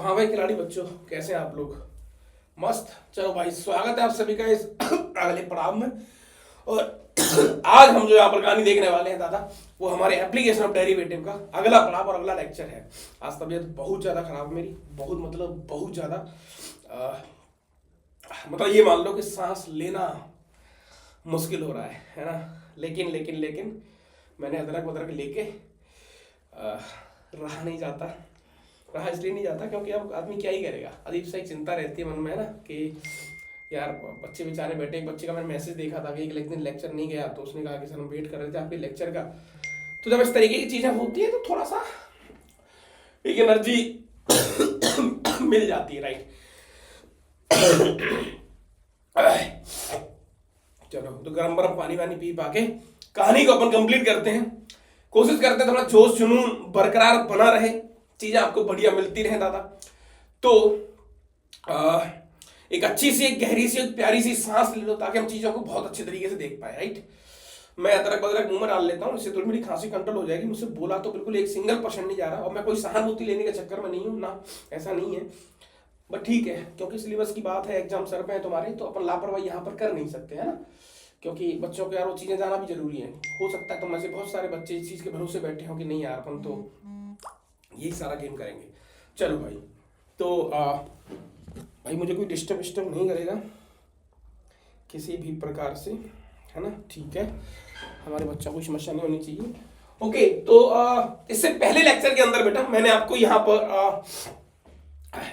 हाँ भाई खिलाड़ी बच्चों, कैसे हैं आप लोग? मस्त। चलो भाई, स्वागत है आप सभी का इस अगले पड़ाव में। और आज हम जो यहाँ पर कहानी देखने वाले हैं दादा, वो हमारे एप्लीकेशन ऑफ डेरिवेटिव का अगला पड़ाव और अगला लेक्चर है। आज तबीयत बहुत ज़्यादा खराब है मेरी, बहुत ज़्यादा। मतलब ये मान लो कि सांस लेना मुश्किल हो रहा है ना। लेकिन लेकिन लेकिन मैंने अदरक वदरक लेके रहा नहीं जाता। रहा इसलिए नहीं जाता क्योंकि अब आदमी क्या ही करेगा। अजीब सा एक चिंता रहती है मन में, है ना, कि यार बच्चे बेचारे बैठे। एक बच्चे का मैंने मैसेज देखा था कि एक दिन लेक्चर नहीं गया, तो उसने कहा कि सर हम वेट कर रहे थे आपके लेक्चर का। तो जब इस तरीके की चीज़ें होती है तो थोड़ा सा एक एनर्जी मिल जाती है, राइट। चलो तो गरम गरम पानी वानी पी पाके कहानी को अपन कंप्लीट करते हैं। कोशिश करते हैं थोड़ा जोश जुनून बरकरार बना रहे, चीजें आपको बढ़िया मिलती रहे दादा। तो एक अच्छी सी, एक गहरी सी, एक प्यारी सी सांस ले लो ताकि हम चीजों को बहुत अच्छे तरीके से देख पाए, राइट। मैं अदरक बदरक मुंह में डाल लेता हूँ, इससे थोड़ी मेरी खांसी कंट्रोल हो जाएगी। मुझसे बोला तो बिल्कुल 1% नहीं जा रहा, और मैं कोई सहानुभूति लेने के चक्कर में नहीं हूँ ना, ऐसा नहीं है। बट ठीक है, क्योंकि सिलेबस की बात है, एग्जाम सर पे है तुम्हारे, तो अपन लापरवाही यहाँ पर कर नहीं सकते, है ना। क्योंकि बच्चों को यार वो चीज़ें जाना भी जरूरी है। हो सकता है तो में से बहुत सारे बच्चे इस चीज़ के भरोसे बैठे हो कि नहीं यार अपन तो यही सारा गेम करेंगे। चलो भाई, तो भाई मुझे कोई डिस्टर्ब नहीं करेगा किसी भी प्रकार से, है ना, ठीक है। हमारे बच्चों को समस्या नहीं होनी चाहिए। ओके, तो इससे पहले लेक्चर के अंदर बेटा मैंने आपको यहाँ पर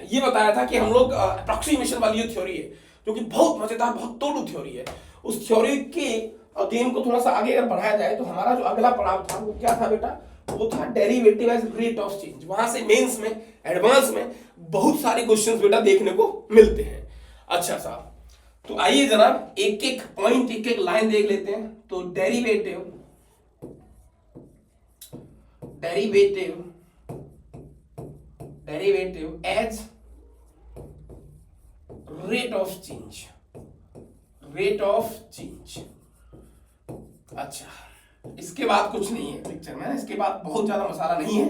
ये बताया था कि हम लोग अप्रोक्सीमेशन वाली जो थ्योरी है, जो कि बहुत मजेदार, बहुत तोड़ू थ्योरी है, उस थ्योरी के गेम को थोड़ा सा आगे अगर बढ़ाया जाए तो हमारा जो अगला पड़ाव था वो क्या था बेटा? वो था derivative as rate of change. वहां से मेंस में, एडवांस में बहुत सारे क्वेश्चंस बेटा देखने को मिलते हैं। अच्छा साहब, तो आइए जनाब एक एक पॉइंट, एक एक लाइन देख लेते हैं। तो derivative as rate of change. अच्छा, इसके बाद कुछ नहीं है पिक्चर में, इसके बाद बहुत ज्यादा मसाला नहीं है।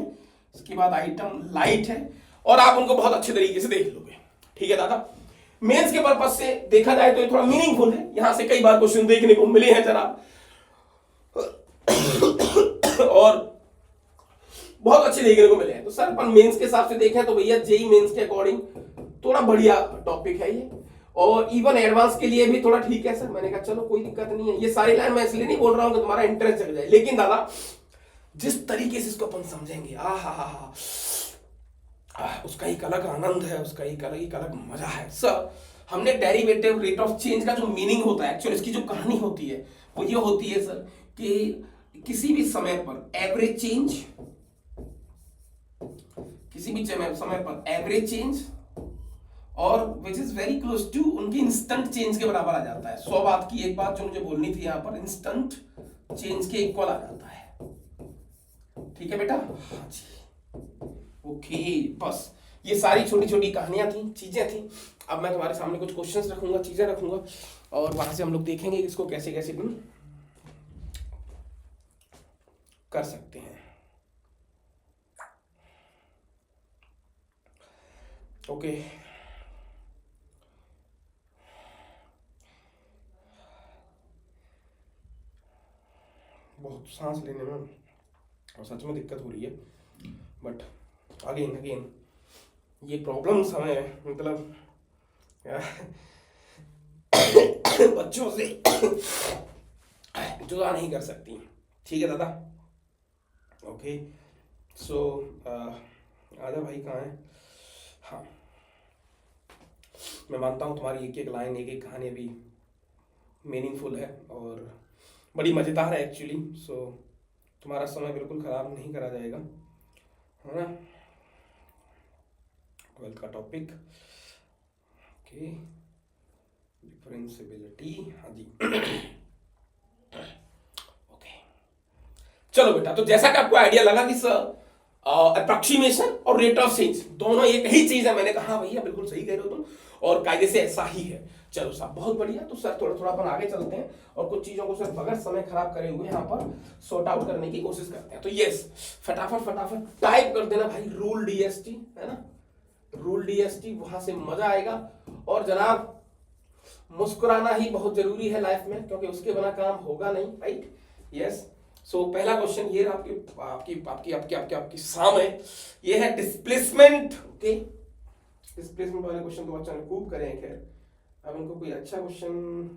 इसके बाद आइटम लाइट है और आप उनको बहुत अच्छे तरीके से देख लोगे, ठीक है दादा। मेंस के पर्पज से देखा जाए तो ये थोड़ा मीनिंगफुल है, यहां से कई बार क्वेश्चन देखने को मिले हैं जनाब और बहुत अच्छे देखने को मिले हैं। तो सर अपन मेंस के हिसाब से देखें तो भैया जेई मेंस के अकॉर्डिंग थोड़ा बढ़िया टॉपिक है ये, और इवन एडवांस के लिए भी थोड़ा ठीक है सर। मैंने कहा चलो कोई दिक्कत नहीं है। ये सारी लाइन मैं इसलिए नहीं बोल रहा हूं कि तुम्हारा इंटरेस्ट जग जाए, लेकिन दादा जिस तरीके से इसको अपन समझेंगे, उसका एक अलग आनंद है, उसका एक अलग मजा है सर। हमने डेरिवेटिव रेट ऑफ चेंज का जो मीनिंग होता है, एक्चुअली इसकी जो कहानी होती है वो ये होती है सर कि किसी भी समय पर एवरेज चेंज, और which is very close to उनकी इंस्टेंट चेंज के बराबर आ जाता है। 100 बात की एक बात जो मुझे बोलनी थी यहाँ पर, इंस्टेंट चेंज के इक्वल आ जाता है, ठीक है बेटा। हाँ जी, ओके, बस ये सारी छोटी छोटी कहानियां थी, चीजें थी। अब मैं तुम्हारे सामने कुछ क्वेश्चंस रखूंगा, चीजें रखूंगा, और वहां से हम लोग देखेंगे इसको कैसे कैसे कर सकते हैं। ओके, बहुत सांस लेने में और सच में दिक्कत हो रही है, बट अगेन ये प्रॉब्लम्स हमें मतलब बच्चों से जुदा नहीं कर सकती, ठीक है दादा। ओके, सो आजा भाई, कहाँ है? हाँ, मैं मानता हूँ तुम्हारी एक एक लाइन, एक एक कहानी अभी मीनिंगफुल है और बड़ी मज़ेदार है एक्चुअली। सो तुम्हारा समय बिल्कुल ख़राब नहीं करा जाएगा, है ना। 12th का टॉपिक, ओके, डिफरेंशिएबिलिटी, हाँ जी। ओके, चलो बेटा, तो जैसा कि आपको आइडिया लगा कि सर अप्रोक्सीमेशन और रेट ऑफ चेंज दोनों एक ही चीज है, मैंने कहा हाँ भैया बिल्कुल सही कह रहे हो तुम, और कायदे से ऐसा ही है। चलो साहब, बहुत बढ़िया। तो सर थोड़ा थोड़ा अपन आगे चलते हैं और कुछ चीजों को सर बगैर समय खराब करे हुए यहाँ पर सॉर्ट आउट करने की कोशिश करते हैं। तो यस, फटाफट टाइप कर देना भाई, रूल DST, है ना, रूल डीएसटी, वहां से मजा आएगा। और जनाब मुस्कुराना ही बहुत जरूरी है लाइफ में, क्योंकि उसके बिना काम होगा नहीं, राइट? यस। सो पहला क्वेश्चन ये रहा आपकी आपकी आपकी आपकी आपकी आपकी सामने, ये है डिस्प्लेसमेंट। ओके, डिस्प्लेसमेंट वाले क्वेश्चन तो बच्चों ने खूब करे हैं। खैर अब इनको कोई अच्छा क्वेश्चन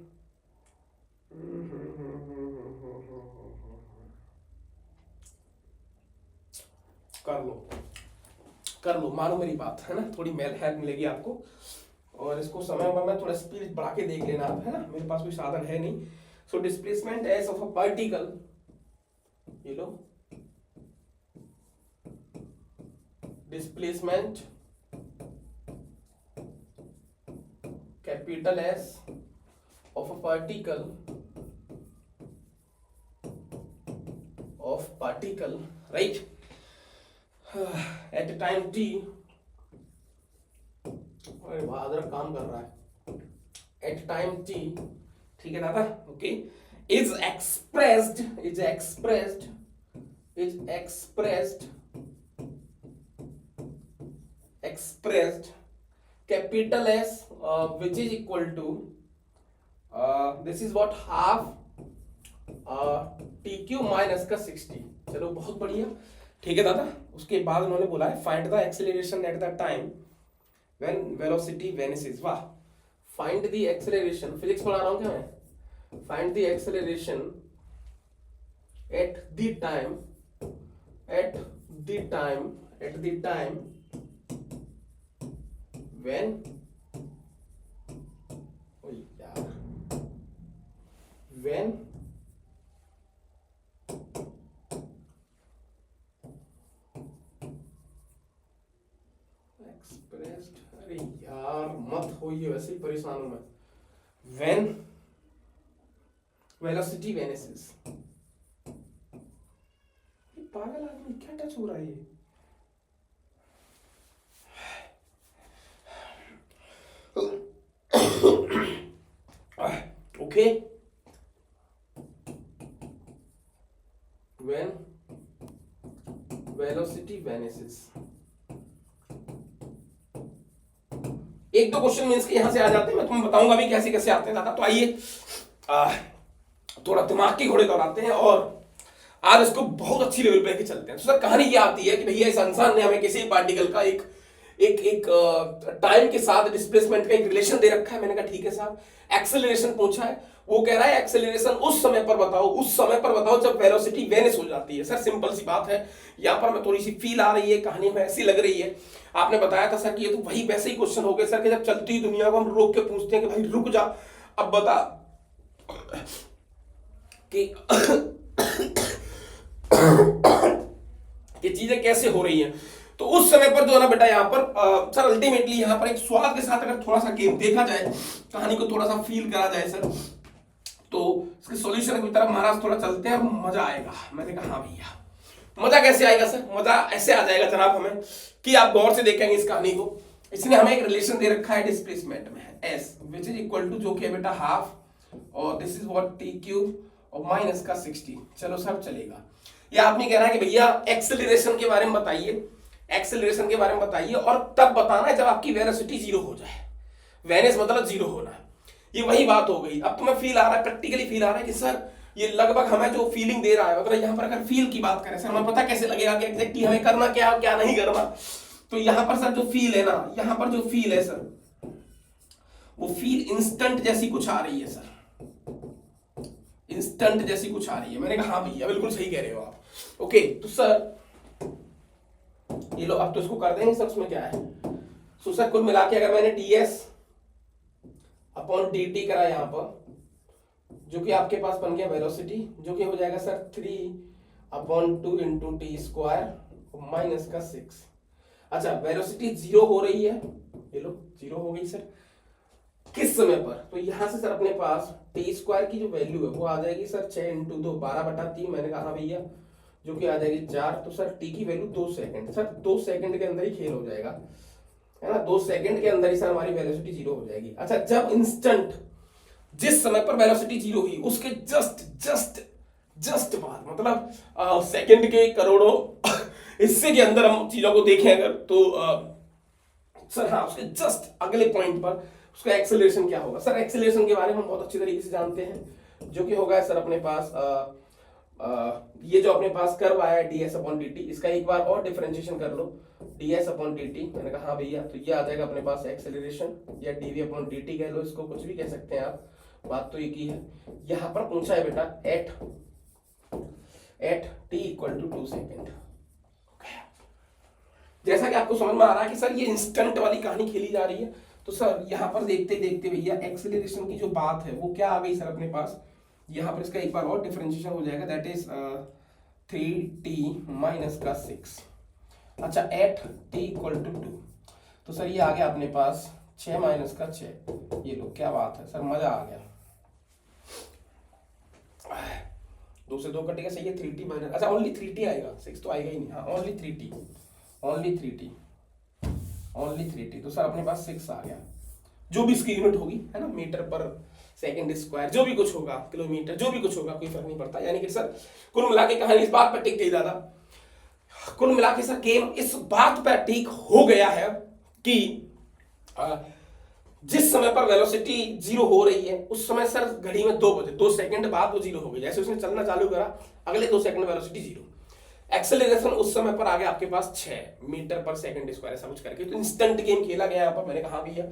कर लो, मानो मेरी बात, है ना? थोड़ी मेल हेल्प मिलेगी आपको। और इसको समय में थोड़ा स्पीड बढ़ा के देख लेना आप, है ना? मेरे पास कोई साधन है नहीं। So displacement S of a particle, ये लो, displacement capital S of a particle, right, at time T. अरे वाह, अदरक काम कर रहा है। एट टाइम टी, ठीक है दादा? Okay, is expressed capital S, which is equal to this is what half TQ minus का 60। चलो बहुत बढ़िया, ठीक है दादा। उसके बाद उन्होंने बोला है find the acceleration at the time when velocity vanishes. वाह, फाइंड द एक्सेलरेशन, फिजिक्स पढ़ा रहा हूं क्या मैं? Find the acceleration at the time when expressed, अरे यार मत होइए, वैसे ही परेशान हूं मैं। when velocity vanishes, पागल आदमी क्या टच हो रहा है ये? Okay, when velocity vanishes, एक दो क्वेश्चन मींस के यहां से आ जाते हैं, मैं तुम्हें बताऊंगा भी कैसे कैसे आते हैं दादा। तो आइए थोड़ा दिमाग के घोड़े दौड़ाते हैं और आज इसको बहुत अच्छी लेवल पे लेके चलते हैं। तो सर कहानी ये आती है कि भैया इस इंसान ने हमें किसी पार्टिकल का एक एक एक टाइम के साथ डिस्प्लेसमेंट का एक रिलेशन दे रखा है। मैंने कहा ठीक है साहब। एक्सेलरेशन पूछा है, वो कह रहा है एक्सेलरेशन उस समय पर बताओ जब वेलोसिटी वेनिस हो जाती है। सर सिंपल सी बात है, यहाँ पर मैं थोड़ी सी फील आ रही है, कहानी में ऐसी लग रही है। आपने बताया था सर कि ये तो वही वैसे ही क्वेश्चन हो गए सर कि जब चलती हुई दुनिया को हम रोक के पूछते हैं कि भाई रुक जा, अब बता कि चीजें कैसे हो रही हैं। तो उस समय पर जो है ना बेटा, यहाँ पर सर अल्टीमेटली यहाँ पर एक स्वाद के साथ अगर थोड़ा सा गेम देखा जाए, कहानी को थोड़ा सा फील करा जाए सर, तो इसके सॉल्यूशन की तरफ महाराज थोड़ा चलते हैं और मजा आएगा। मैंने कहा हाँ भैया, मजा कैसे आएगा सर? मजा ऐसे आ जाएगा जनाब हमें कि आप गौर से देखेंगे इस कहानी को। इसने हमें एक रिलेशन दे रखा है डिस्प्लेसमेंट में, as which is equal to, जो कि है बेटा हाफ, और this is what t cube और माइनस का 60। चलो सब चलेगा। या आपने कह रहा है कि भैया एक्सेलरेशन के बारे में बताइए, एक्सेलरेशन के बारे में बताइए, और तब बताना है जब आपकी वेलोसिटी जीरो हो जाए। वेनिस मतलब जीरो होना, ये वही बात हो गई। अब तुम्हें फील आ रहा है, प्रैक्टिकली फील आ रहा है कि सर ये लगभग हमें जो फीलिंग दे रहा है, मतलब यहाँ पर अगर फील की बात करें सर, हमें पता कैसे लगेगा कि एग्जैक्टली हमें करना क्या क्या नहीं करना। तो यहाँ पर सर जो फील है ना, यहाँ पर जो फील है सर, वो फील इंस्टेंट जैसी कुछ आ रही है सर, इंस्टेंट जैसी कुछ आ रही है। मैंने कहा हाँ भैया बिल्कुल सही कह रहे हो आप। ओके, तो सर ये लो, अब तो इसको कर देंगे सर। उसमें क्या है? सो सर कुल मिला के अगर मैंने ds अपॉन dt करा यहाँ पर, जो कि आपके पास बन गया वेलोसिटी, जो कि हो जाएगा sir 3/2 into T square minus का 6। अच्छा, वेलोसिटी जीरो हो रही है, ये लो जीरो हो गई सर। किस समय पर? तो यहां से सर अपने पास टी स्क्वायर की जो वैल्यू है वो आ जाएगी सर 6 इंटू 2 12/3। मैंने कहा भैया, जो कि आ जाएगी 4। तो सर टी की वैल्यू 2 सेकंड। सर 2 सेकंड के अंदर ही खेल हो जाएगा, है ना? 2 सेकंड के अंदर ही सर हमारी वेलोसिटी जीरो हो जाएगी। अच्छा, जब इंस्टेंट, जिस समय पर वेलोसिटी जीरो हुई उसके जस्ट बाद, मतलब सेकंड के करोड़ों हिस्से के अंदर हम चीजों को देखें अगर, सर हाँ, उसके जस्ट अगले पॉइंट पर उसका एक्सेलरेशन क्या होगा। सर एक्सेलरेशन के बारे में हम बहुत अच्छी तरीके से जानते हैं, जो कि होगा सर अपने पास ये जो अपने पास कर्व आया है ds अपॉन dt, इसका एक बार और डिफरेंशिएशन कर लो, ds अपॉन dt। मैंने कहा हाँ भैया, तो ये आ जाएगा अपने पास एक्सेलरेशन, या dv अपॉन dt कह लो, इसको कुछ भी कह सकते हैं आप, बात तो एक ही है। यहां पर पूछा है बेटा at t equal to 2 second. जैसा कि आपको समझ में आ रहा है कि सर ये इंस्टेंट वाली कहानी खेली जा रही है, तो सर यहां पर देखते देखते भैया एक्सेलरेशन की जो बात है वो क्या आ गई सर अपने पास, यहां पर इसका एक बार और डिफरेंशिएशन हो जाएगा, दैट इज 3t माइनस का 6। अच्छा, एट t इक्वल टू 2, तो सर ये आ गया अपने पास 6 माइनस का 6। ये लो, क्या बात है सर, मजा आ गया। 2 से 2 कटेगा, सही है, 3t माइनस, अच्छा ओनली 3t आएगा, 6 तो आएगा ही नहीं, हाँ only 3t, only 3t, only 3t। तो सर अपने पास 6 आ गया, जो भी इसकी यूनिट होगी है ना, मीटर पर सेकंड स्क्वायर, जो भी कुछ होगा, किलोमीटर, जो भी कुछ होगा, कोई फर्क नहीं पड़ता। यानी कि सर कुल मिला के कहानी इस बात पर टिक गई दादा, कुल मिला के सर गेम इस बात पर टिक हो गया है कि जिस समय पर वेलोसिटी 0 हो रही है उस समय सर घड़ी में 2 बजे 2 सेकंड बाद वो 0 हो गई, जैसे उसने चलना चालू करा अगले 2 सेकंड वेलोसिटी 0। एक्सेलरेशन उस समय पर आ गया आपके पास 6 मीटर पर सेकंड स्क्वायर, ऐसा कुछ करके, तो इंस्टेंट गेम खेला गया यहाँ पर। मैंने कहा भैया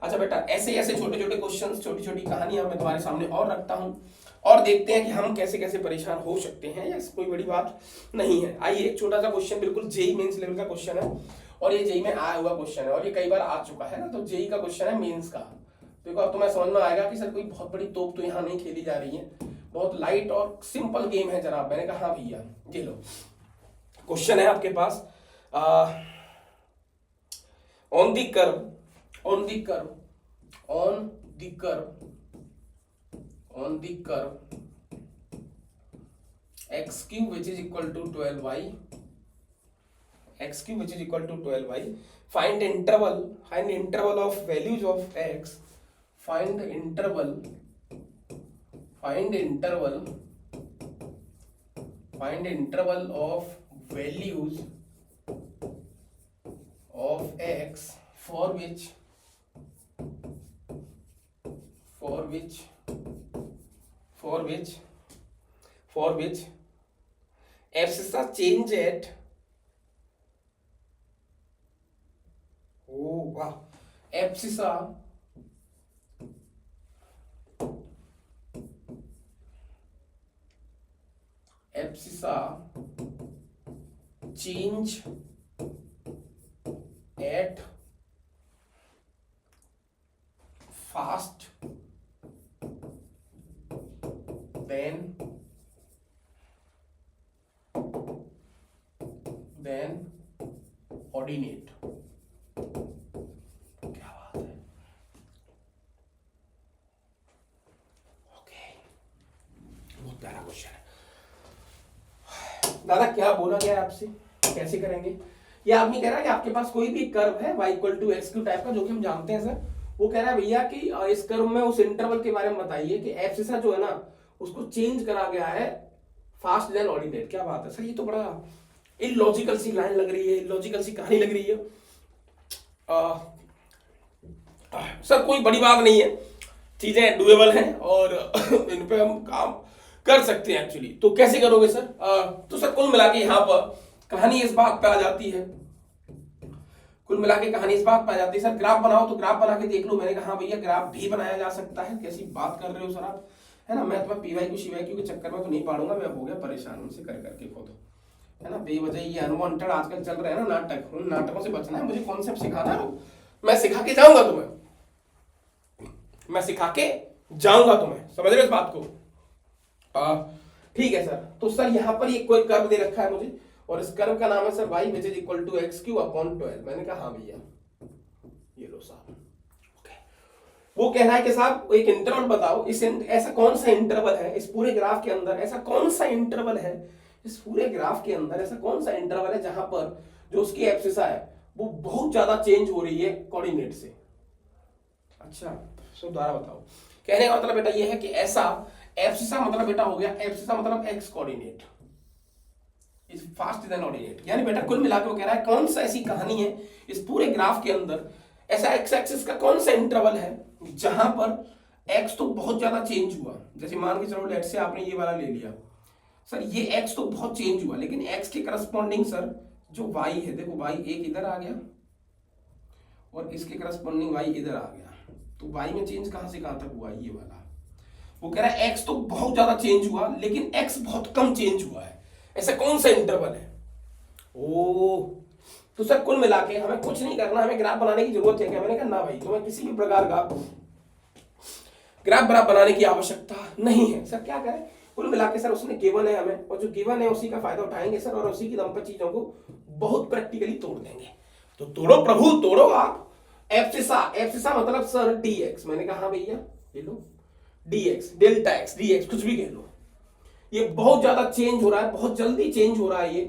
अच्छा बेटा, ऐसे ऐसे छोटे छोटे क्वेश्चन, छोटी छोटी कहानियां मैं तुम्हारे सामने और रखता हूं, और देखते हैं कि हम कैसे कैसे परेशान हो सकते हैं, या कोई बड़ी बात नहीं है। आइए, एक छोटा सा क्वेश्चन, बिल्कुल जेई मेंस लेवल का क्वेश्चन है, और ये जेई में आया हुआ क्वेश्चन है, और ये कई बार आ चुका है ना, तो जेई का क्वेश्चन है मेंस का। देखो अब तुम्हें समझ में आएगा कि सर कोई बहुत बड़ी तोप तो यहाँ नहीं खेली जा रही है, बहुत लाइट और सिंपल गेम है जनाब। मैंने कहा हाँ भैया, ये लो क्वेश्चन है आपके पास, on the curve x cube which is equal to 12y, find interval of values of x, find interval of values of x for which abscissa change at, oh wow, abscissa change at fast than ordinate। क्या बात है, okay, बहुत प्यारा question है दादा। क्या बोला गया है आपसे, कैसे करेंगे? ये आदमी कह रहा है कि आपके पास कोई भी कर्व है y equal to x cube type का, जो कि हम जानते हैं सर। वो कह रहा है भैया कि इस कर्व में उस इंटरवल के बारे में बताइए कि एब्सिसा जो है ना उसको चेंज करा गया है फास्ट देन ऑर्डिनेट। क्या बात है सर, ये तो बड़ा इलॉजिकल सी लाइन लग रही है, इलॉजिकल सी कहानी लग रही है। सर कोई बड़ी बात नहीं है, चीजें डुएबल हैं और इन पे हम काम कर सकते हैं एक्चुअली। तो कैसे करोगे सर? तो सर कुल मिला के यहाँ पर कहानी इस बात पे आ जाती है, कुल मिला के कहानी इस बात पे आ जाती है सर, ग्राफ बनाओ तो ग्राफ बना के देख लो। मैंने कहा हाँ भैया ग्राफ भी बनाया जा सकता है, कैसी बात कर रहे हो सर आप, है ना। मैं तुम्हें पीवाई क्यू शिवाई क्यू के चक्कर में तो नहीं पाड़ूंगा, मैं हो गया परेशान उनसे कर करके खुद, है ना। बेवजह ये अनवांटेड आजकल चल रहे हैं ना नाटक, उन नाटकों से बचना है मुझे। कॉन्सेप्ट सिखाना है, मैं सिखा के जाऊंगा तुम्हें, मैं सिखा के जाऊंगा तुम्हें, समझ रहे हो इस बात को? ठीक है सर। तो सर यहाँ पर ये कोई कर्व दे रखा है मुझे, और इस कर्व का नाम है sir y which is equal to x cube upon 12। मैंने कहा हाँ भैया, ये लो साहब। ओके, वो कह रहा है कि साहब एक इंटरवल बताओ, इस ऐसा कौन सा इंटरवल है इस पूरे ग्राफ के अंदर, ऐसा कौन सा इंटरवल है इस पूरे ग्राफ के अंदर, ऐसा कौन सा इंटरवल है जहां पर जो उसकी एब्सिसा है वो बहुत ज्यादा चेंज हो रही है कोऑर्डिनेट से। अच्छा, सो दोबारा बताओ। कहने का मतलब बेटा ये है कि ऐसा एब्सिसा मतलब बेटा हो गया, एब्सिसा मतलब x coordinate, is fast then ordinate. यानी बेटा कुल मिलाकर वो कह रहा है कौन सा ऐसी कहानी है इस पूरे ग्राफ के अंदर, ऐसा एक्स एक्सिस का कौन सा इंटरवल है जहां पर एक्स तो बहुत ज्यादा चेंज हुआ। जैसे मान के चलो लेट से आपने ये वाला ले लिया सर, ये एक्स तो बहुत चेंज हुआ, लेकिन एक्स के करस्पॉन्डिंग सर जो वाई है, देखो वाई एक इधर आ गया और इसके करस्पॉन्डिंग वाई इधर आ गया, तो वाई में चेंज कहां से कहां तक हुआ ये वाला। वो कह रहा है एक्स तो बहुत ज्यादा चेंज हुआ लेकिन एक्स बहुत कम चेंज हुआ है, ऐसा कौन सा इंटरवल है। ओ तो सर कुल मिला के हमें कुछ नहीं करना, हमें ग्राफ बनाने की जरूरत है क्या। मैंने कहा ना भाई, तुम्हें किसी भी प्रकार का ग्राफ बनाने की आवश्यकता नहीं है। सर क्या करें, कुल मिला के सर उसने गिवन है हमें, और जो गिवन है उसी का फायदा उठाएंगे सर, और उसी की दम पर चीजों को बहुत प्रैक्टिकली तोड़ देंगे। तो तोड़ो प्रभु तोड़ो आप। एफ से सा मतलब सर डी एक्स। मैंने कहा हाँ भैया ले लो, D X delta X D X कुछ भी कह लो, ये बहुत ज्यादा चेंज हो रहा है, बहुत जल्दी चेंज हो रहा है ये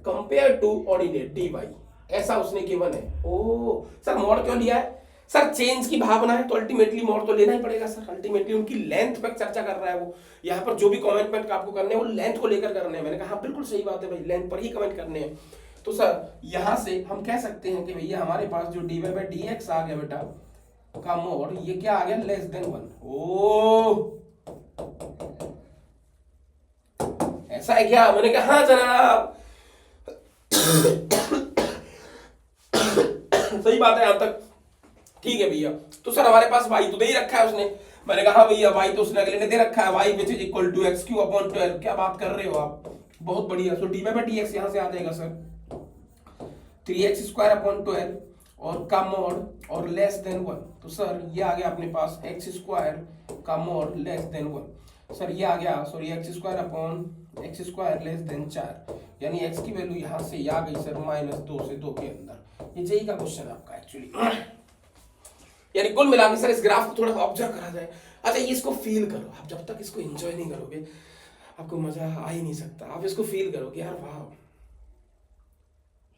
compare to ordinate d y, ऐसा उसने गिवन है। ओ सर मोड क्यों लिया है सर, चेंज की भावना है तो अल्टीमेटली मोड तो लेना ही पड़ेगा सर। अल्टीमेटली उनकी लेंथ पर चर्चा कर रहा है वो, यहाँ पर जो भी कमेंटमेंट आपको करने हैं वो लेंथ को लेकर करने हैं। मैंने कहा बिल्कुल सही बात है भाई, लेंथ पर ही कमेंट करने हैं। तो सर यहां से हम कह सकते हैं कि भैया हमारे पास जो D Y by D X आ गया बेटा का मोड, ये क्या आ गया लेस देन 1। ओ ऐसा है क्या। मैंने कहा हाँ जनाब सही बात है यहां तक, ठीक है भैया। तो सर हमारे पास y तो दे ही रखा है उसने। मैंने कहा हाँ भैया y तो उसने अगले ने दे रखा है, y which is equal to x cube upon 12। क्या बात कर रहे हो आप, बहुत बढ़िया। So D Y by D X यहां से आ जाएगा सर 3x स्क्वायर अपॉन 12 और का मोड और लेस देन 1। तो सर ये आ गया अपने पास x स्क्वायर का मोड लेस देन 1। सर ये आ गया sorry x square upon x square less than 4, यानी x की वैल्यू यहां से आ गई सर -2 से 2 के अंदर। ये जेई का क्वेश्चन आपका एक्चुअली। यानी कुल मिला के सर इस ग्राफ को थोड़ा ऑब्जर्व करा जाए। अच्छा ये इसको फील करो, आप जब तक इसको एंजॉय नहीं करोगे आपको मजा आ ही नहीं सकता। आप इसको फील करोगे यार, वाह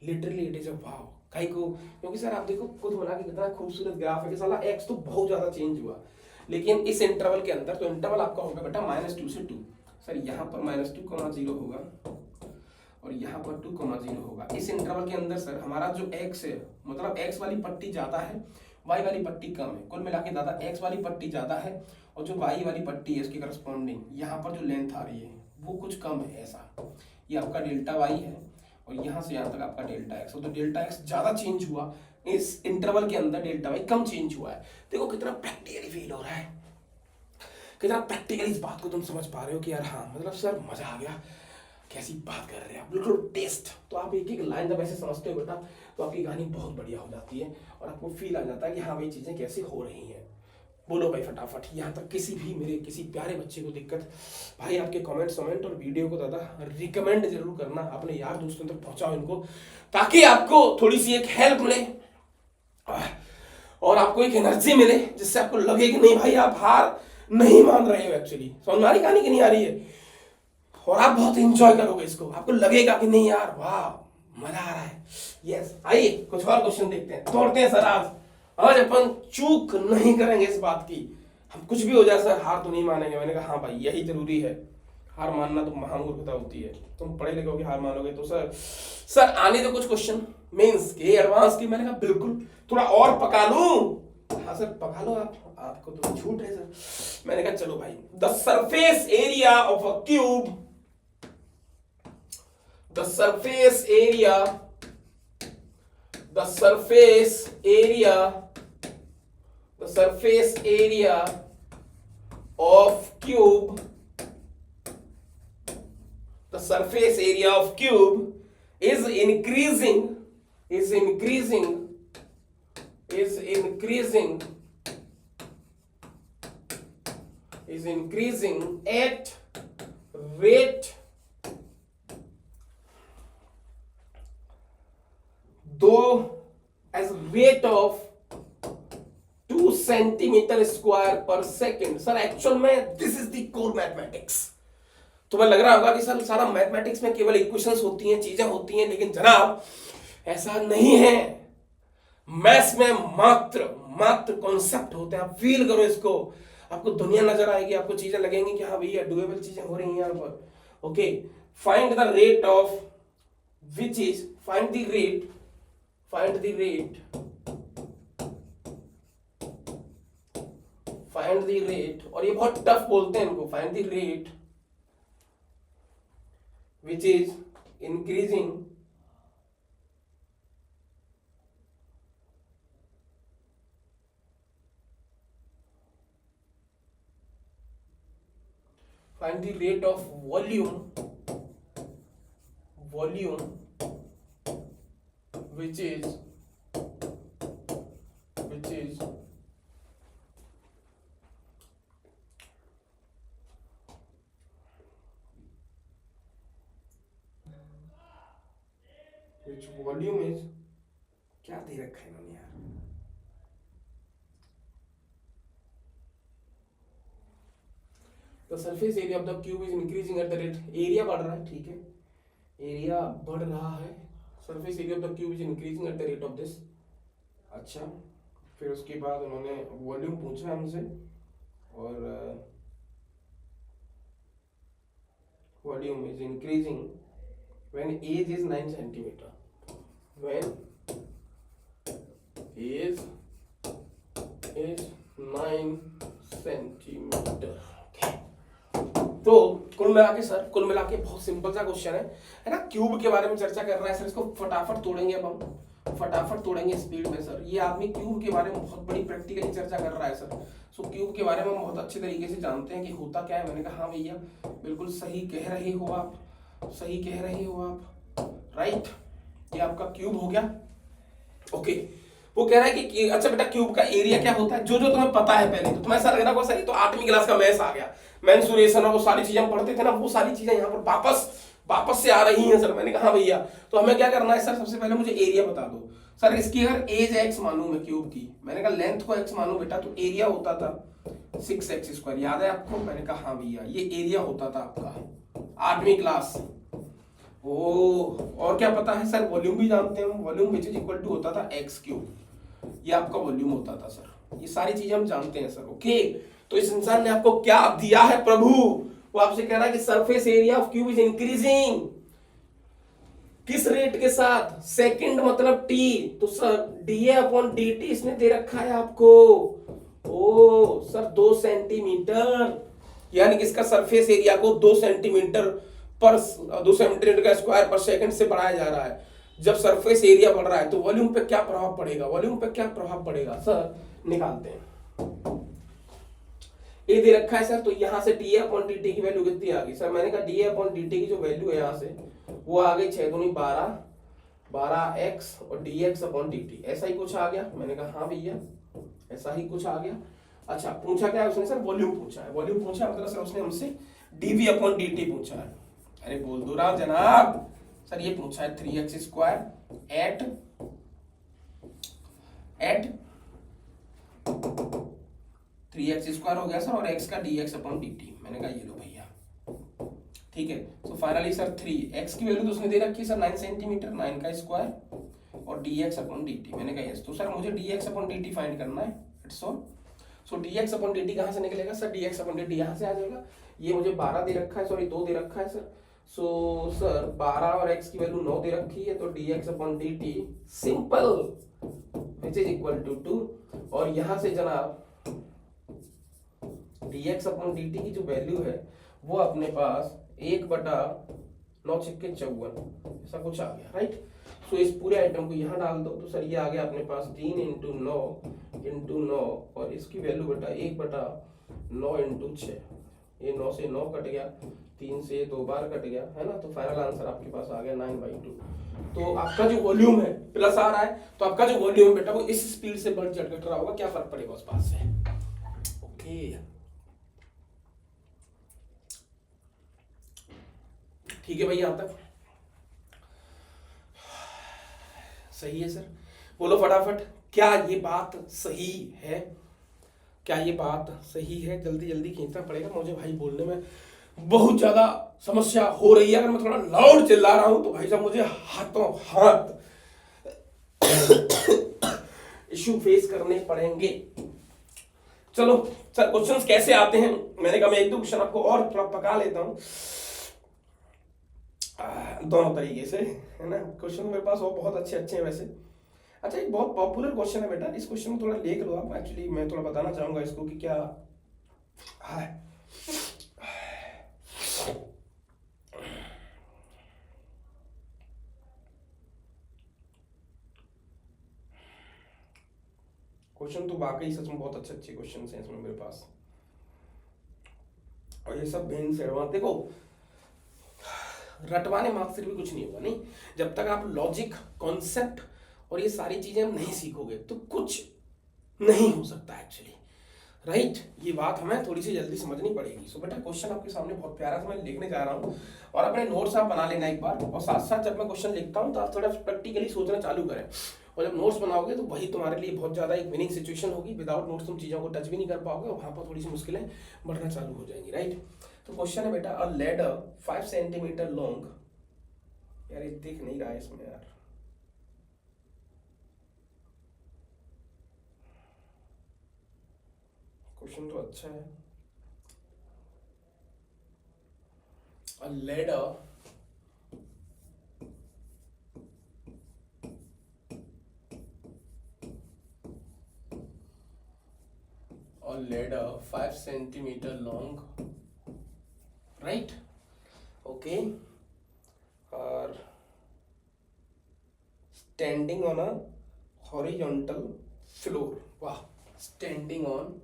लिटरली इट इज अ वाव काई को, क्योंकि सर आप देखो खुद मिला के कितना खूबसूरत ग्राफ है कि साला एक्स तो बहुत ज्यादा चेंज हुआ लेकिन इस इंटरवल के अंदर, तो इंटरवल आपका होगा बेटा -2 से 2। सर यहाँ पर -2,0 होगा और यहाँ पर 2,0 होगा। इस इंटरवल के अंदर सर हमारा जो x है, मतलब x वाली पट्टी ज्यादा है y वाली पट्टी कम है। कुल मिला के दादा x वाली पट्टी ज्यादा है और जो y वाली पट्टी है इसके करस्पॉन्डिंग यहाँ पर जो लेंथ आ रही है वो कुछ कम है। ऐसा ये आपका डेल्टा y है और यहाँ से यहाँ तक आपका डेल्टा x। तो डेल्टा x ज्यादा चेंज हुआ इस इंटरवल के अंदर, डेल्टा y कम चेंज हुआ है। देखो कितना प्रैक्टिकली फील हो रहा है, कितना प्रैक्टिकली इस बात को तुम समझ पा रहे हो कि यार हाँ मतलब सर मजा आ गया, कैसी बात कर रहे हैं आप, बिल्कुल टेस्ट। तो आप एक एक लाइन जब ऐसे समझते हो बेटा तो आपकी कहानी बहुत बढ़िया हो जाती है और आपको फील आ जाता है कि हाँ भाई चीजें कैसे हो रही हैं। बोलो भाई फटाफट, यहाँ तक किसी भी मेरे किसी प्यारे बच्चे को दिक्कत, भाई आपके कमेंट और वीडियो को दादा रिकमेंड जरूर करना, अपने यार दोस्तों तक पहुंचाओ इनको, ताकि आपको थोड़ी सी एक हेल्प मिले और आपको एक एनर्जी मिले जिससे आपको लगे कि नहीं भाई आप हार नहीं मान रहे हो। एक्चुअली समझ में आ रही कहानी की नहीं आ रही है, और आप बहुत एंजॉय करोगे इसको, आपको लगेगा कि नहीं यार वाह मजा आ रहा है। यस आइए कुछ और क्वेश्चन देखते हैं, तोड़ते हैं सर। आज अपन चूक नहीं करेंगे इस बात की, हम कुछ भी हो जाए सर हार तो नहीं मानेंगे। मैंने कहा हाँ भाई यही जरूरी है, हार मानना तो महामूर्खता होती है। तुम पढ़े लिखे हो कि हार मानोगे तो सर आने दो कुछ क्वेश्चन मेंस के एडवांस की। मैंने कहा बिल्कुल, थोड़ा और पका लूं। हाँ सर पका लो आप, आपको तो झूठ है सर। मैंने कहा चलो भाई, the surface area of a cube, the surface area of cube, the surface area of cube is increasing at rate of 2 centimetre square पर सेकेंड। सर एक्चुअल में this is the core mathematics. तुम्हें लग रहा होगा कि sir सारा mathematics में केवल इक्वेशंस होती हैं, चीजें होती हैं, लेकिन जनाब ऐसा नहीं है। मैथ्स में मात्र कॉन्सेप्ट होते हैं। आप फील करो इसको, आपको दुनिया नजर आएगी, आपको चीजें लगेंगी कि हाँ भैया डुएबल चीजें हो रही हैं यहाँ पर। Okay, find the rate of which is find the rate find the rate और ये बहुत टफ बोलते हैं इनको, find the rate which is increasing find the rate of volume which is which volume is, क्या दे रखा है इन्होंने यार, the surface area of the cube is increasing at the rate, area बढ़ रहा है, ठीक है, एरिया बढ़ रहा है, surface area of the cube is increasing at the rate of this। अच्छा, फिर उसके बाद उन्होंने वॉल्यूम पूछा हमसे, और volume is increasing when age is 9 centimeter, when age is 9 centimeter। तो कुल मिला के बहुत सिंपल सा क्वेश्चन है ना, क्यूब के बारे में चर्चा कर रहा है सर, इसको फटाफट तोड़ेंगे, अब हम फटाफट तोड़ेंगे स्पीड में सर। ये आदमी क्यूब के बारे में बहुत बड़ी प्रैक्टिकली चर्चा कर रहा है सर। सो क्यूब के बारे में हम बहुत अच्छे तरीके से जानते हैं कि होता क्या है। मैंने कहा हाँ भैया बिल्कुल सही कह रहे हो आप, सही कह रहे हो आप, राइट। ये आपका क्यूब हो गया, ओके। वो कह रहा है कि अच्छा बेटा क्यूब का एरिया क्या होता है, जो जो तुम्हें पता है पहले तो तुम्हें ऐसा लग रहा है सही, तो 8वीं क्लास का मैथ्स आ गया, मेंसुरेशन और वो सारी चीजें हम पढ़ते थे ना, वो सारी चीजें यहाँ पर वापस से आ रही हैं सर। मैंने कहा हाँ भैया, तो हमें क्या करना है सर, सबसे पहले मुझे एरिया बता दो सर। इसकी अगर एज एक्स मानूं मैं क्यूब की, मैंने कहा लेंथ को एक्स मानूं बेटा, तो एरिया होता था 6x², याद है आपको? मैंने कहा हाँ भैया ये एरिया होता था आपका 8वीं क्लास। और क्या पता है सर, वॉल्यूम भी जानते हैं हम, volume which is equal to होता था x³, ये आपका वॉल्यूम होता था सर। ये सारी चीजें हम जानते हैं सर, ओके। तो इस इंसान ने आपको क्या दिया है प्रभु, वो आपसे कह रहा है कि surface area of cube is increasing, किस रेट के साथ, सेकंड मतलब t, तो सर dA/dt इसने दे रखा है आपको, ओ सर 2 सेंटीमीटर, यानी कि इसका सरफेस एरिया को 2 सेंटीमीटर का स्क्वायर पर सेकंड से बढ़ाया जा रहा है। जब सरफेस एरिया बढ़ रहा है तो वॉल्यूम पे क्या प्रभाव पड़ेगा, वॉल्यूम पे क्या प्रभाव पड़ेगा सर, निकालते हैं। ये दे रखा है सर, तो यहां से dA/dt की वैल्यू कितनी आ गई सर? मैंने कहा dA/dt की जो वैल्यू है यहां से वो आ गई 6 दूनी 12x और dx/dt, ऐसा ही कुछ आ गया। मैंने कहा हाँ भैया ऐसा ही कुछ आ गया। अच्छा पूछा क्या है उसने सर, वॉल्यूम पूछा है, वॉल्यूम पूछा मतलब सर उसने हमसे dV/dt पूछा है। अरे बोल दो राम जनाब, सर ये पूछा है 3x² एट 3x² हो गया सर, और x का dx/dt। मैंने कहा ये लो भैया, ठीक है। तो फाइनली सर 3x की वैल्यू तो उसने दे रखी है सर 9 सेंटीमीटर, 9 का स्क्वायर और dx/dt। मैंने कहा यस, तो सर मुझे dx/dt फाइंड करना है, इट्स ऑल। सो dx/dt कहां से निकलेगा सर, dx/dt यहां से आ जाएगा। ये मुझे 12 दे रखा है, सॉरी 2 दे रखा है सर। सो सर 12 और x की वैल्यू 9 दे रखी है, तो dx/dt simple which is equal to 2, और यहां से जनाब dx/dt की जो वैल्यू है वो अपने पास 1/9×54 ऐसा कुछ आ गया, राइट। सो इस पूरे आइटम को यहाँ डाल दो, तो सर ये आ गया अपने पास 3 × 9 और इसकी वैल्यू बेटा 1/9×6, ये 9 से 9 कट गया, 3 से 2 बार कट गया, है ना। तो फाइनल आंसर आपके पास आ गया 9/2। तो आपका जो वॉल्यूम है प्लस आ रहा है, तो आपका जो वॉल्यूम है बेटा वो इस स्पीड से बढ़ चढ़ रहा होगा, क्या फर्क पड़ेगा उस बात से, ओके। ठीक है भाई, यहां तक सही है सर? बोलो फटाफट, क्या ये बात सही है, क्या ये बात सही है? जल्दी जल्दी खींचना पड़ेगा मुझे भाई, बोलने में बहुत ज्यादा समस्या हो रही है। अगर मैं थोड़ा लाउड चिल्ला रहा हूं तो भाई साहब मुझे हाथों हाथ इश्यू फेस करने पड़ेंगे। चलो सर क्वेश्चंस कैसे आते हैं, मैंने कहा मैं 1-2 क्वेश्चन आपको और थोड़ा पका लेता हूं। दोनों तरीके से, है ना। क्वेश्चन मेरे पास और बहुत अच्छे अच्छे हैं वैसे। अच्छा, एक बहुत पॉपुलर क्वेश्चन है बेटा, इस क्वेश्चन को थोड़ा देख लो आप। एक्चुअली मैं थोड़ा बताना चाहूंगा इसको कि क्या है। क्वेश्चन तो वाकई सच में बहुत अच्छे अच्छे क्वेश्चन हैं इसमें मेरे पास, और ये सब मेन से एडवांस। देखो, रटवाने मार्क्स से भी कुछ नहीं होगा, नहीं। जब तक आप लॉजिक, कॉन्सेप्ट और ये सारी चीजें हम नहीं सीखोगे तो कुछ नहीं हो सकता एक्चुअली, राइट। ये बात हमें थोड़ी सी जल्दी समझनी पड़ेगी। सो बेटा, क्वेश्चन आपके सामने बहुत प्यारा सा मैं लिखने जा रहा हूँ, और अपने नोट्स आप बना लेना एक बार, और साथ साथ जब मैं क्वेश्चन लिखता हूँ तो आप थोड़ा प्रैक्टिकली सोचना चालू करें। और जब नोट्स बनाओगे तो वही तुम्हारे लिए बहुत ज़्यादा एक विनिंग सिचुएशन होगी। विदाउट नोट्स तुम चीज़ों को टच भी नहीं कर पाओगे, और वहाँ पर थोड़ी सी मुश्किलें बढ़ना चालू हो जाएंगी, राइट। तो क्वेश्चन है बेटा, अ लेडर 5 सेंटीमीटर लॉन्ग, यार ये दिख नहीं रहा है इसमें यार, क्वेश्चन तो अच्छा है। अ ladder or ladder 5 centimeter long, right? Okay, or standing on a horizontal floor. Wow, standing on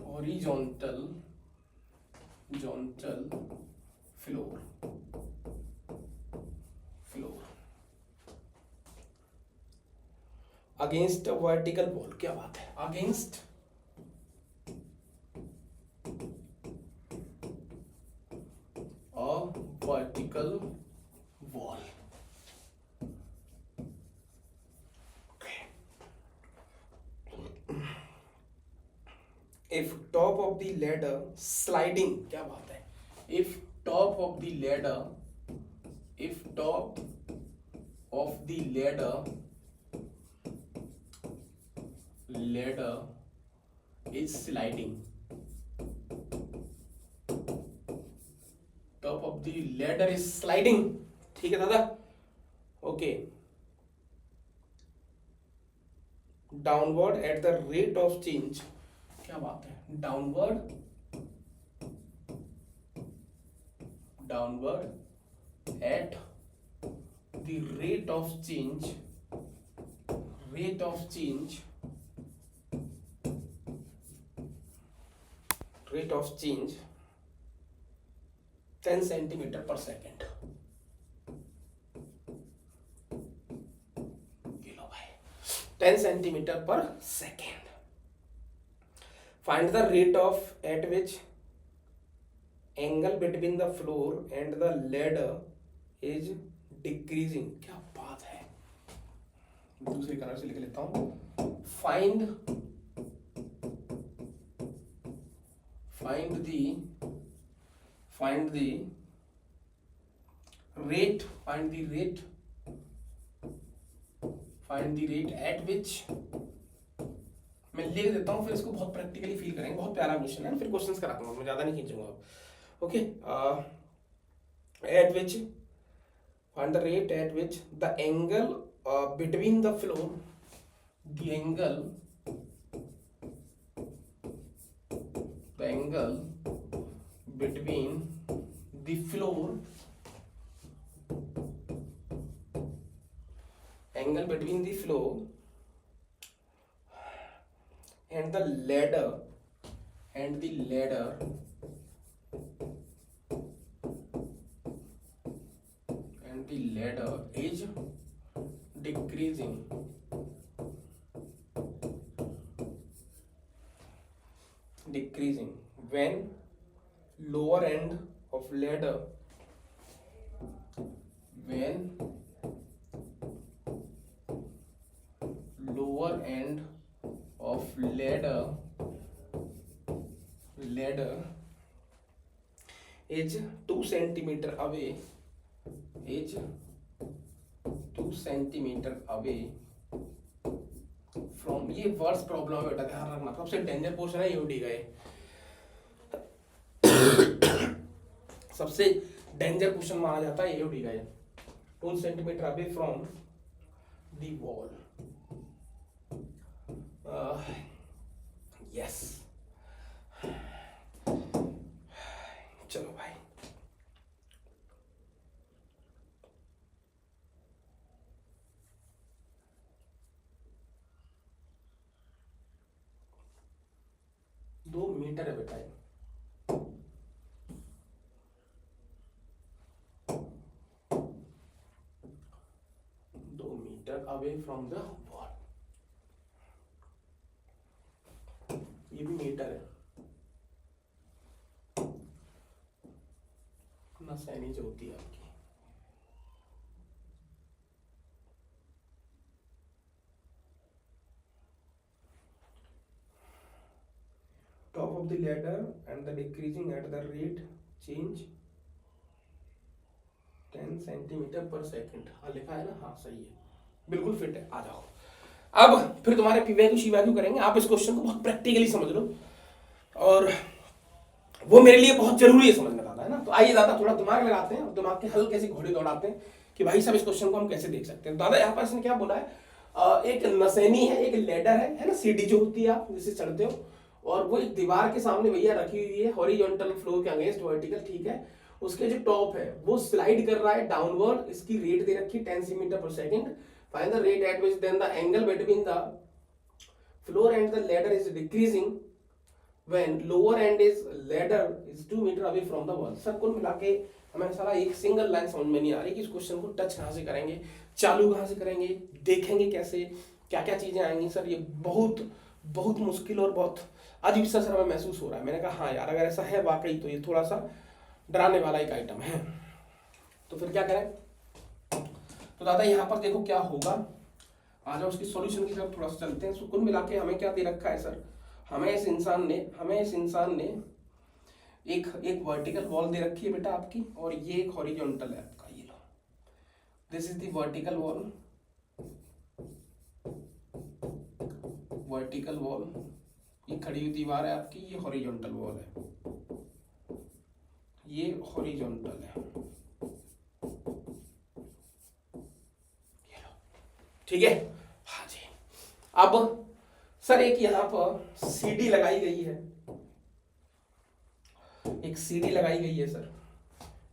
horizontal floor. Against a vertical wall, क्या बात है, against a vertical wall. If top of the ladder sliding, क्या बात है, if top of the ladder is sliding, top of the ladder is sliding, ठीक है दादा, okay. Downward at the rate of change, क्या बात है, downward at the rate of change 10 centimetre पर सेकेंड। लो भाई, 10 सेंटीमीटर पर second. Find the rate of eight which angle between the floor and the ladder is decreasing, क्या बात है। दूसरे कलर से लिख लेता हूं, find the rate at which, मैं लिख देता हूँ फिर इसको बहुत प्रैक्टिकली फील करेंगे, बहुत प्यारा क्वेश्चन है, फिर क्वेश्चंस करा दूंगा, मैं ज्यादा नहीं खींचूंगा अब, okay. Eight which, find the rate eight which the angle between the floor, the angle between the floor and the ladder is decreasing when lower end of ladder is 2 centimeter away from, ये words problem है बेटा, ध्यान रखना, सबसे danger portion है UD का ये। सबसे डेंजर क्वेश्चन माना जाता है एओडी का ये। 2 centimetre away from the wall. Yes, चलो भाई, दो मीटर है बेटा, 2 metre away from the wall, ये भी मीटर है ना, सैनी जो होती है आपकी। Top of the ladder and the decreasing at the rate change 10 centimetre per second. हाँ लिखा है ना, हाँ सही है, बिल्कुल फिट है। आ जाओ, अब फिर तुम्हारे पीवैक्यू शीवैक्यू करेंगे। आप इस क्वेश्चन को बहुत प्रैक्टिकली समझ लो, और वो मेरे लिए बहुत जरूरी है समझना दादा, है ना। तो आइए दादा थोड़ा दिमाग लगाते हैं और दिमाग के हल कैसे घोड़े दौड़ाते हैं कि भाई साहब इस क्वेश्चन को हम कैसे देख सकते हैं। दादा यहाँ पर इसने क्या बोला है, एक नसेनी है, एक लेडर है ना, सीढ़ी जो होती है आप जिसे चढ़ते हो, और वो एक दीवार के सामने भैया रखी हुई है हॉरिजॉन्टल फ्लोर के अगेंस्ट वर्टिकल, ठीक है। उसके जो टॉप है वो स्लाइड कर रहा है डाउनवर्ड, इसकी रेट दे रखी है 10 centimetre per second. Find the rate at which then the angle between the floor and the ladder is decreasing when lower end is ladder is 2 metre away from the wall। Sir कुल मिला के हमें सारा एक single line समझ में नहीं आ रही कि इस क्वेश्चन को टच कहाँ से करेंगे, चालू कहाँ से करेंगे, देखेंगे कैसे, क्या क्या चीजें आएंगी। सर ये बहुत बहुत मुश्किल और बहुत अजीब सा सर हमें महसूस हो रहा है। मैंने कहा हाँ यार, अगर ऐसा है वाकई तो ये थोड़ा सा डराने वाला एक आइटम है। तो फिर क्या करें, तो दादा यहाँ पर देखो क्या होगा, आ जाओ उसकी सॉल्यूशन की तरफ थोड़ा सा चलते हैं। कुल मिला के हमें क्या दे रखा है सर, हमें इस इंसान ने एक एक वर्टिकल वॉल दे रखी है बेटा आपकी, और ये एक हॉरिजॉन्टल है आपका, ये लो, this is the vertical wall, ये खड़ी हुई दीवार है आपकी, ये हॉरिजॉन्टल वॉल है, ये हॉरिजॉन्टल है, ये लो, ठीक है। हाँ जी, अब सर एक यहाँ पर सीडी लगाई गई है, एक सीडी लगाई गई है सर,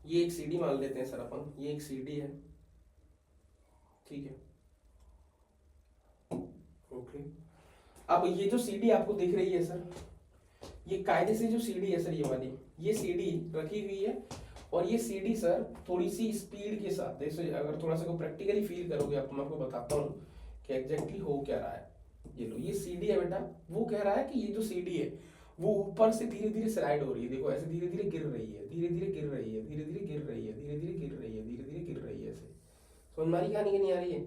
ये एक सीडी मान लेते हैं सर अपन, ये एक सीडी है, ठीक है, ओके। अब ये जो सीडी आपको दिख रही है सर, ये कायदे से जो सीडी है सर, ये वाली ये सीडी रखी हुई है, और ये सीडी सर थोड़ी सी स्पीड के साथ, जैसे अगर थोड़ा सा को प्रैक्टिकली फील करोगे आप, तो मैं आपको बताता हूँ कि एग्जैक्टली हो क्या रहा है। ये लो, ये सीडी है बेटा, वो कह रहा है कि ये जो सीडी है वो ऊपर से धीरे धीरे स्लाइड हो रही है, देखो ऐसे धीरे धीरे गिर रही है, धीरे धीरे गिर रही है, धीरे धीरे गिर रही है, धीरे धीरे गिर रही है, धीरे धीरे गिर रही है, ऐसे समझ में आ रही कहानी कि नहीं आ रही है।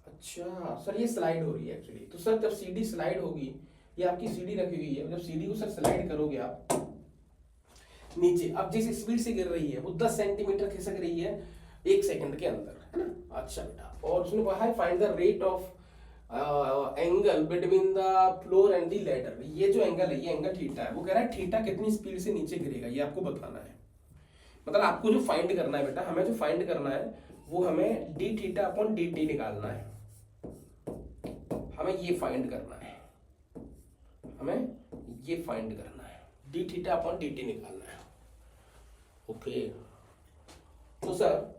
अच्छा सर ये स्लाइड हो रही है एक्चुअली, तो सर जब सीडी स्लाइड होगी, ये आपकी सीडी रखी हुई है, जब सीडी को सर स्लाइड करोगे आप नीचे, अब जिस स्पीड से गिर रही है वो 10 सेंटीमीटर खिसक रही है 1 सेकंड के अंदर, है ना। अच्छा बेटा, और उसने कहा है find the rate of angle between the floor and the ladder. ये जो एंगल है, ये एंगल थीटा है, वो कह रहा है थीटा कितनी स्पीड से नीचे गिरेगा, ये आपको बताना है। मतलब आपको जो फाइंड करना है बेटा, हमें जो फाइंड करना है वो हमें D theta upon D T निकालना है, हमें ये फाइंड करना है, हमें ये फाइंड करना है, D theta upon D T निकालना है, ओके। तो सर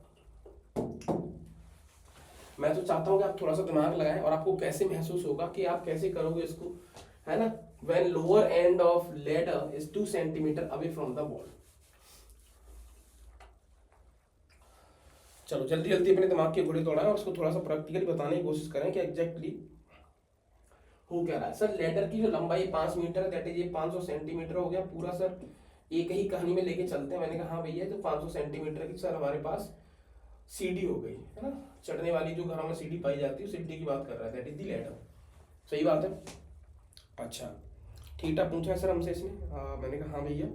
मैं तो चाहता हूं कि आप थोड़ा सा दिमाग लगाएं, और आपको कैसे महसूस होगा कि आप कैसे करोगे इसको, है ना। When lower end of ladder is 2 centimetre away from the wall. चलो जल्दी जल्दी अपने दिमाग के घोड़े दौड़ाएं और उसको थोड़ा सा प्रैक्टिकली बताने की कोशिश करें कि एग्जैक्टली हो क्या रहा है। सर लैडर की जो लंबाई 5 मीटर है, दैट इज ये 500 सेंटीमीटर हो गया पूरा। सर एक ही कहानी में लेके चलते हैं। मैंने कहा हाँ भैया, तो 500 सेंटीमीटर की सर हमारे पास सीडी हो गई, है ना, चढ़ने वाली जो घरों में सीडी पाई जाती है, सीडी की बात कर रहा है, दैट इज द लैडर। सही बात है। अच्छा थीटा पूछा है सर हमसे इसने, मैंने कहा हाँ भैया।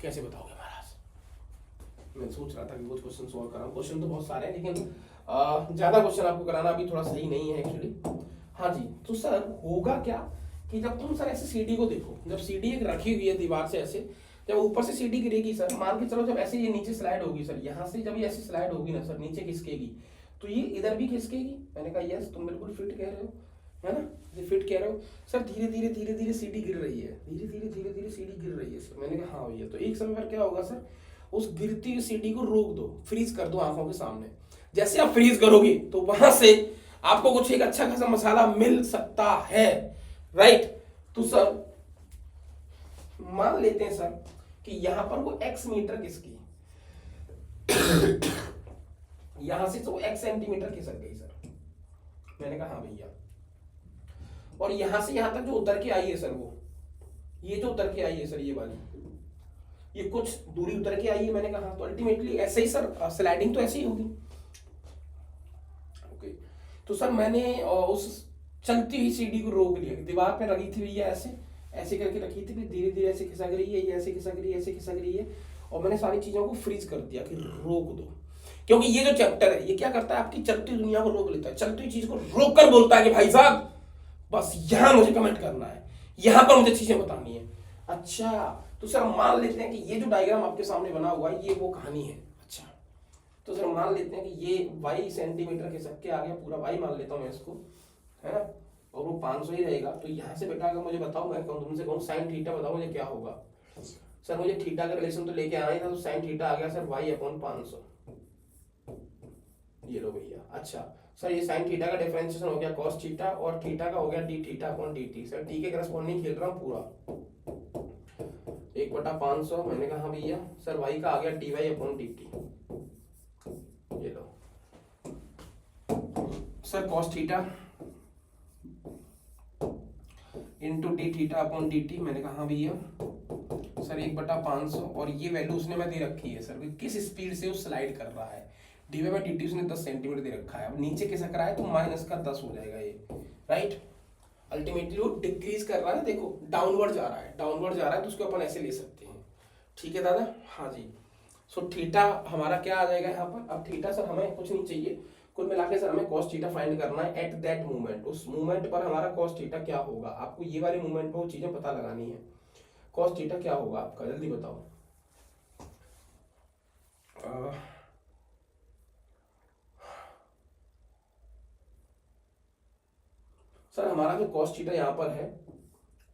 कैसे बताओगे महाराज? मैं सोच रहा था कि कुछ क्वेश्चन सॉल्व कराऊं, क्वेश्चन तो बहुत सारे हैं लेकिन ज्यादा क्वेश्चन आपको कराना अभी थोड़ा सही नहीं है एक्चुअली। हाँ जी, तो सर होगा क्या कि जब तुम सर ऐसे सीडी को देखो, जब सीडी एक रखी हुई है दीवार से ऐसे, जब ऊपर से सीडी गिरेगी सर, मान के चलो जब ऐसे ये नीचे स्लाइड होगी सर, यहाँ से जब ये ऐसे स्लाइड होगी ना सर, नीचे खिसकेगी तो ये इधर भी खिसकेगी। मैंने कहा यस, तुम बिल्कुल फिट कह रहे हो, है ना, ये फिट कह रहे हो सर। धीरे धीरे धीरे धीरे सीडी गिर रही है, धीरे धीरे धीरे धीरे सीडी गिर रही है सर। मैंने कहा हाँ भैया, तो एक समय पर क्या होगा सर, उस गिरती हुई सीडी को रोक दो, फ्रीज कर दो आंखों के सामने। जैसे आप फ्रीज करोगे तो वहां से आपको कुछ एक अच्छा खासा मसाला मिल सकता है, राइट। तो सर मान लेते हैं सर कि यहां पर वो x मीटर खिसकी, यहां से तो x सेंटीमीटर खिसक गई सर। मैंने कहा हाँ भैया, और यहां से यहां तक जो उतर के आई है सर, वो ये जो उतर के आई है सर, ये वाली, ये कुछ दूरी उतर के आई है। मैंने कहा तो अल्टीमेटली ऐसे ही सर स्लाइडिंग तो ऐसे ही होगी। ओके, तो सर मैंने उस चलती हुई सीढ़ी को रोक लिया, दीवार पे लगी थी भैया, ऐसे ऐसे करके रखी थी, फिर धीरे धीरे ऐसे खिसक रही है, ये ऐसे खिसक रही है, ऐसे खिसक रही है, और मैंने सारी चीजों को फ्रीज कर दिया कि रोक दो। क्योंकि ये जो चैप्टर है ये क्या करता है, आपकी चलती हुई दुनिया को रोक लेता है, चलती हुई चीज को रोक कर बोलता है कि भाई साहब बस यहां मुझे कमेंट करना है, यहां पर मुझे चीजें बतानी है। अच्छा, तो सर मान लेते हैं कि ये जो डायग्राम आपके सामने बना हुआ है ये वो कहानी है। अच्छा, तो सर मान लेते हैं कि ये y सेंटीमीटर खिसक के आ गया, पूरा y मान लेता हूं मैं इसको, है ना, और वो 500 ही रहेगा। तो यहाँ से बेटा अगर मुझे बताओ, मैं तुमसे कहूँ साइन थीटा बताओ मुझे क्या होगा। सर मुझे थीटा का रिलेशन तो लेके आना ही था, तो साइन थीटा आ गया सर y/500, ये लो भैया। अच्छा सर, ये साइन थीटा का डिफरेंशिएशन हो गया cos थीटा, और थीटा का हो गया d थीटा/dt। सर t के करस्पॉन्डिंग खेल रहा हूँ पूरा, 1/500। मैंने कहा हाँ भैया। सर y का आ गया dy/dt, ये लो sir cos theta into D थीटा/dt। मैंने कहा हाँ भैया सर 1/500, और ये वैल्यू उसने मैं दे रखी है सर, किस स्पीड से वो स्लाइड कर रहा है, dy/dt उसने 10 सेंटीमीटर दे रखा है। अब नीचे खिसक रहा है तो माइनस का 10 हो जाएगा ये, राइट। अल्टीमेटली वो डिक्रीज कर रहा है, देखो डाउनवर्ड जा रहा है, डाउनवर्ड जा रहा है, तो उसको अपन ऐसे ले सकते हैं। ठीक है दादा, हाँ जी। सो थीटा हमारा क्या आ जाएगा यहाँ पर। अब थीटा सर हमें कुछ नहीं चाहिए, कुल मिला के सर हमें cos थीटा फाइंड करना है एट दैट मोमेंट। उस मोमेंट पर हमारा cos थीटा क्या होगा, आपको ये वाले मोमेंट पर वो चीजें पता लगानी है। cos थीटा क्या होगा आपका, जल्दी बताओ। सर हमारा जो cos थीटा यहाँ पर है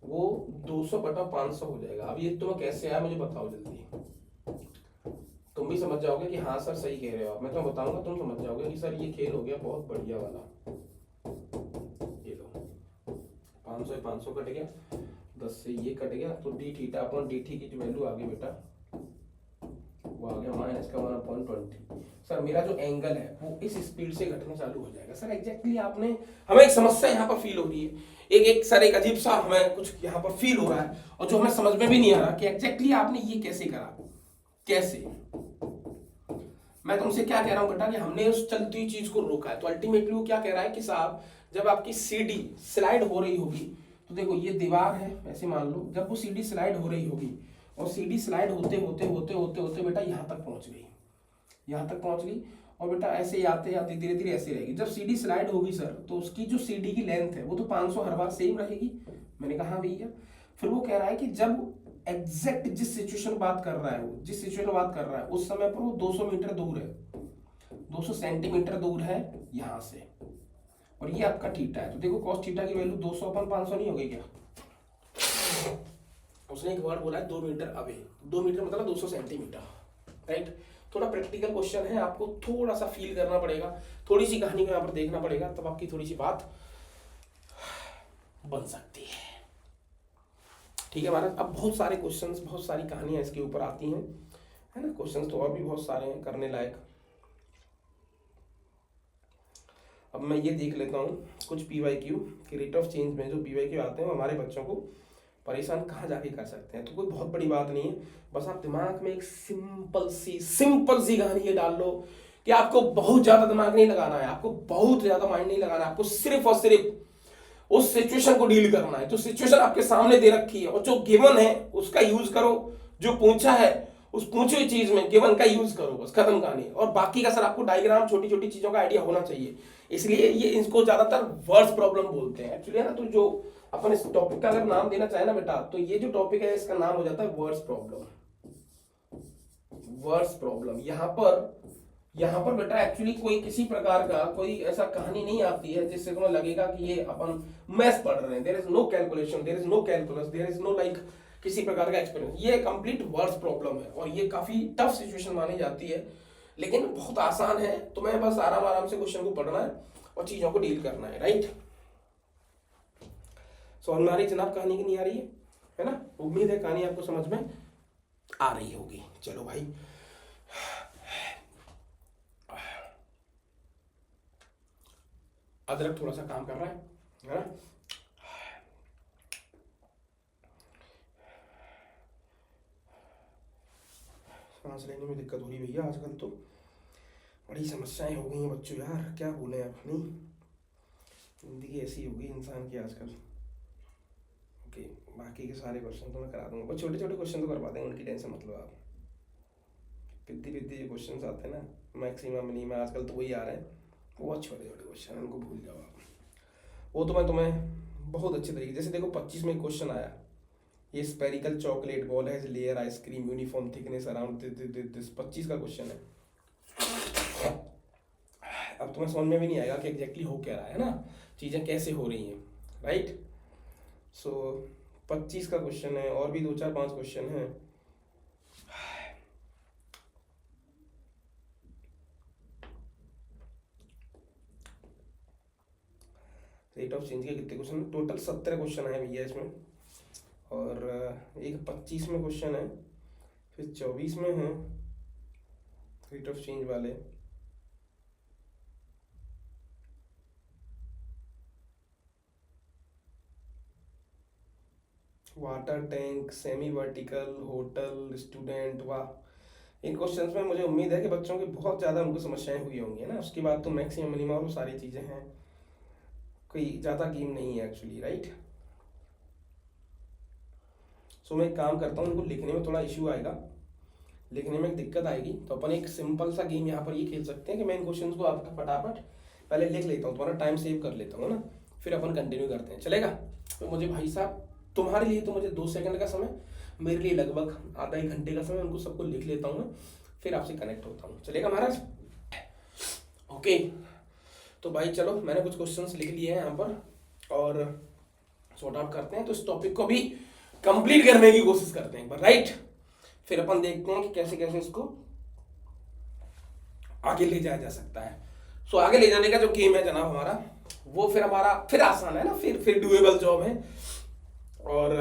वो 200/500 हो जाएगा। अब ये तुम्हें कैसे आया मुझे बताओ जल्दी, तुम भी समझ जाओगे कि हाँ सर सही कह रहे हो आप। मैं तुम्हें बताऊंगा, तुम समझ जाओगे कि सर ये खेल हो गया बहुत बढ़िया वाला। ये लो 500 कट गया, 10 से ये कट गया, तो d थीटा/dt की जो वैल्यू आ गई बेटा वो आ गया -1/20। सर मेरा जो एंगल है वो इस स्पीड से घटना चालू हो जाएगा। सर एग्जैक्टली आपने, हमें एक समस्या यहाँ पर फील हो रही है, एक अजीब सा हमें कुछ यहाँ पर फील हो रहा है, और जो हमें समझ में भी नहीं आ रहा कि एग्जैक्टली आपने ये कैसे करा, कैसे। मैं तुमसे क्या कह रहा हूँ बेटा कि हमने उस चलती हुई चीज को रोका है, तो अल्टीमेटली वो क्या कह रहा है कि साहब जब आपकी सीडी स्लाइड हो रही होगी, तो देखो ये दीवार है ऐसे मान लो, जब वो सीडी स्लाइड हो रही होगी और सीडी स्लाइड होते होते होते होते होते बेटा यहाँ तक पहुंच गई, यहाँ तक पहुंच गई, और बेटा ऐसे ही आते आते धीरे धीरे ऐसे रहेगी। जब सीडी स्लाइड होगी सर तो उसकी जो सीडी की लेंथ है वो तो 500 हर बार सेम रहेगी। मैंने कहा भैया। फिर वो कह रहा है कि जब एग्जैक्ट जिस सिचुएशन बात कर रहा है, वो जिस सिचुएशन बात कर रहा है उस समय पर वो 200 मीटर दूर है, 200 सेंटीमीटर दूर है यहाँ से, और ये आपका थीटा है। तो देखो cos थीटा की वैल्यू 200/500 नहीं हो गई क्या? उसने एक वर्ड बोला है 2 मीटर अवे, 2 मीटर मतलब 200 सेंटीमीटर, राइट। थोड़ा प्रैक्टिकल क्वेश्चन है, आपको थोड़ा सा फील करना पड़ेगा, थोड़ी सी कहानी को यहाँ पर देखना पड़ेगा, तब आपकी थोड़ी सी बात बन सकती है। ठीक है महाराज। अब बहुत सारे क्वेश्चंस, बहुत सारी कहानियां इसके ऊपर आती हैं, है ना। क्वेश्चंस तो और भी बहुत सारे हैं करने लायक। अब मैं ये देख लेता हूँ कुछ PYQ कि रेट ऑफ चेंज में जो PYQ आते हैं हमारे बच्चों को परेशान कहाँ जाके कर सकते हैं। तो कोई बहुत बड़ी बात नहीं है, बस आप दिमाग में एक सिंपल सी कहानी ये डाल लो कि आपको बहुत ज्यादा दिमाग नहीं लगाना है, आपको बहुत ज्यादा माइंड नहीं लगाना है, आपको सिर्फ और सिर्फ उस सिचुएशन को डील करना है। जो सिचुएशन आपके सामने दे रखी है और जो गिवन है उसका यूज करो, जो पूछा है उस पूछी हुई चीज में गिवन का यूज करो, बस खत्म कहानी। और बाकी का सर आपको डायग्राम, छोटी छोटी चीजों का आइडिया होना चाहिए। इसलिए ये इसको ज्यादातर वर्ड्स प्रॉब्लम बोलते हैं एक्चुअली, है ना। तो जो अपन इस टॉपिक का अगर नाम देना चाहे ना बेटा, तो ये जो टॉपिक है इसका नाम हो जाता है वर्ड्स प्रॉब्लम। वर्ड्स प्रॉब्लम यहाँ पर बेटा एक्चुअली कोई किसी प्रकार का कोई ऐसा कहानी नहीं आती है जिससे तुम्हें लगेगा कि ये अपन मैथ्स पढ़ रहे हैं। There is no calculation, there is no calculus, there is no like किसी प्रकार का एक्सपीरियंस। ये कंप्लीट वर्ड्स प्रॉब्लम है और ये काफी टफ सिचुएशन मानी जाती है, लेकिन बहुत आसान है। तुम्हें बस आराम आराम से क्वेश्चन को पढ़ना है और चीजों को डील करना है, राइट। समझ में आ रही जनाब कहानी की? नहीं आ रही है ना? उम्मीद है कहानी आपको समझ में आ रही होगी। चलो भाई, अदरक थोड़ा सा काम कर रहा है ना। सांस लेने में दिक्कत हो रही भैया आजकल, तो बड़ी समस्याएं हो गई हैं बच्चों यार, क्या बोले अपनी जिंदगी ऐसी हो गई इंसान की आजकल। ओके, बाकी के सारे क्वेश्चन तो मैं करा दूंगा, बस छोटे छोटे क्वेश्चन तो करवा देंगे, उनकी टेंशन मतलब आप। पिद्दी पिद्दी जो क्वेश्चन आते हैं ना मैक्सिमम मिनिमम आजकल तो वही आ रहे हैं, बहुत छोटे छोटे क्वेश्चन, उनको भूल जाओ आप। वो तो मैं तुम्हें बहुत अच्छे तरीके, जैसे देखो 25 में क्वेश्चन आया, ये स्पेरिकल चॉकलेट बॉल है layer ice cream uniform thickness around this 25 का क्वेश्चन है। अब तुम्हें समझ में भी नहीं आएगा कि एग्जैक्टली हो क्या रहा है ना, चीजें कैसे हो रही हैं, राइट। सो 25 का क्वेश्चन है, और भी 2 4 5 क्वेश्चन है। रेट ऑफ चेंज के कितने क्वेश्चन? टोटल 17 क्वेश्चन आए भैया इसमें, और एक 25 में क्वेश्चन है, फिर 24 में है रेट ऑफ चेंज वाले, water tank, semi vertical, hotel, student. वाह, इन क्वेश्चंस में मुझे उम्मीद है कि बच्चों की बहुत ज़्यादा उनको समस्याएं हुई होंगी, है ना। उसके बाद तो मैक्सिमम मिनिमम और सारी चीज़ें हैं, कोई ज़्यादा गेम नहीं है एक्चुअली, राइट। सो मैं एक काम करता हूँ, उनको लिखने में थोड़ा इश्यू आएगा, लिखने में दिक्कत आएगी, तो अपन एक सिंपल सा गेम यहाँ पर ये खेल सकते हैं कि मैं इन क्वेश्चंस को आपका फटाफट पहले लिख लेता हूँ, तुम्हारा टाइम सेव कर लेता हूँ ना, फिर अपन कंटिन्यू करते हैं, चलेगा? तो मुझे भाई साहब, तुम्हारे लिए तो मुझे 2 सेकंड का समय, मेरे लिए लगभग आधा 1 घंटे का समय, उनको सबको लिख लेता हूँ मैं, फिर आपसे कनेक्ट होता हूँ, चलेगा महाराज? ओके, तो भाई चलो, मैंने कुछ क्वेश्चंस लिख लिए हैं यहाँ पर और सॉर्ट आउट करते हैं, तो इस टॉपिक को भी कंप्लीट करने की कोशिश करते हैं एक बार, राइट। फिर अपन देखते हैं कि कैसे कैसे इसको आगे ले जाया जा सकता है। सो आगे ले जाने का जो गेम है जनाब हमारा, वो फिर हमारा फिर आसान है ना, फिर डुएबल जॉब है। और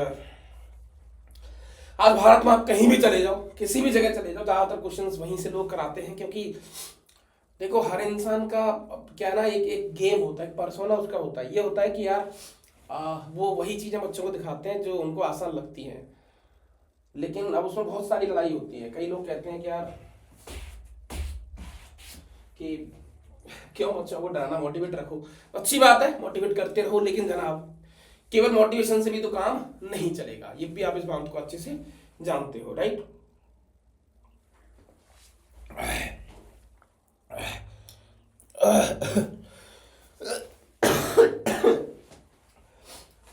आज भारत में आप कहीं भी चले जाओ, किसी भी जगह चले जाओ, ज्यादातर क्वेश्चंस वहीं से लोग कराते हैं, क्योंकि देखो हर इंसान का क्या ना एक गेम होता है, एक पर्सोना उसका होता है। ये होता है कि यार वो वही चीजें बच्चों को दिखाते हैं जो उनको आसान लगती हैं, लेकिन अब उसमें बहुत सारी लड़ाई होती है। कई लोग कहते हैं कि यार कि क्यों बच्चों को डराना, मोटिवेट रखो, अच्छी बात है, मोटिवेट करते रहो, लेकिन जनाब केवल मोटिवेशन से भी तो काम नहीं चलेगा, ये भी आप इस बात को अच्छे से जानते हो, राइट।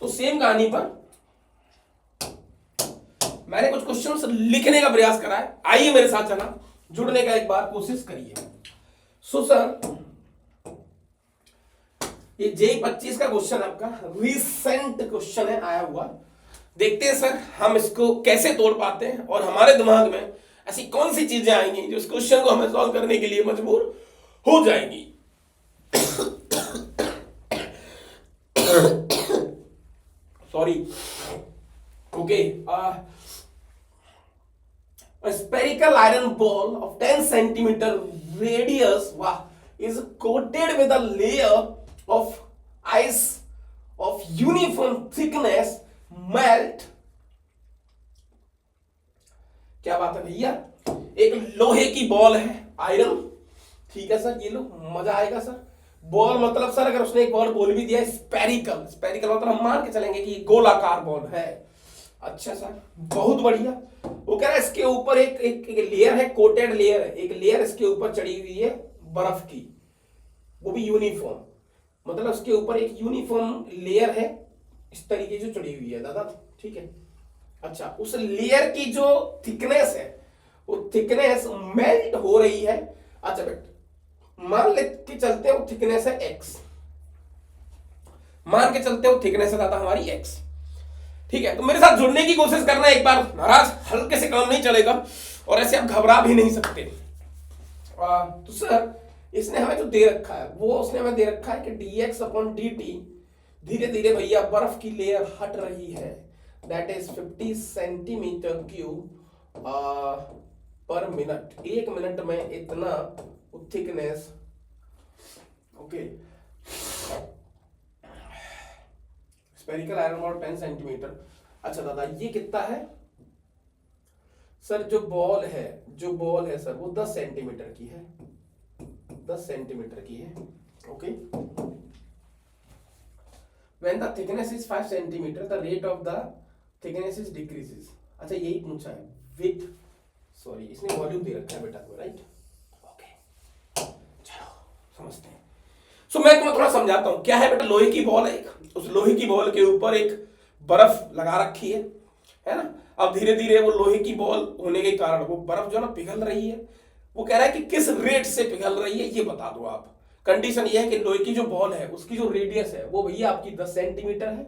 तो सेम कहानी पर मैंने कुछ क्वेश्चंस लिखने का प्रयास करा है, आइए मेरे साथ चला, जुड़ने का एक बार कोशिश करिए। सो सर, ये जेई 25 का क्वेश्चन आपका रिसेंट क्वेश्चन है आया हुआ, देखते हैं सर हम इसको कैसे तोड़ पाते हैं और हमारे दिमाग में ऐसी कौन सी चीजें आएंगी जो इस क्वेश्चन को हमें सॉल्व करने के लिए मजबूर हो जाएंगी। Sorry, okay. A spherical iron ball of 10 centimeter radius is coated with a layer of ice of uniform thickness melt। क्या बात है भैया, एक लोहे की बॉल है, आयरन, ठीक है सर, ये लो मजा आएगा सर। बॉल मतलब सर अगर उसने एक बॉल बोल भी दिया स्पेरिकल, स्पेरिकल मतलब हम मान के चलेंगे कि गोलाकार बॉल है। अच्छा सर, बहुत बढ़िया, वो कह रहा है इसके ऊपर एक लेयर है, कोटेड लेयर है, एक लेयर इसके ऊपर चढ़ी हुई है बर्फ की, वो भी यूनिफॉर्म, मतलब उसके ऊपर एक यूनिफॉर्म लेयर है इस तरीके जो चढ़ी हुई है दादा, ठीक है। अच्छा, उस लेयर की जो थिकनेस है वो थिकनेस मेल्ट हो रही है। अच्छा बेटा मान ले के चलते हैं वो थिकनेस है एक्स, मान के चलते हैं वो थिकनेस है दादा हमारी एक्स, ठीक है। तो मेरे साथ जुड़ने की कोशिश करना एक बार, महाराज हल्के से काम नहीं चलेगा और ऐसे आप घबरा भी नहीं सकते। तो सर इसने हमें जो दे रखा है वो उसने हमें दे रखा है कि dx अपॉन dt, धीरे धीरे भैया बर्फ की लेयर हट रही है, दैट इज 50 सेंटीमीटर क्यूब पर मिनट, एक मिनट में इतना thickness, okay. Spherical iron rod 10 centimetre. अच्छा दादा ये कितना है सर? जो बॉल है सर वो 10 सेंटीमीटर की है, 10 सेंटीमीटर की है, okay. When the thickness is 5 centimeter, the rate of the thickness is decreases। अच्छा यही पूछा है विथ, सॉरी इसने वॉल्यूम दे रखा है बेटा को, राइट, ओके। चलो समझते हैं। सो मैं तुम्हें थोड़ा समझाता हूं। क्या है बेटा, लोहे की बॉल है एक, उस लोहे की बॉल के ऊपर एक बर्फ लगा रखी है ना। अब धीरे धीरे वो लोहे की बॉल होने के कारण वो बर्फ जो ना पिघल रही है। वो कह रहा है कि किस रेट से पिघल रही है ये बता दो आप। कंडीशन ये है कि लोहे की जो बॉल है उसकी जो रेडियस है वो भैया आपकी 10 सेंटीमीटर है,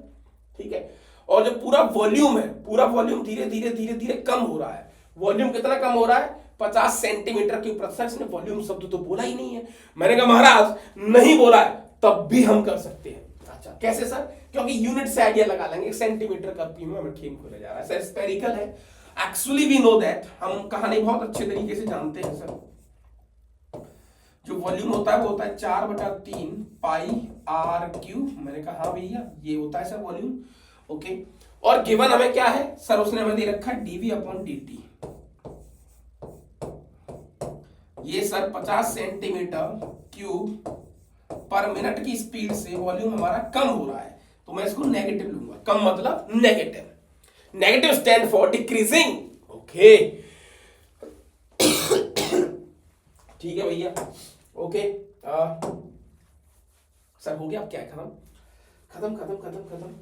ठीक है। और जो पूरा वॉल्यूम है, पूरा वॉल्यूम धीरे धीरे धीरे धीरे कम हो रहा है। वॉल्यूम कितना कम हो रहा है? 50 सेंटीमीटर के ऊपर। सर इसने वॉल्यूम शब्द तो बोला ही नहीं है। मैंने कहा महाराज नहीं बोला है तब भी हम कर सकते हैं। अच्छा कैसे सर? क्योंकि यूनिट से आइडिया लगा लेंगे। सेंटीमीटर का पी में ठीक खोला जा रहा है सर, स्पेरिकल है। एक्चुअली वी नो दैट, हम कहानी बहुत अच्छे तरीके से जानते हैं सर। जो वॉल्यूम होता है वो होता है 4/3 पाई आर क्यूब। मैंने कहा हाँ भैया ये होता है सर वॉल्यूम, ओके। और गिवन हमें क्या है सर? उसने हमें दे रखा है डीवी अपॉन dt। ये सर 50 सेंटीमीटर क्यूब पर मिनट की स्पीड से वॉल्यूम हमारा कम हो रहा है, तो मैं इसको नेगेटिव लूंगा। कम मतलब negative. Negative stand for decreasing, okay. ठीक है भैया, ओके। सर हो गया, अब क्या है? खत्म खत्म खत्म खत्म।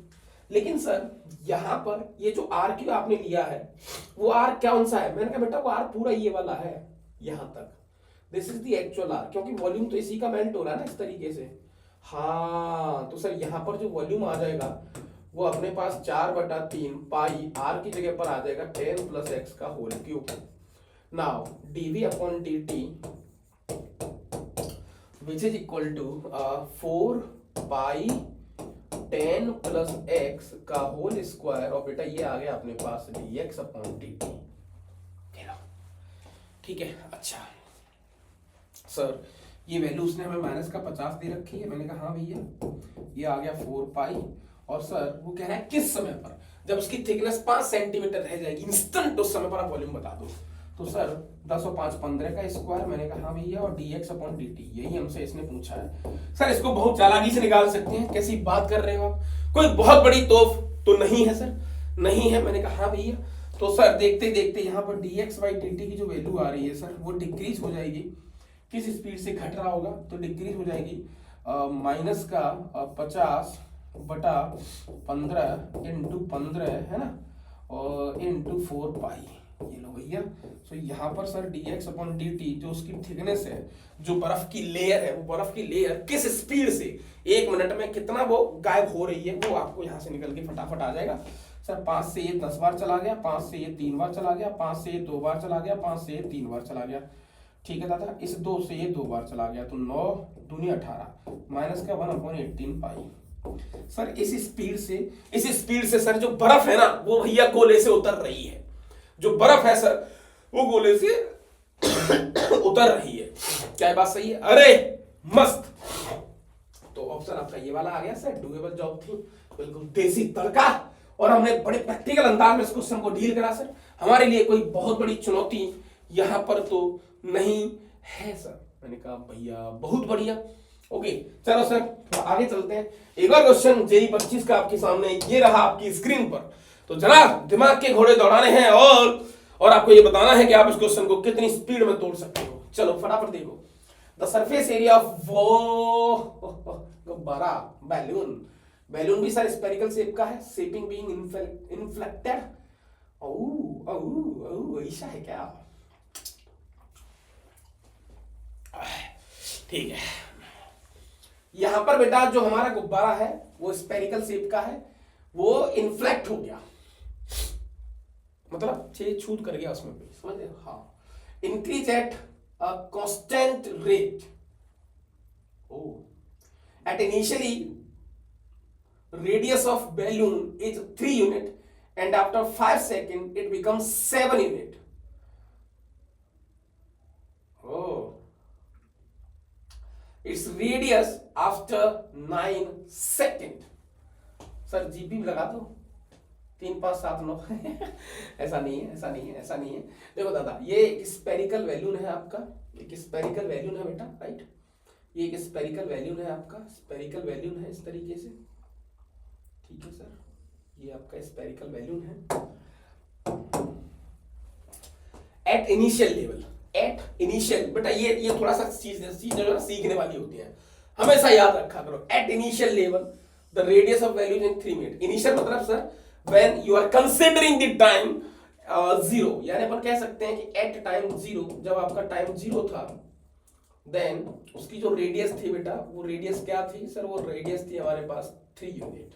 लेकिन सर यहां पर ये जो आर क्यू आपने लिया है वो आर कौन सा है? मैंने कहा बेटा वो आर पूरा ये वाला है यहां तक, this is the actual r, क्योंकि वॉल्यूम तो इसी का मेल्ट हो रहा है ना इस तरीके से। हाँ तो सर यहां पर जो वॉल्यूम आ जाएगा वो अपने पास 4/3 पाई आर की जगह पर आ जाएगा 10 + x का whole cube. Now dv upon dt which is equal to 4 pi 10 + x का होल स्क्वायर, और बेटा ये आ गया अपने पास dx अपॉन dt। ठीक है। अच्छा सर ये वैल्यू उसने हमें माइनस का 50 दे रखी है। मैंने कहा हाँ भैया ये आ गया 4 पाई, और सर वो कह रहा है किस समय पर? जब उसकी थिकनेस 5 सेंटीमीटर रह जाएगी इंस्टेंट, उस समय पर आप वॉल्यूम बता दो। तो सर 10 और 5 15 का स्क्वायर। मैंने कहा हाँ भैया, और dx अपॉन dt यही हमसे इसने पूछा है। सर इसको बहुत चालाकी से निकाल सकते हैं। कैसी बात कर रहे हो आप? कोई बहुत बड़ी तोफ तो नहीं है सर? नहीं है। मैंने कहा हाँ भैया। तो सर देखते देखते यहाँ पर dx/dt की जो वैल्यू आ रही है सर वो डिक्रीज हो जाएगी। किस स्पीड से घट रहा होगा? तो डिक्रीज हो जाएगी माइनस का 50/15 इंटू 15 है ना, और इंटू 4 पाई। ये लो भैया। सो यहाँ पर सर dx अपॉन dt जो उसकी थिकनेस है, जो बर्फ की लेयर है, वो बर्फ की लेयर किस स्पीड से 1 मिनट में कितना वो गायब हो रही है वो आपको यहाँ से निकल के फटाफट आ जाएगा। सर 5 से ये 10 बार चला गया, 5 से ये 3 बार चला गया, 5 से ये 2 बार चला गया, 5 से ये 3 बार चला गया। ठीक है दादा। इस 2 से ये 2 बार चला गया, तो 9 दूनी 18 माइनस का 1/18 पाई। सर इस स्पीड से सर जो बर्फ है ना वो भैया गोले से उतर रही है। जो बर्फ है सर वो गोले से उतर रही है। क्या बात सही है? अरे मस्त। तो ऑप्शन आपका ये वाला आ गया सर, डूएबल जॉब थी, बिल्कुल देसी तड़का, और हमने बड़े प्रैक्टिकल अंदाज में इस क्वेश्चन को डील करा सर। हमारे लिए कोई बहुत बड़ी चुनौती यहां पर तो नहीं है सर। मैंने कहा भैया बहुत बढ़िया, ओके। चलो सर तो आगे चलते हैं। एक और क्वेश्चन JEE 25 का आपके सामने ये रहा आपकी स्क्रीन पर। तो जनाब दिमाग के घोड़े दौड़ाने हैं और और आपको ये बताना है कि आप इस क्वेश्चन को कितनी स्पीड में तोड़ सकते हो। चलो फटाफट देखो। द सरफेस एरिया ऑफ वो गुब्बारा बैलून, बैलून भी सर स्पेरिकल शेप का है, शेपिंग बीइंग इन्फ्लेक्टेड। ऐसा है क्या? ठीक है, यहां पर बेटा जो हमारा गुब्बारा है वो स्पेरिकल शेप का है, वो इन्फ्लेक्ट हो गया, मतलब छूट कर गया उसमें भी, समझ रहे? हाँ, increase at a constant rate. At initially radius of balloon is 3 unit and after 5 seconds it becomes 7 unit. Its radius after 9 second. Sir GP लगा दो 3 5 7 9 ऐसा नहीं है, ऐसा नहीं है, ऐसा नहीं है। देखो दादा, ये एक स्पेरिकल वैल्यून है आपका, एक स्पेरिकल वैल्यून है बेटा, राइट? ये एक स्पेरिकल वैल्यून है आपका, स्पेरिकल वैल्यून है इस तरीके से, ठीक है सर? ये आपका स्पेरिकल वैल्यून है eight initial level, at initial. बेटा ये थोड़ा सा चीज जो है सीखने वाली होती है, हमेशा याद रखा करो। At initial level the radius of values in 3 minute. Initial मतलब sir when you are considering the time 0, यानी अपन कह सकते हैं कि एट टाइम 0, जब आपका टाइम 0 था, देन उसकी जो रेडियस थी बेटा, वो रेडियस क्या थी सर? वो रेडियस थी हमारे पास 3 यूनिट।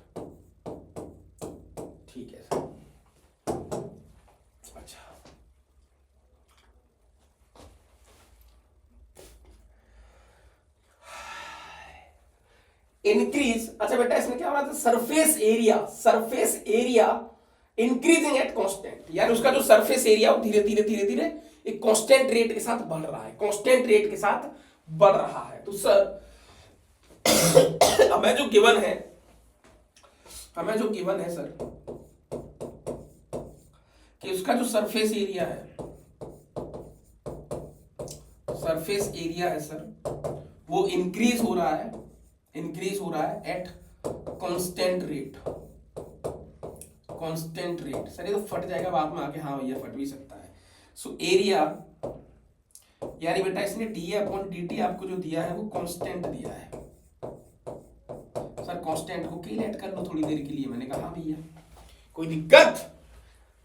ठीक है सर, अच्छा। इंक्रीज, अच्छा बेटा इसमें क्या हो रहा था? Surface area, surface area increasing at constant, यानी उसका जो सरफेस एरिया वो धीरे धीरे धीरे धीरे एक कांस्टेंट रेट के साथ बढ़ रहा है, कांस्टेंट रेट के साथ बढ़ रहा है। तो सर हमें जो गिवन है, हमें जो गिवन है सर कि उसका जो सरफेस एरिया है, सरफेस एरिया है सर, वो इंक्रीज हो रहा है, इंक्रीज हो रहा है at constant rate, constant rate. Sir ये तो फट जाएगा बाद में आके, हाँ भैया फट भी सकता है। सो एरिया, यानी बेटा इसने dA/dt आपको जो दिया है वो कांस्टेंट दिया है सर, कांस्टेंट को कैलकुलेट कर लो थोड़ी देर के लिए। मैंने कहा हाँ भैया कोई दिक्कत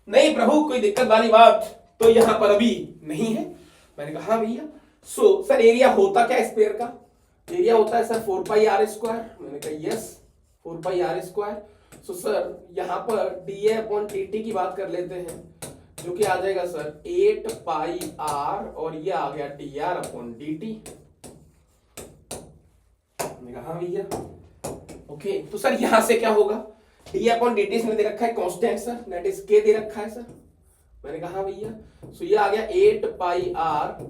नहीं प्रभु, कोई दिक्कत वाली बात तो यहां पर अभी नहीं है। मैंने कहा हाँ भैया। सो सर एरिया होता क्या स्क्वायर का? एरिया होता है सर 4πr²। मैंने कहा यस 4πr²। सो सर यहां पर dA/dt की बात कर लेते हैं, जो कि आ जाएगा सर 8πr और ये आ गया dr/dt। मैंने कहा हाँ भैया ओके। तो सर यहां से क्या होगा? dA/dt इसमें दे रखा है constant sir, that is k दे रखा है सर। मैंने कहा हाँ भैया। सो ये आ गया 8πr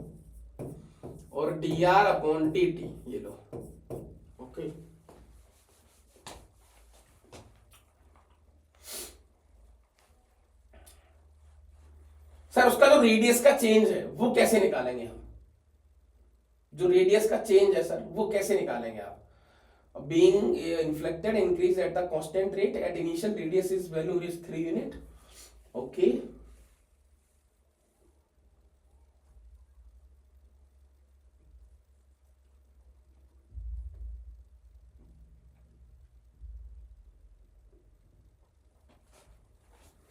और dr/dt, ये लो ओके। सर उसका जो रेडियस का चेंज है वो कैसे निकालेंगे हम? जो रेडियस का चेंज है सर वो कैसे निकालेंगे आप? being inflected increase at the constant rate at initial radius is value is 3 unit, okay।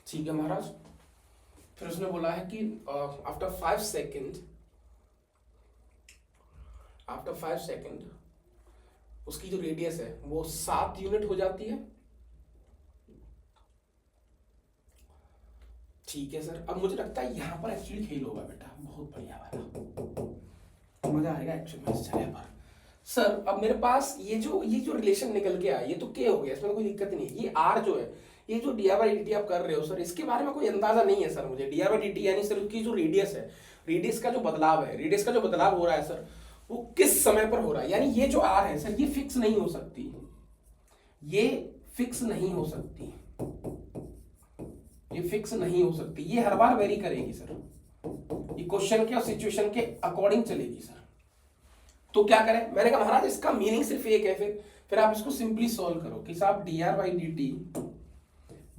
ठीक है महाराज। फिर उसने बोला है कि आफ्टर 5 सेकेंड, आफ्टर 5 सेकेंड उसकी जो रेडियस है वो 7 यूनिट हो जाती है। ठीक है सर। अब मुझे लगता है यहाँ पर एक्चुअली खेल होगा बेटा, बहुत बढ़िया वाला, मजा आएगा एक्चुअली में इस जगह पर। सर अब मेरे पास ये जो रिलेशन निकल के आया, ये तो के हो गया, इसमें कोई दिक्कत नहीं। ये आर जो है, ये जो dr/dt आप कर रहे हो सर, इसके बारे में कोई अंदाजा नहीं है सर मुझे। dr/dt यानी सर उसकी जो रेडियस है, रेडियस का जो बदलाव है, रेडियस का जो बदलाव हो रहा है सर वो किस समय पर हो रहा है। यानी ये जो आर है सर ये फिक्स नहीं हो सकती, ये फिक्स नहीं हो सकती, ये फिक्स नहीं हो सकती, ये हर बार वेरी करेगी सर, ये क्वेश्चन के और सिचुएशन के अकॉर्डिंग चलेगी सर। तो क्या करें? मैंने कहा महाराज इसका मीनिंग सिर्फ एक है, फिर आप इसको सिंपली सॉल्व करो कि साहब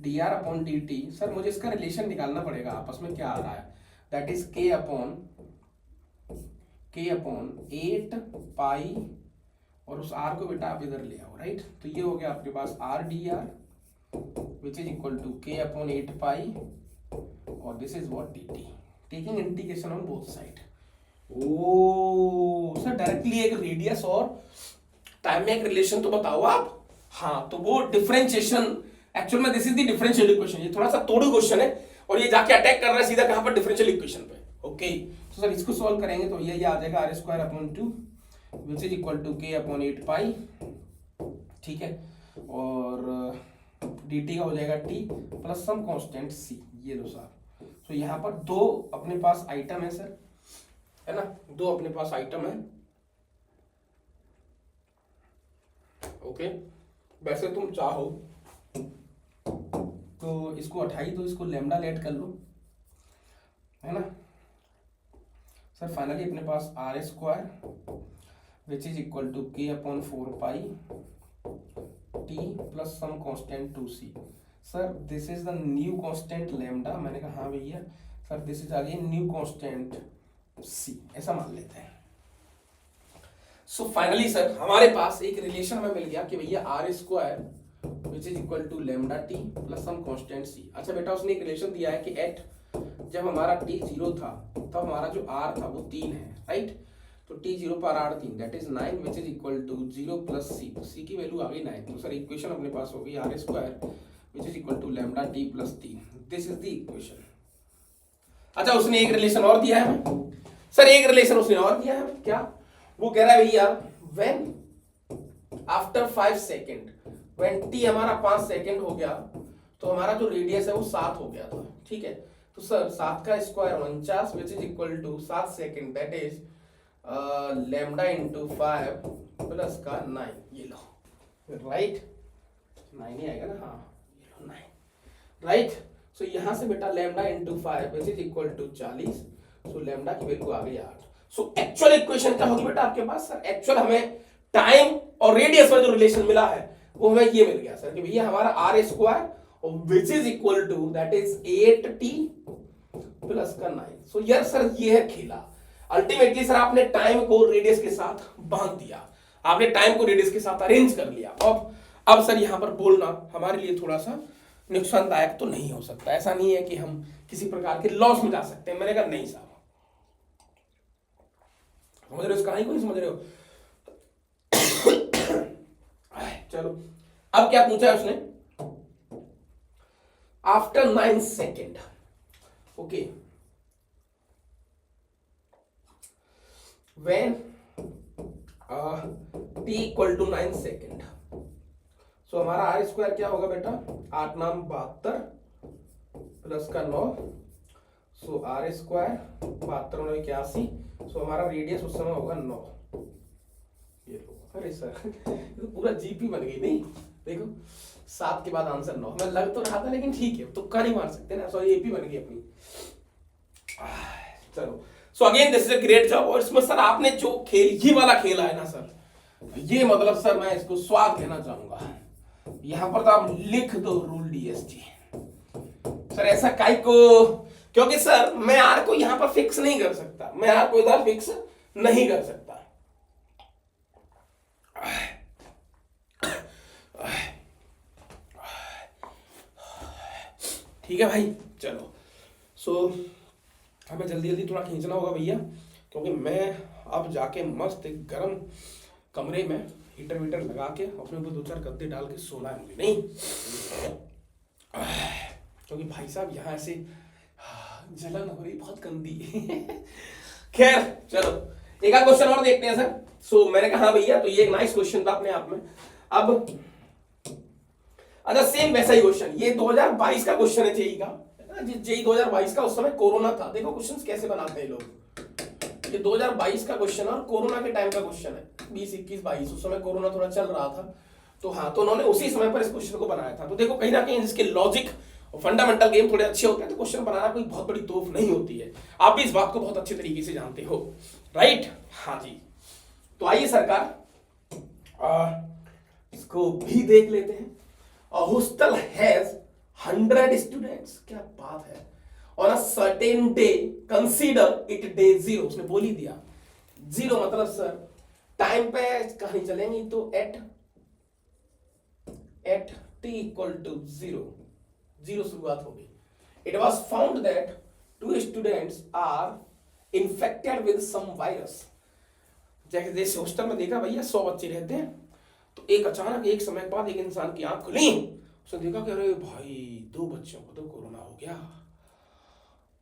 dr अपॉन dt। सर मुझे इसका रिलेशन निकालना पड़ेगा आपस में क्या आ रहा है, that is k upon 8 pi, और उस r को बेटा आप इधर ले आओ, राइट। तो ये हो गया आपके पास r dr which is equal to k upon 8 pi, और this is what dt, taking integration on both side. ओ सर डायरेक्टली एक रेडियस और टाइम में एक रिलेशन तो बताओ आप। हाँ, तो वो डिफरेंशिएशन एक्चुअल में this is the differential equation. ये थोड़ा सा तोड़ू क्वेश्चन है और ये जाके अटैक कर रहा है सीधा कहां पर, डिफरेंशियल इक्वेशन पे। ओके, तो सर इसको सॉल्व करेंगे तो ये आ जाएगा r² upon 2 which is equal to k upon 8 pi, ठीक है, और dt का हो जाएगा t plus some constant c। ये लो सर, तो यहाँ पर दो अपने पास आइटम है सर, है ना, दो अपने पास आइटम है। ओके, वैसे तुम चाहो तो इसको हटाई दो, इसको लैम्डा लेट कर लो, है ना। सर फाइनली अपने पास r² which is equal to k upon 4 pi t plus some constant 2c। Sir this is the new constant lambda. मैंने कहा हाँ भैया sir this is again new constant c, ऐसा मान लेते हैं। सो फाइनली सर हमारे पास एक रिलेशन हमें मिल गया कि भैया r² which is equal to lambda t plus some constant c। अच्छा बेटा उसने एक रिलेशन दिया है कि एट जब हमारा t 0 था तब हमारा जो r था वो 3 है, राइट। तो t 0 पर r 3 that is 9 which is equal to 0 plus c। तो c की वैल्यू आ गई 9। तो सर इक्वेशन अपने पास हो गई r² which is equal to lambda t plus 3। This is the equation. अच्छा उसने एक रिलेशन और दिया है हमें सर, एक रिलेशन उसने और दिया है, क्या वो कह रहा है भैया when after 5 second when t हमारा 5 सेकेंड हो गया तो हमारा जो रेडियस है वो 7 हो गया था, ठीक है। तो सर 7 का square 49 which is equal to 7 second that is lambda into 5 plus का 9। ये लो राइट, 9 ही आएगा ना, हाँ ये लो 9, राइट। सो यहाँ से बेटा lambda into 5 which is equal to 40। So lambda की वैल्यू आ गई 8। सो एक्चुअल इक्वेशन क्या होगी बेटा आपके पास सर, एक्चुअल हमें टाइम और रेडियस में जो रिलेशन मिला है वो हमें ये मिल गया सर कि भैया हमारा r² which is equal to that is 8t plus का 9। सो यार सर ये है खेला। अल्टीमेटली सर आपने टाइम को रेडियस के साथ बांध दिया, आपने टाइम को रेडियस के साथ अरेंज कर लिया। अब सर यहां पर बोलना हमारे लिए थोड़ा सा नुकसानदायक तो नहीं हो सकता। ऐसा नहीं है कि हम किसी प्रकार के लॉस में जा सकते हैं। मैंने कहा नहीं साहब, समझ रहे हो इस कहानी को, नहीं समझ रहे हो। चलो अब क्या पूछा है उसने, after 9 second, okay, when t equal to 9 second. So हमारा r² क्या होगा बेटा, 8 नाम 72 प्लस का 9। सो r² 72 9 81। सो हमारा रेडियस उस समय होगा 9। ये लो, अरे सर तो पूरा जीपी बन गई। नहीं देखो 7 के बाद आंसर 9, मैं लग तो रहा था लेकिन ठीक है, तुक्का नहीं मार सकते ना, सॉरी एपी बन गई अपनी। चलो so again this is a great job. और इसमें सर आपने जो खेल ये वाला खेला है ना सर, ये मतलब सर मैं इसको स्वाद कहना चाहूंगा। यहां पर तो आप लिख दो रूल DSG सर, ऐसा काई को, क्योंकि सर मैं आर को यहां पर फिक्स नहीं कर सकता, मैं आर को इधर फिक्स नहीं कर सकता। ठीक है भाई, चलो सो हमें जल्दी जल्दी थोड़ा खींचना होगा भैया, क्योंकि मैं अब जाके मस्त एक गर्म कमरे में हीटर वीटर लगा के अपने ऊपर 2-4 गद्दे डाल के सोना है मुझे। नहीं क्योंकि भाई साहब यहाँ ऐसे जलन हो रही बहुत गंदी। खैर चलो एक आध क्वेश्चन और देखते हैं सर। सो मैंने कहा भैया तो ये एक नाइस क्वेश्चन था अपने आप में। अब अच्छा सेम वैसा ही क्वेश्चन, ये 2022 का क्वेश्चन है जेई का, जेई 2022 का। उस समय कोरोना था, देखो क्वेश्चंस कैसे बनाते हैं लोग। ये 2022 का क्वेश्चन और कोरोना के टाइम का क्वेश्चन है, 20, 21, 22। उस समय कोरोना थोड़ा चल रहा था, तो हाँ, तो उन्होंने उसी समय पर इस क्वेश्चन को बनाया था। तो देखो कहीं ना कहीं इसके लॉजिक और फंडामेंटल गेम थोड़े अच्छे होते हैं, तो क्वेश्चन बनाना कोई बहुत बड़ी तोफ नहीं होती है। आप भी इस बात को बहुत अच्छे तरीके से जानते हो, राइट। हाँ जी, तो आइए सरकार इसको भी देख लेते हैं। A hostel has 100 स्टूडेंट्स, क्या बात है, on a certain day consider it day 0, उसने बोल ही दिया 0 मतलब सर टाइम पे कहानी चलेंगी तो एट t इक्वल टू 0 शुरुआत होगी। It was found that 2 students are infected with some virus. जैसे हॉस्टल में देखा भैया 100 बच्चे रहते हैं, तो एक अचानक एक समय बाद एक इंसान की आंख खुली, उसने देखा कि अरे भाई 2 बच्चों को तो कोरोना हो गया।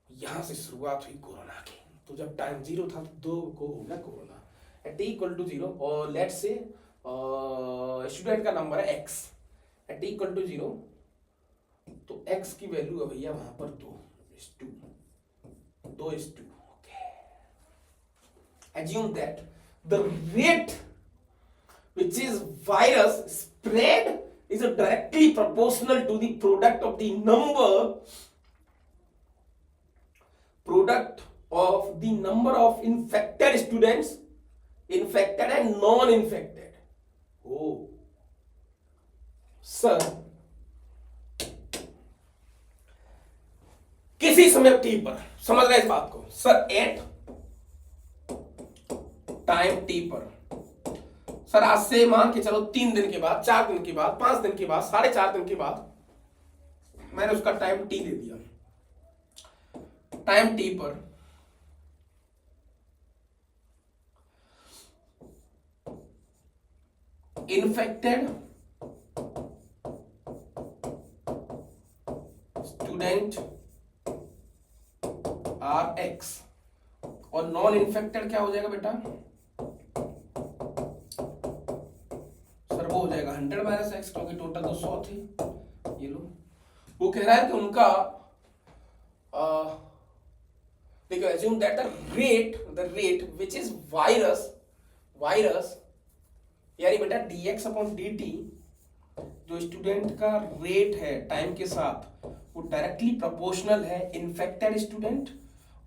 यहां से शुरुआत हुई कोरोना की। तो जब टाइम 0 था तो 2 को हो गया corona. At t equal to 0 और लेट्स से स्टूडेंट का नंबर है x, at t equal to 0 तो x की वैल्यू है भैया वहां पर 2:2। Assume that the rate which is virus spread is directly proportional to the product of the number of infected students, infected and non-infected. Oh, sir, किसी समय t पर, समझ रहे इस बात को सर, एट टाइम t पर, सर आज से मान के चलो 3 दिन के बाद, 4 दिन के बाद, 5 दिन के बाद, 4.5 दिन के बाद मैंने उसका टाइम t दे दिया। टाइम t पर इन्फेक्टेड स्टूडेंट आर x और नॉन इन्फेक्टेड क्या हो जाएगा बेटा, सर वो हो जाएगा 100 माइनस एक्स, क्योंकि टोटल तो 100 थी। ये लो, वो कह रहा है कि उनका देखो, assume that the rate which is virus यानी बेटा dx अपॉन dt, जो स्टूडेंट का रेट है टाइम के साथ वो डायरेक्टली प्रोपोर्शनल है इन्फेक्टेड स्टूडेंट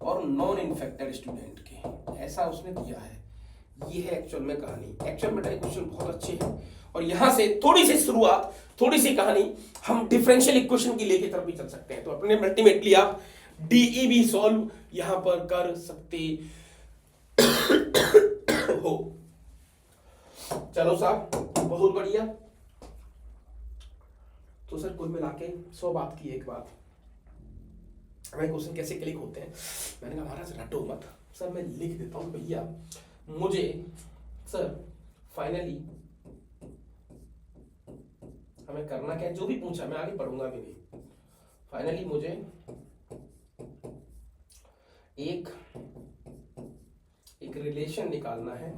और नॉन इन्फेक्टेड स्टूडेंट के, ऐसा उसने दिया है। ये है एक्चुअल में कहानी। एक्चुअल में क्वेश्चन बहुत अच्छे हैं और यहां से थोड़ी सी शुरुआत, थोड़ी सी कहानी हम डिफरेंशियल इक्वेशन की लेके तरफ भी चल सकते हैं। तो अपने अल्टीमेटली आप डीई भी सॉल्व यहां पर कर सकते हो। चलो साहब, बहुत बढ़िया। तो सर कुल मिला के 100 बात की एक बात, हमें क्वेश्चन कैसे क्लिक होते हैं। मैंने कहा महाराज रटो मत सर, मैं लिख देता हूं भैया। मुझे सर फाइनली हमें करना क्या है, जो भी पूछा मैं आगे पढ़ूंगा भी नहीं। फाइनली मुझे एक रिलेशन निकालना है,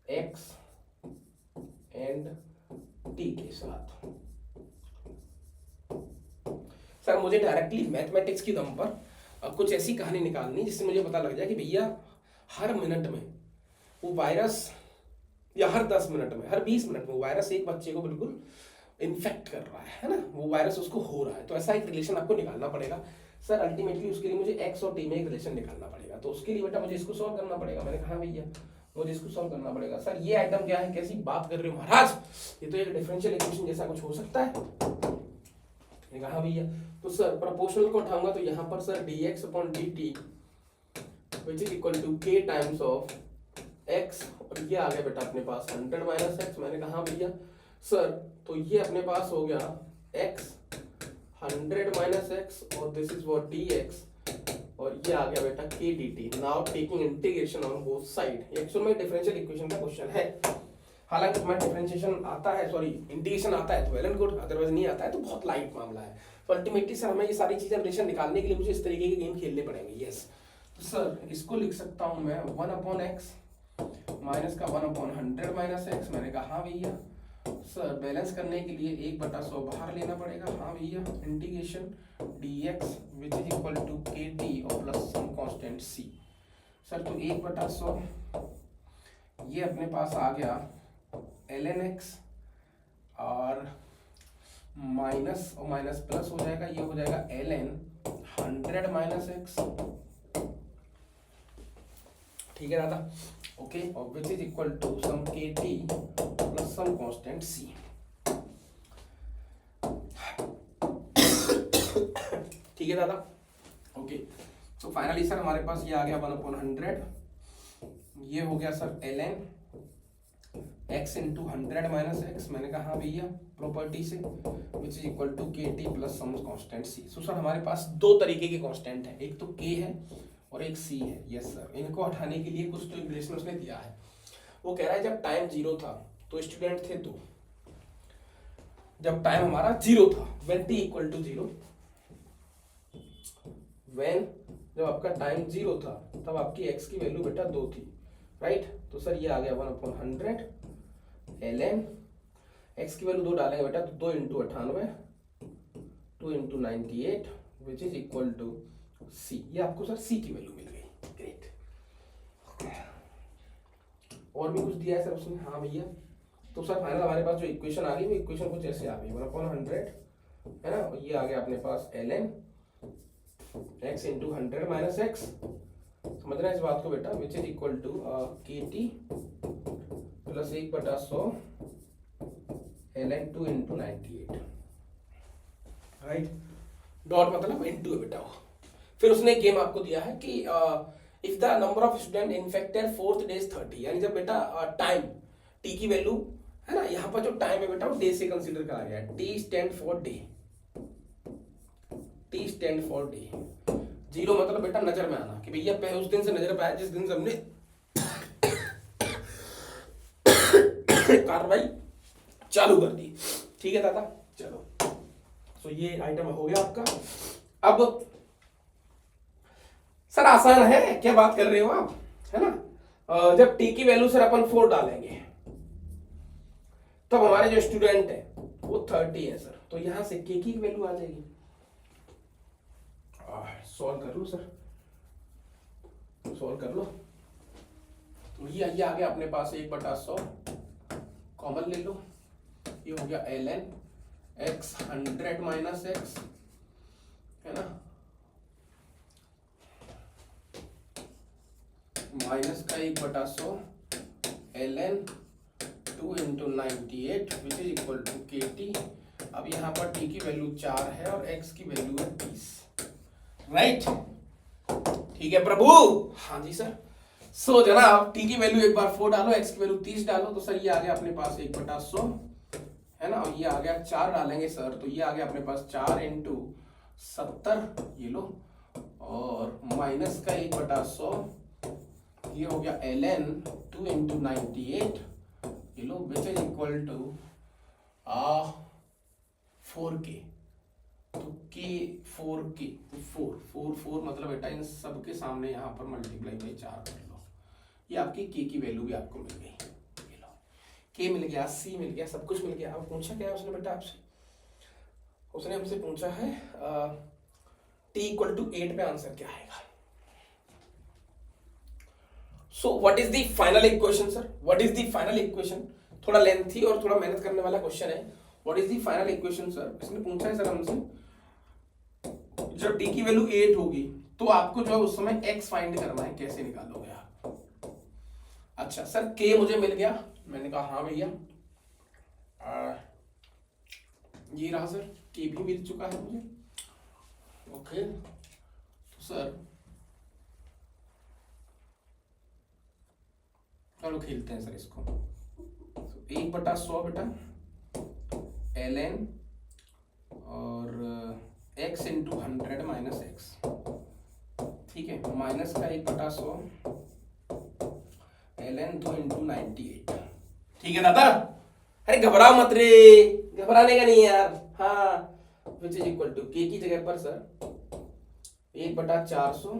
x एंड t के साथ। सर मुझे डायरेक्टली मैथमेटिक्स की दम पर कुछ ऐसी कहानी निकालनी जिससे मुझे पता लग जाए कि भैया हर मिनट में वो वायरस, या हर 10 मिनट में, हर 20 मिनट में वो वायरस एक बच्चे को बिल्कुल इन्फेक्ट कर रहा है ना, वो वायरस उसको हो रहा है। तो ऐसा एक रिलेशन आपको निकालना पड़ेगा सर। अल्टीमेटली उसके लिए मुझे x और t में एक रिलेशन निकालना पड़ेगा। तो उसके लिए बेटा मुझे इसको सॉल्व करना पड़ेगा। मैंने कहा भैया मुझे इसको सॉल्व करना पड़ेगा। सर ये आइटम क्या है, कैसी बात कर रहे हो महाराज, ये तो एक डिफरेंशियल इक्वेशन जैसा कुछ हो सकता है। मैंने कहा भैया तो सर प्रोपोर्शनल को उठाऊंगा तो यहाँ पर sir dx upon dt which is equal to k times of x, और ये आ गया बेटा अपने पास 100 माइनस एक्स। मैंने कहा भैया सर तो ये अपने पास हो गया x 100 माइनस एक्स और दिस इज व्हाट dx, और ये आ गया बेटा k dt। Now taking integration on both side. ये एक्चुअल में डिफरेंशियल इक्वेशन का क्वेश्चन है। हालांकि तुम्हें डिफरेंशिएशन आता है, सॉरी इंटीग्रेशन आता है तो वेल एंड गुड, अदरवाइज नहीं आता है तो बहुत लाइट मामला है। तो अल्टीमेटली सर हमें ये सारी चीजें रिलेशन निकालने के लिए मुझे इस तरीके के गेम खेलने पड़ेंगे। यस, तो सर इसको लिख सकता हूं मैं 1 अपॉन एक्स माइनस का 1 अपॉन 100 माइनस एक्स। मैंने कहा हाँ भैया सर बैलेंस करने के लिए 1/100 बाहर लेना पड़ेगा। हाँ भैया integration dx which is equal to kt और plus some constant c। Sir तो 1/100 ये अपने पास आ गया ln x और माइनस और माइनस प्लस हो जाएगा, ये हो जाएगा ln 100 माइनस एक्स। ठीक है दादा, ओके, और which is equal to some के टी प्लस सम कांस्टेंट सी। ठीक है दादा, ओके। तो फाइनली सर हमारे पास ये आ गया 1/100, ये हो गया sir ln x into 100 minus x, मैंने कहा भैया प्रॉपर्टी से, विच is equal to k T plus some constant C. So sir हमारे पास दो तरीके के कांस्टेंट है, एक तो k है और एक c है। यस सर, इनको हटाने के लिए कुछ तो रिलेशन उसने दिया है। वो कह रहा है जब टाइम 0 था तो स्टूडेंट थे 2, जब टाइम हमारा 0 था, when t equal to 0, when जब आपका टाइम 0 था तब आपकी x की वैल्यू बेटा 2 थी, राइट। तो सर ये आ गया 1/100 ln x की वैल्यू 2 डालेंगे बेटा तो 2 into 98, 2 into 98 which is equal to c। ये आपको सर c की वैल्यू मिल गई, ग्रेट। और भी कुछ दिया है सर उसने, हाँ भैया। तो सर फाइनल हमारे पास जो इक्वेशन आ गई वो इक्वेशन कुछ ऐसे आ गई 1/100 है ना, और ये आ गया अपने पास ln x into 100 minus x, समझ रहे हैं इस बात को बेटा, विच is equal to k T plus 1/100 ln 2 into 98, right. Dot मतलब इंटू है बेटा वो। फिर उसने एक गेम आपको दिया है कि if the number of student infected 4th day 30, यानी जब बेटा टाइम टी की वैल्यू है ना, यहाँ पर जो टाइम है बेटा वो डे से कंसीडर करा गया है, T stand for day, T stand for day. 0 मतलब बेटा नजर में आना, कि भैया पहले उस दिन से नजर पे आया जिस दिन से हमने कार्रवाई चालू कर दी। ठीक है दादा, चलो। तो ये आइटम हो गया आपका। अब सर आसान है, क्या बात कर रहे हो आप, है ना। जब टी की वैल्यू सर अपन 4 डालेंगे तब हमारे जो स्टूडेंट है वो 30 है सर, तो यहां से के की वैल्यू आ जाएगी। सॉल्व कर लो सर, सॉल्व कर लो। तो ये आ गया अपने पास 1/100, कॉमन ले लो, ये हो गया ln x 100 माइनस एक्स, है ना, माइनस का 1/100 ln 2 into 98 which is equal to k t. अब यहाँ पर t की वैल्यू 4 है और x की वैल्यू है 30, राइट। ठीक है प्रभु, हाँ जी सर। सो जनाब t की वैल्यू एक बार 4 डालो, x की वैल्यू 30 डालो, तो सर ये आ गया अपने पास 1/100, है ना, और ये आ गया 4 डालेंगे सर, तो ये आ गया अपने पास 4 इंटू 70, ये लो, और माइनस का 1/100, ये हो गया ln 2 इंटू 98, ये लो, which is equal to 4k। तो k 4k, 4 मतलब बेटा इन सब के सामने यहाँ पर मल्टीप्लाई बाई 4 कर लो, ये आपकी k की वैल्यू भी आपको मिल गई, ये लो, k मिल गया, c मिल गया, सब कुछ मिल गया। अब पूछा क्या है उसने बेटा आपसे, उसने हमसे पूछा है t इक्वल टू 8 पे आंसर क्या आएगा। So what is the final equation sir, what is the final equation, थोड़ा लेंथी और थोड़ा मेहनत करने वाला क्वेश्चन है। What is the final equation sir, इसने पूछा है सर हमसे, जब t की वैल्यू 8 होगी तो आपको जो है उस समय x फाइंड करना है, कैसे निकालोगे आप। अच्छा सर k मुझे मिल गया, मैंने कहा हाँ भैया, ये रहा सर, k भी मिल चुका है मुझे, ओके। तो सर चलो खेलते हैं सर इसको। 1/100 बेटा ln और x इंटू 100 माइनस एक्स, ठीक है, माइनस का 1/100 ln 2 इंटू 98, ठीक है दादा। अरे घबराओ मत रे, घबराने का नहीं यार, हाँ, विच इज इक्वल टू के की जगह पर सर 1/400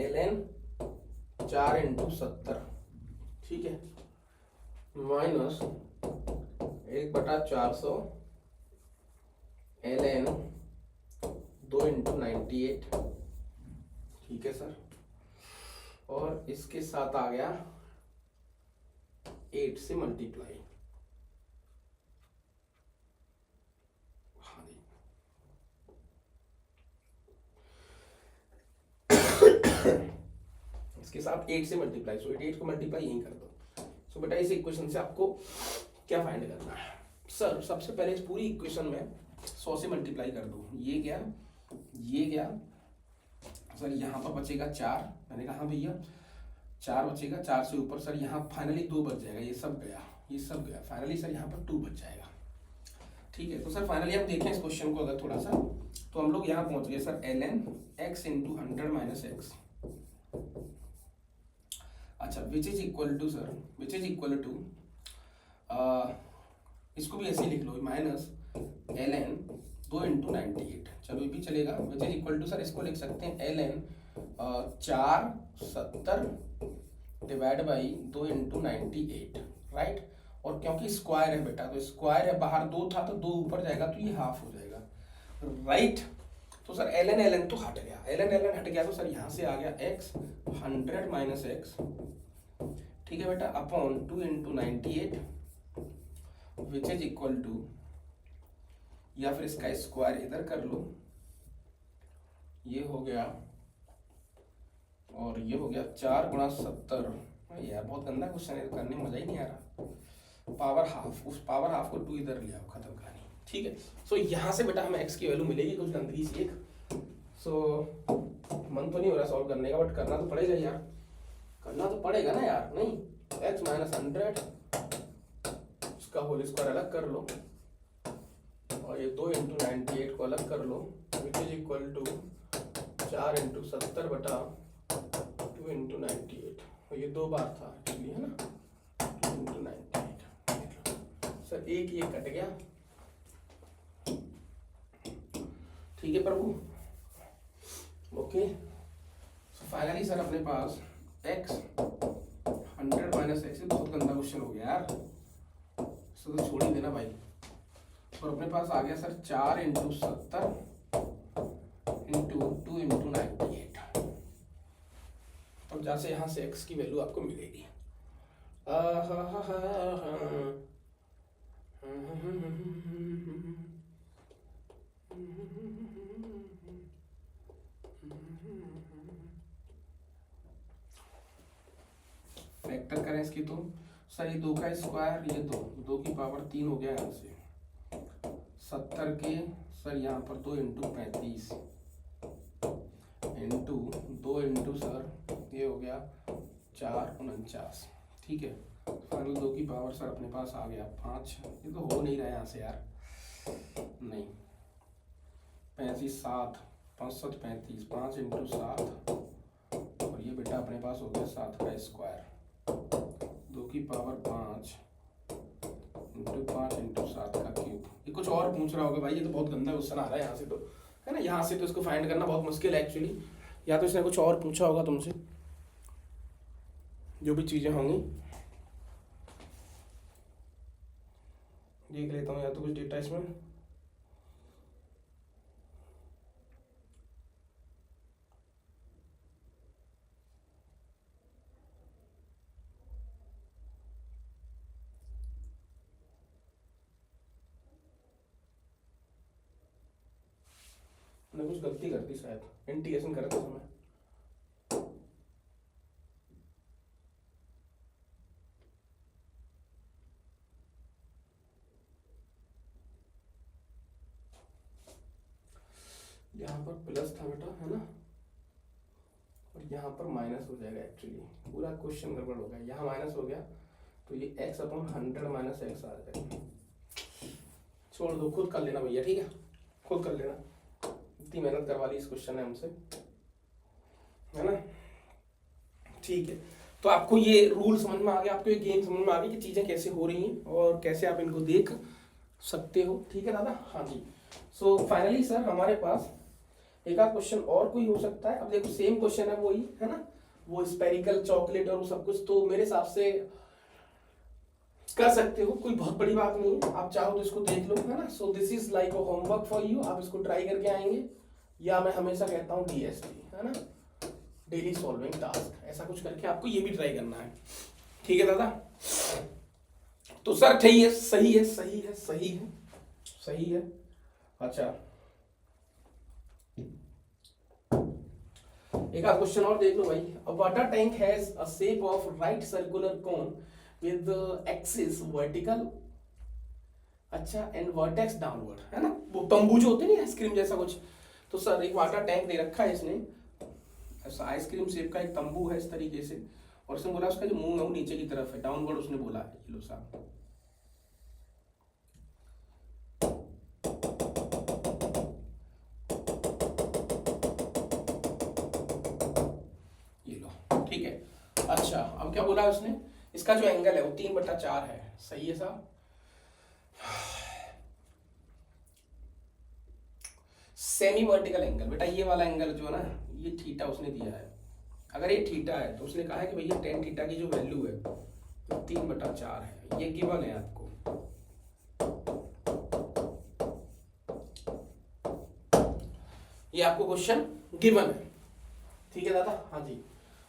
ln 4 इंटू 70, ठीक है, माइनस 1/400 ln 2 इंटू 98, ठीक है सर, और इसके साथ आ गया 8 से मल्टीप्लाई, हाँ जी। आप 8 से मल्टीप्लाई, सो 8 को मल्टीप्लाई यहीं कर दो। सो बेटा इस इक्वेशन से आपको क्या फाइंड करना है? सर सबसे पहले इस पूरी इक्वेशन में 100 से मल्टीप्लाई कर दो। ये गया सर, यहाँ पर बचेगा 4, मैंने कहा भैया 4 बचेगा, 4 से ऊपर सर यहाँ फाइनली 2 बच जाएगा, ये सब गया फाइनली सर यहाँ पर 2 बच जाएगा। ठीक है, तो सर फाइनली हम देखें इस क्वेश्चन को अगर थोड़ा सा, तो हम लोग यहाँ पहुंच गए sir ln x into 100 minus x. अच्छा, विच इज इक्वल टू इसको भी ऐसे ही लिख लो, माइनस ln 2 इंटू 98। चलो ये भी चलेगा। Which is equal to sir इसको लिख सकते हैं ln 470 divide by 2 into 98, right. और क्योंकि स्क्वायर है बेटा, तो स्क्वायर है, बाहर 2 था तो 2 ऊपर जाएगा तो ये हाफ हो जाएगा, राइट। तो सर ln तो हट गया, ln हट गया, तो सर यहाँ से आ गया x 100 माइनस एक्स, ठीक है बेटा, upon 2 into 98 which is equal to, या फिर इसका स्क्वायर इधर कर लो, ये हो गया और ये हो गया 4 गुणा 70। यार बहुत गंदा क्वेश्चन है, करने में मजा ही नहीं आ रहा। पावर हाफ, उस पावर हाफ को 2 इधर ले आओ, खत्म कहानी, ठीक है। सो यहाँ से बेटा हमें x की वैल्यू मिलेगी कुछ गंदगी सी एक। सो मन तो नहीं हो रहा सॉल्व करने का, बट करना तो पड़ेगा यार, करना तो पड़ेगा ना यार, नहीं। x माइनस 100 उसका होल स्क्वायर अलग कर लो, और ये 2 इंटू 98 को अलग कर लो, which is equal to 4 into 70 बटा 2 इंटू 98, और ये 2 बार था एक्चुअली, है ना, 2 इंटू 98। सर एक ये कट गया, ठीक है प्रभु, ओके। सो फाइनली सर अपने पास x 100 माइनस एक्स, बहुत गंदा क्वेश्चन हो गया यार, इसको तो छोड़ ही देना भाई। और अपने पास आ गया सर 4 इंटू 70 इंटू 2 इंटू 98, और जहाँ से यहाँ से x की वैल्यू आपको मिलेगी। फैक्टर करें इसकी, तो सर ये 2 का स्क्वायर, ये 2 की पावर 3 हो गया यहाँ से, 70 के सर यहाँ पर 2 इंटू 35 इंटू 2 इंटू सर ये हो गया 449, ठीक है। फाइनल 2 की पावर सर अपने पास आ गया 5, ये तो हो नहीं रहा है यहाँ से यार, नहीं, 35 7 5 7 35, 5 इंटू 7, और ये बेटा अपने पास हो गया 7 का स्क्वायर, 2 की पावर 5 इंटू 5 इंटू 7 का क्यूब। ये कुछ और पूछ रहा होगा भाई, ये तो बहुत गंदा क्वेश्चन आ रहा है यहाँ से, तो है ना, यहाँ से तो इसको फाइंड करना बहुत मुश्किल है एक्चुअली, या तो इसने कुछ और पूछा होगा तुमसे, जो भी चीज़ें होंगी देख लेता हूँ, या तो कुछ डेटा इसमें मैंने कुछ गलती कर दी शायद, इंटीग्रेशन करते समय। यहाँ पर प्लस था बेटा, है ना, और यहाँ पर माइनस हो जाएगा एक्चुअली, पूरा क्वेश्चन गड़बड़ हो गया, यहाँ माइनस हो गया तो ये x अपॉन 100 माइनस एक्स आ जाएगा। छोड़ दो, खुद कर लेना भैया, ठीक है, खुद कर लेना, इतनी मेहनत करवा ली इस क्वेश्चन ने हमसे, है ना, ठीक है। तो आपको ये रूल समझ में आ गया, आपको ये गेम समझ में आ गई कि चीज़ें कैसे हो रही हैं और कैसे आप इनको देख सकते हो, ठीक है दादा, हाँ जी। सो फाइनली सर हमारे पास एक आध क्वेश्चन और कोई हो सकता है। अब देखो सेम क्वेश्चन है वही, है ना, वो स्पेरिकल चॉकलेट और वो सब कुछ, तो मेरे हिसाब से कर सकते हो, कोई बहुत बड़ी बात नहीं है, आप चाहो तो इसको देख लो, है ना। So this is like a homework for you, आप इसको ट्राई करके आएंगे, या मैं हमेशा कहता हूँ DST, है ना, डेली सॉल्विंग टास्क, ऐसा कुछ करके आपको ये भी ट्राई करना है, ठीक है दादा। तो सर सही है, सही है, सही है, सही है, सही है। अच्छा एक आध क्वेश्चन और देख लो भाई। अ water tank has a shape of right circular cone with axis vertical, अच्छा, एंड वर्टेक्स डाउनवर्ड, है ना, वो तंबू जो होते हैं ना आइसक्रीम जैसा कुछ। तो सर एक वाटर टैंक दे रखा है इसने, ऐसा आइसक्रीम शेप का एक तंबू है इस तरीके से, और उसने बोला उसका जो मुंह है वो नीचे की तरफ है, डाउनवर्ड उसने बोला है। ये लो साहब, ये लो, ठीक है। अच्छा, अब क्या बोला उसने, इसका जो एंगल है वो 3/4 है, सही है साहब। सेमी वर्टिकल एंगल, बेटा ये वाला एंगल जो है ना, ये थीटा उसने दिया है। अगर ये थीटा है तो उसने कहा है कि भैया टेन थीटा की जो वैल्यू है तो 3/4 है, ये गिवन है आपको। ये आपको क्वेश्चन गिवन है, ठीक है दादा। हाँ जी,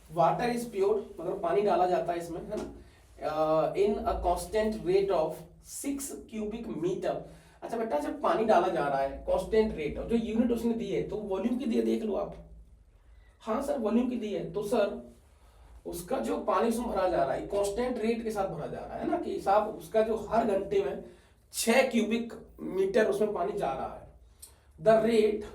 वाटर इज प्योर, मतलब पानी डाला जाता है इसमें, है ना, in a constant rate of 6 cubic metre. अच्छा बेटा, जब पानी डाला जा रहा है कांस्टेंट रेट, और जो यूनिट उसने दी है तो वॉल्यूम की दी है, देख लो आप। हाँ सर, वॉल्यूम की दी है, तो सर उसका जो पानी उसमें भरा जा रहा है कांस्टेंट रेट के साथ भरा जा रहा है ना, कि साहब उसका जो हर घंटे में 6 क्यूबिक मीटर उसमें पानी जा रहा है। The rate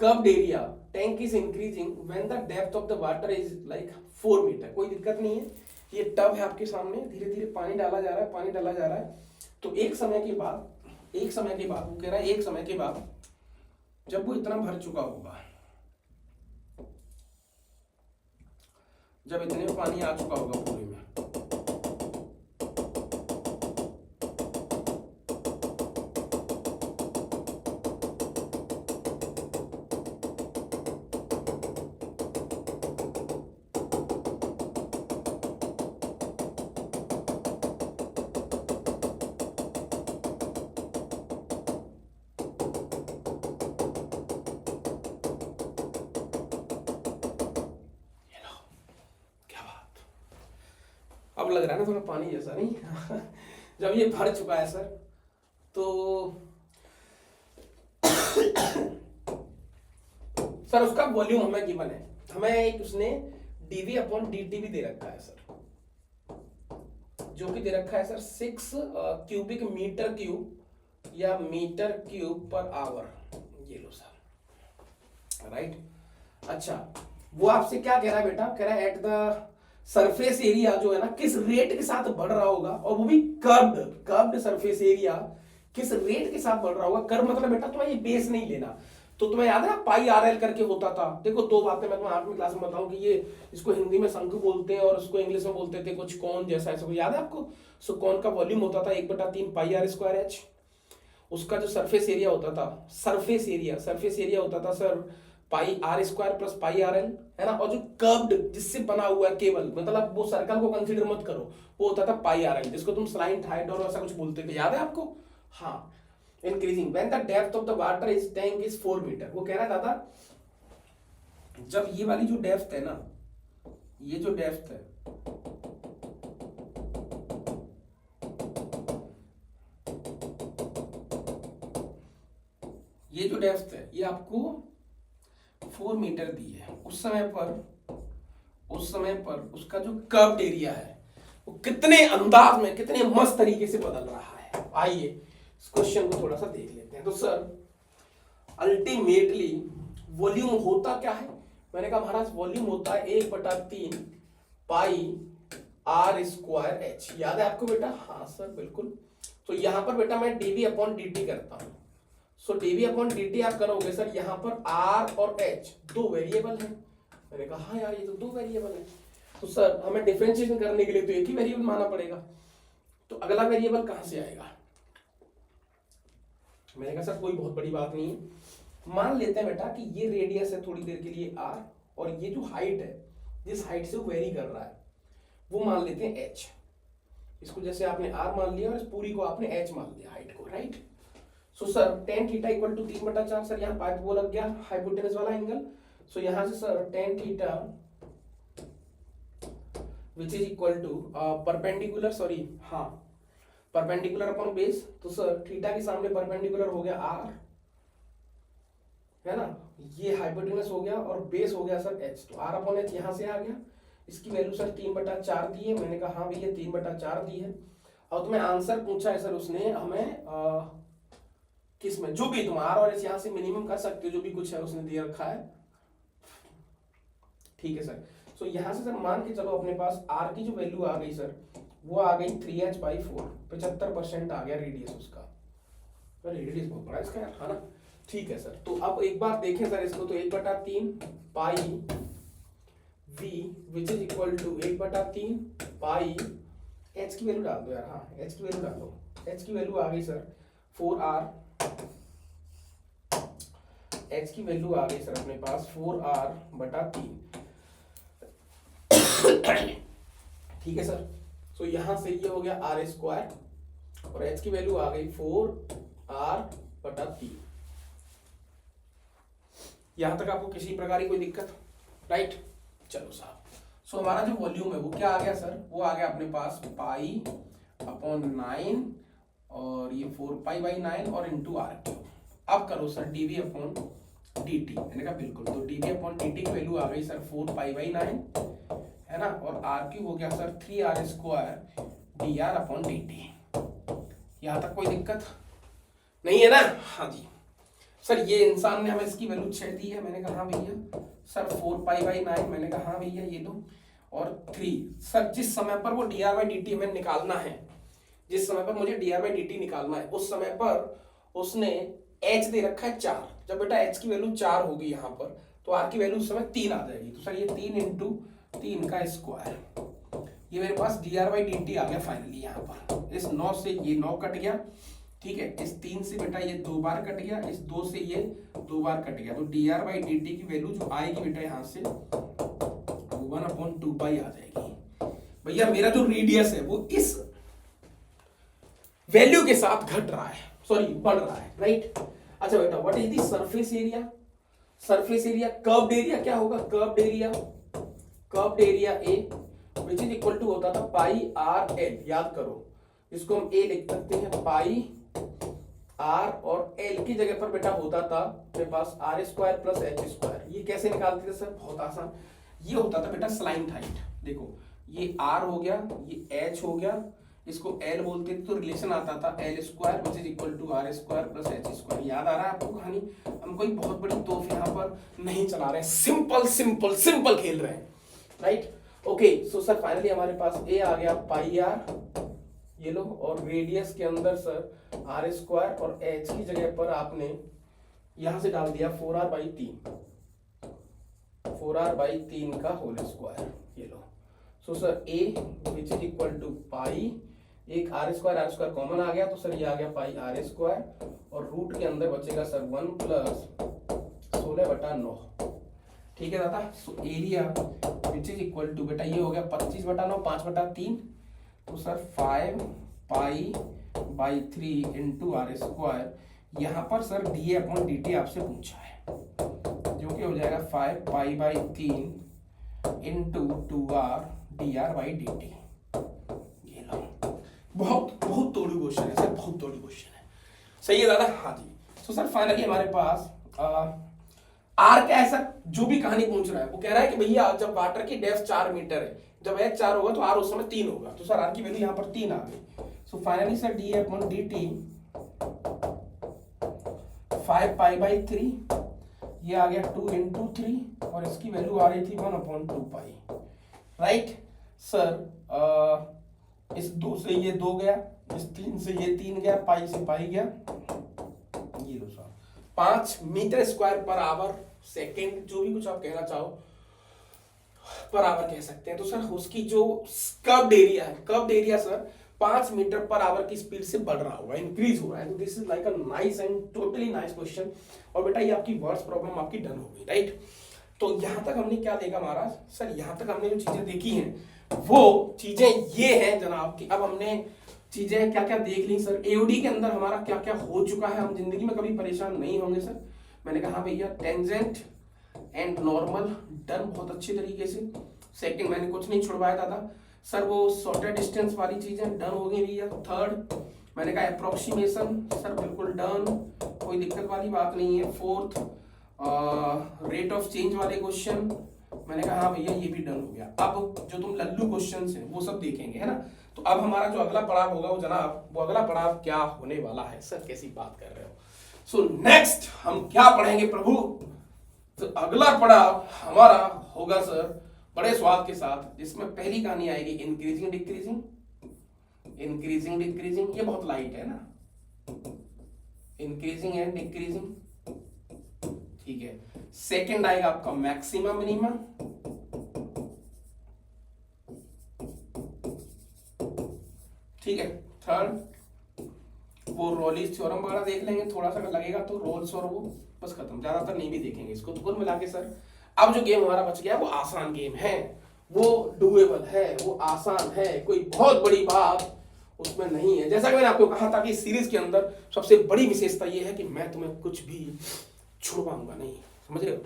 curved area tank is increasing when the depth of the water is like 4 metre. कोई दिक्कत नहीं है, ये टब है आपके सामने, धीरे धीरे पानी डाला जा रहा है, पानी डाला जा रहा है। तो एक समय के बाद वो कह रहा है, एक समय के बाद जब वो इतना भर चुका होगा, जब इतने में पानी आ चुका होगा पूरे में, अब लग रहा है ना थोड़ा पानी जैसा, नहीं? जब ये भर चुका है सर, तो सर उसका वॉल्यूम हमें गिवन है, हमें एक उसने dV/dt भी दे रखा है सर, जो कि दे रखा है सर 6 क्यूबिक मीटर क्यूब या मीटर क्यूब पर आवर। ये लो सर, राइट। अच्छा, वो आपसे क्या कह रहा है बेटा, कह रहा है एट द सरफेस एरिया जो है ना किस रेट के साथ बढ़ रहा होगा, और वो भी कर्व्ड सरफेस एरिया किस रेट के साथ बढ़ रहा होगा। कर्व मतलब बेटा तुम्हें ये बेस नहीं लेना, तो तुम्हें याद है ना पाई आर एल करके होता था। देखो दो बातें मैं तुम्हें 8वीं क्लास में बताऊं कि ये इसको हिंदी में शंकु बोलते हैं और उसको इंग्लिश में बोलते थे कुछ कौन जैसा, ऐसा कोई याद है आपको। सो कौन का वॉल्यूम होता था 1/3 पाई आर स्क्वायर एच, उसका जो सरफेस एरिया होता था, सरफेस एरिया होता था sir pi r square plus pi r l, है ना। और जो कर्व्ड जिससे बना हुआ है केवल, मतलब वो सर्कल को कंसीडर मत करो, वो होता था पाई आर एल, जिसको तुम स्लाइंट हाइट और ऐसा कुछ बोलते थे, याद है आपको। हाँ, increasing when the depth of the water is tank is 4 metre. वो कह रहा है दादा, जब ये वाली जो डेप्थ है ना, ये जो डेप्थ है, ये जो डेप्थ है ये आपको 4 मीटर दी है। उस समय पर उसका जो कर्व्ड एरिया है वो कितने अंदाज में, कितने मस्त तरीके से बदल रहा है। आइए इस क्वेश्चन को थोड़ा सा देख लेते हैं। तो सर अल्टीमेटली वॉल्यूम होता क्या है, मैंने कहा महाराज वॉल्यूम होता है 1/3 पाई आर स्क्वायर एच। याद है आपको बेटा? हाँ सर बिल्कुल। तो यहां पर बेटा मैं dV/dt करता हूं। सो dV/dt आप करोगे सर, यहां पर r और h दो वेरिएबल हैं। मैंने कहा हाँ यार ये तो दो वेरिएबल है, तो सर हमें डिफरेंशिएशन करने के लिए तो एक ही वेरिएबल मानना पड़ेगा। तो अगला वेरिएबल कहां से आएगा? मैंने कहा सर कोई बहुत बड़ी बात नहीं है, मान लेते हैं बेटा कि ये रेडियस है थोड़ी देर के लिए r, और ये जो हाइट है जिस हाइट से वो वेरी कर रहा है वो मान लेते हैं h। इसको जैसे आपने r मान लिया और इस पूरी को आपने h मान लिया, हाइट को, right. So sir tan theta equal to 3/4, sir यहाँ पाइप वो लग गया हाइपोटेनस वाला एंगल। सो यहां से sir tan theta which is equal to perpendicular, sorry हाँ परपेंडिकुलर अपॉन बेस। तो सर थीटा के सामने परपेंडिकुलर हो गया r, है ना, ये हाइपोटेनस हो गया और बेस हो गया सर एच, तो आर अपॉन एच यहाँ से आ गया। इसकी वैल्यू सर 3/4 दी है, मैंने कहा हाँ भैया 3/4 दी है। और तुम्हें आंसर पूछा है सर उसने हमें किस में, जो भी तुम आर और एच यहाँ से मिनिमम कर सकते हो, जो भी कुछ है उसने दे रखा है, ठीक है सर। सो यहाँ से सर मान के चलो अपने पास आर की जो वैल्यू आ गई सर, वो आ गई 3h/4, 75% आ गया रेडियस उसका। रेडियस बहुत बड़ा इसका यार, है ना, ठीक है सर। तो अब एक बार देखें सर इसको, तो 1/3 pi v which is equal to 1/3 pi, h की वैल्यू डाल दो यार, हाँ h की वैल्यू डालो, h की वैल्यू आ गई सर 4r, h की वैल्यू आ गई सर अपने पास 4r/3, ठीक है सर। सो यहां से ये हो गया r² और h की वैल्यू आ गई 4r/3। यहां तक आपको किसी प्रकार की कोई दिक्कत, राइट? चलो साहब, सो हमारा जो वॉल्यूम है वो क्या आ गया सर, वो आ गया अपने पास π/9 और ये 4π/9 और इंटू r3। अब करो सर dv/dt, मैंने कहा बिल्कुल, तो dv/dt की वैल्यू आ गई सर 4π/9, है ना, और r3 हो गया सर 3r² dr/dt। यहां तक कोई दिक्कत नहीं है ना? हाँ जी सर, ये इंसान ने हमें इसकी वैल्यू 6 दी है, मैंने कहा हाँ भैया सर 4π/9, मैंने कहा हाँ भैया ये लो, और 3 सर जिस समय पर वो dr/dt हमें निकालना है, जिस समय पर मुझे dr/dt निकालना है उस समय पर उसने h दे रखा है 4। जब बेटा h की वैल्यू 4 होगी यहाँ पर, तो r की वैल्यू उस समय 3 आ जाएगी। तो सर ये 3 × 3 का स्क्वायर, ये मेरे पास dr/dt आ गया फाइनली। यहाँ पर इस 9 से ये 9 कट गया, ठीक है, इस 3 से बेटा ये 2 बार कट गया, इस 2 से ये 2 बार कट गया, तो dr/dt की वैल्यू जो आएगी बेटा यहाँ से 1/2π आ जाएगी। भैया मेरा जो रेडियस है वो इस वैल्यू के साथ घट रहा है, सॉरी बढ़ रहा है, राइट? अच्छा बेटा, what is the surface area? Surface area curved area क्या होगा? Curved area a which is equal to होता था πr/l, याद करो इसको हम a लिख सकते हैं, पाई r और l की जगह पर बेटा होता था मेरे पास r² + h²। ये कैसे निकालते थे सर? बहुत आसान, ये होता था बेटा स्लाइंट हाइट। देखो ये r हो गया, ये h हो गया, इसको l बोलते थे, तो रिलेशन आता था l² which is equal to r² + h²। याद आ रहा है आपको कहानी? हम कोई बहुत बड़ी तोफ यहाँ पर नहीं चला रहे हैं, सिंपल खेल रहे हैं, right? Okay, so sir finally हमारे पास a आ गया πr, ये लो, और रेडियस के अंदर सर r² और h की जगह पर आपने यहां से डाल दिया 4r/3 का होल स्क्वायर, ये लो। So sir a which is equal to pi, एक r² कॉमन आ गया, तो सर ये आ गया πr², और रूट के अंदर बचेगा सर 1 + 16/9, ठीक है दादा? So area which is equal to बेटा ये हो गया 25/9, 5/3, तो सर 5π/3 इंटू r²। यहाँ पर सर dA/dt आपसे पूछा है, जो कि हो जाएगा 5π/3 इंटू 2r dr/dt। ये लो, बहुत तोड़ू क्वेश्चन है सर, बहुत तोड़ू क्वेश्चन है, सही है दादा? हाँ जी। तो सर फाइनली हमारे पास आर क्या है सर? जो भी कहानी पूछ रहा है वो कह रहा है कि भैया जब वाटर की डेप्थ 4 मीटर है, जब h 4 होगा तो r उस समय 3 होगा, तो सर r की वैल्यू यहाँ पर 3 आ गई। सो फाइनली सर dA/dt 5π/3, ये आ गया 2 × 3, और इसकी वैल्यू आ रही थी 1/2π, राइट सर? इस 2 से ये 2 गया, इस 3 से ये 3 गया, पाई से पाई गया, ये लो सर 5 मीटर²/आवर/सेकेंड, जो भी कुछ आप कहना चाहो पर आवर कह सकते हैं। तो सर उसकी जो कर्व्ड एरिया है, कर्व्ड एरिया सर 5 मीटर/आवर की स्पीड से बढ़ रहा होगा, इंक्रीज हो रहा है। तो this is like a nice and totally nice question, और बेटा ये आपकी वर्ड्स प्रॉब्लम आपकी डन हो गई, राइट? तो यहां तक हमने क्या देखा महाराज? सर यहां तक हमने जो चीजें देखी हैं वो चीजें ये हैं जनाब कि अब हमने चीजें क्या क्या देख ली सर। एओडी के अंदर हमारा क्या क्या हो चुका है, हम जिंदगी में कभी परेशान नहीं होंगे सर। मैंने कहा भैया टेंजेंट एंड नॉर्मल डन बहुत अच्छे तरीके से। सेकंड मैंने कुछ नहीं छुड़वाया था सर, वो शॉर्टर डिस्टेंस वाली चीजें डन हो गई भैया। थर्ड मैंने कहा अप्रोक्सीमेशन सर बिल्कुल डन, कोई दिक्कत वाली बात नहीं है। फोर्थ रेट ऑफ चेंज वाले क्वेश्चन, मैंने कहा हाँ भैया ये भी डन हो गया। अब जो तुम लल्लू क्वेश्चंस हैं वो सब देखेंगे, है ना। तो अब हमारा जो अगला पड़ाव होगा वो जनाब, वो अगला पड़ाव क्या होने वाला है? सर कैसी बात कर रहे हो? सो नेक्स्ट हम क्या पढ़ेंगे प्रभु? तो अगला पड़ाव हमारा होगा सर बड़े स्वाद के साथ, जिसमें पहली कहानी आएगी इंक्रीजिंग डिक्रीजिंग। इंक्रीजिंग डिक्रीजिंग ये बहुत लाइट है ना, इंक्रीजिंग एंड डिक्रीजिंग, ठीक है। सेकंड आएगा आपका मैक्सिमा मिनिमा, ठीक है। थर्ड वो रोलिस थ्योरम वगैरह देख लेंगे, थोड़ा सा लगेगा तो रोल्स और वो, बस खत्म, ज्यादातर नहीं भी देखेंगे इसको। तो कुल मिला के सर अब जो गेम हमारा बच गया वो आसान गेम है, वो डुएबल है, वो आसान है, कोई बहुत बड़ी बात उसमें नहीं है। जैसा कि मैंने आपको कहा था कि इस सीरीज के अंदर सबसे बड़ी विशेषता ये है कि मैं तुम्हें कुछ भी छुड़वाऊंगा नहीं, समझ रहे हो?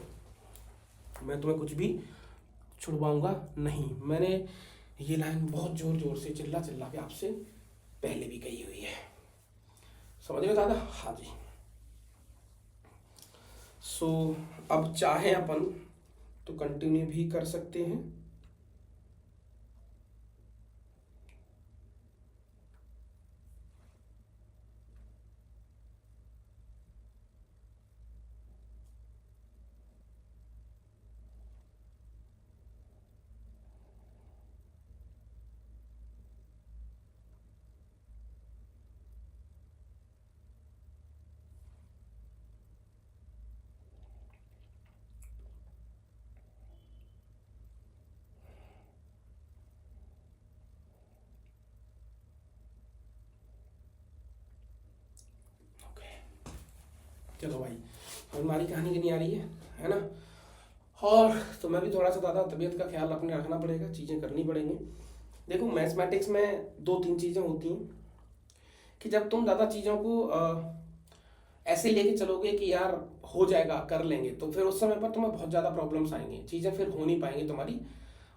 मैं तुम्हें कुछ भी छुड़वाऊंगा नहीं। मैंने ये लाइन बहुत जोर जोर से चिल्ला चिल्ला के आपसे पहले भी कही हुई है, समझ रहे हो दादा? हाँ जी। सो अब चाहे अपन तो कंटिन्यू भी कर सकते हैं। चलो भाई, हमारी कहानी की नहीं आ रही है ना। और तो मैं भी थोड़ा सा ज़्यादा तबीयत का ख्याल अपने रखना पड़ेगा, चीज़ें करनी पड़ेंगी। देखो मैथमेटिक्स में दो तीन चीज़ें होती हैं कि जब तुम ज़्यादा चीज़ों को ऐसे लेके चलोगे कि यार हो जाएगा कर लेंगे, तो फिर उस समय पर तुम्हें बहुत ज़्यादा प्रॉब्लम्स आएंगी, चीज़ें फिर हो नहीं पाएंगी तुम्हारी,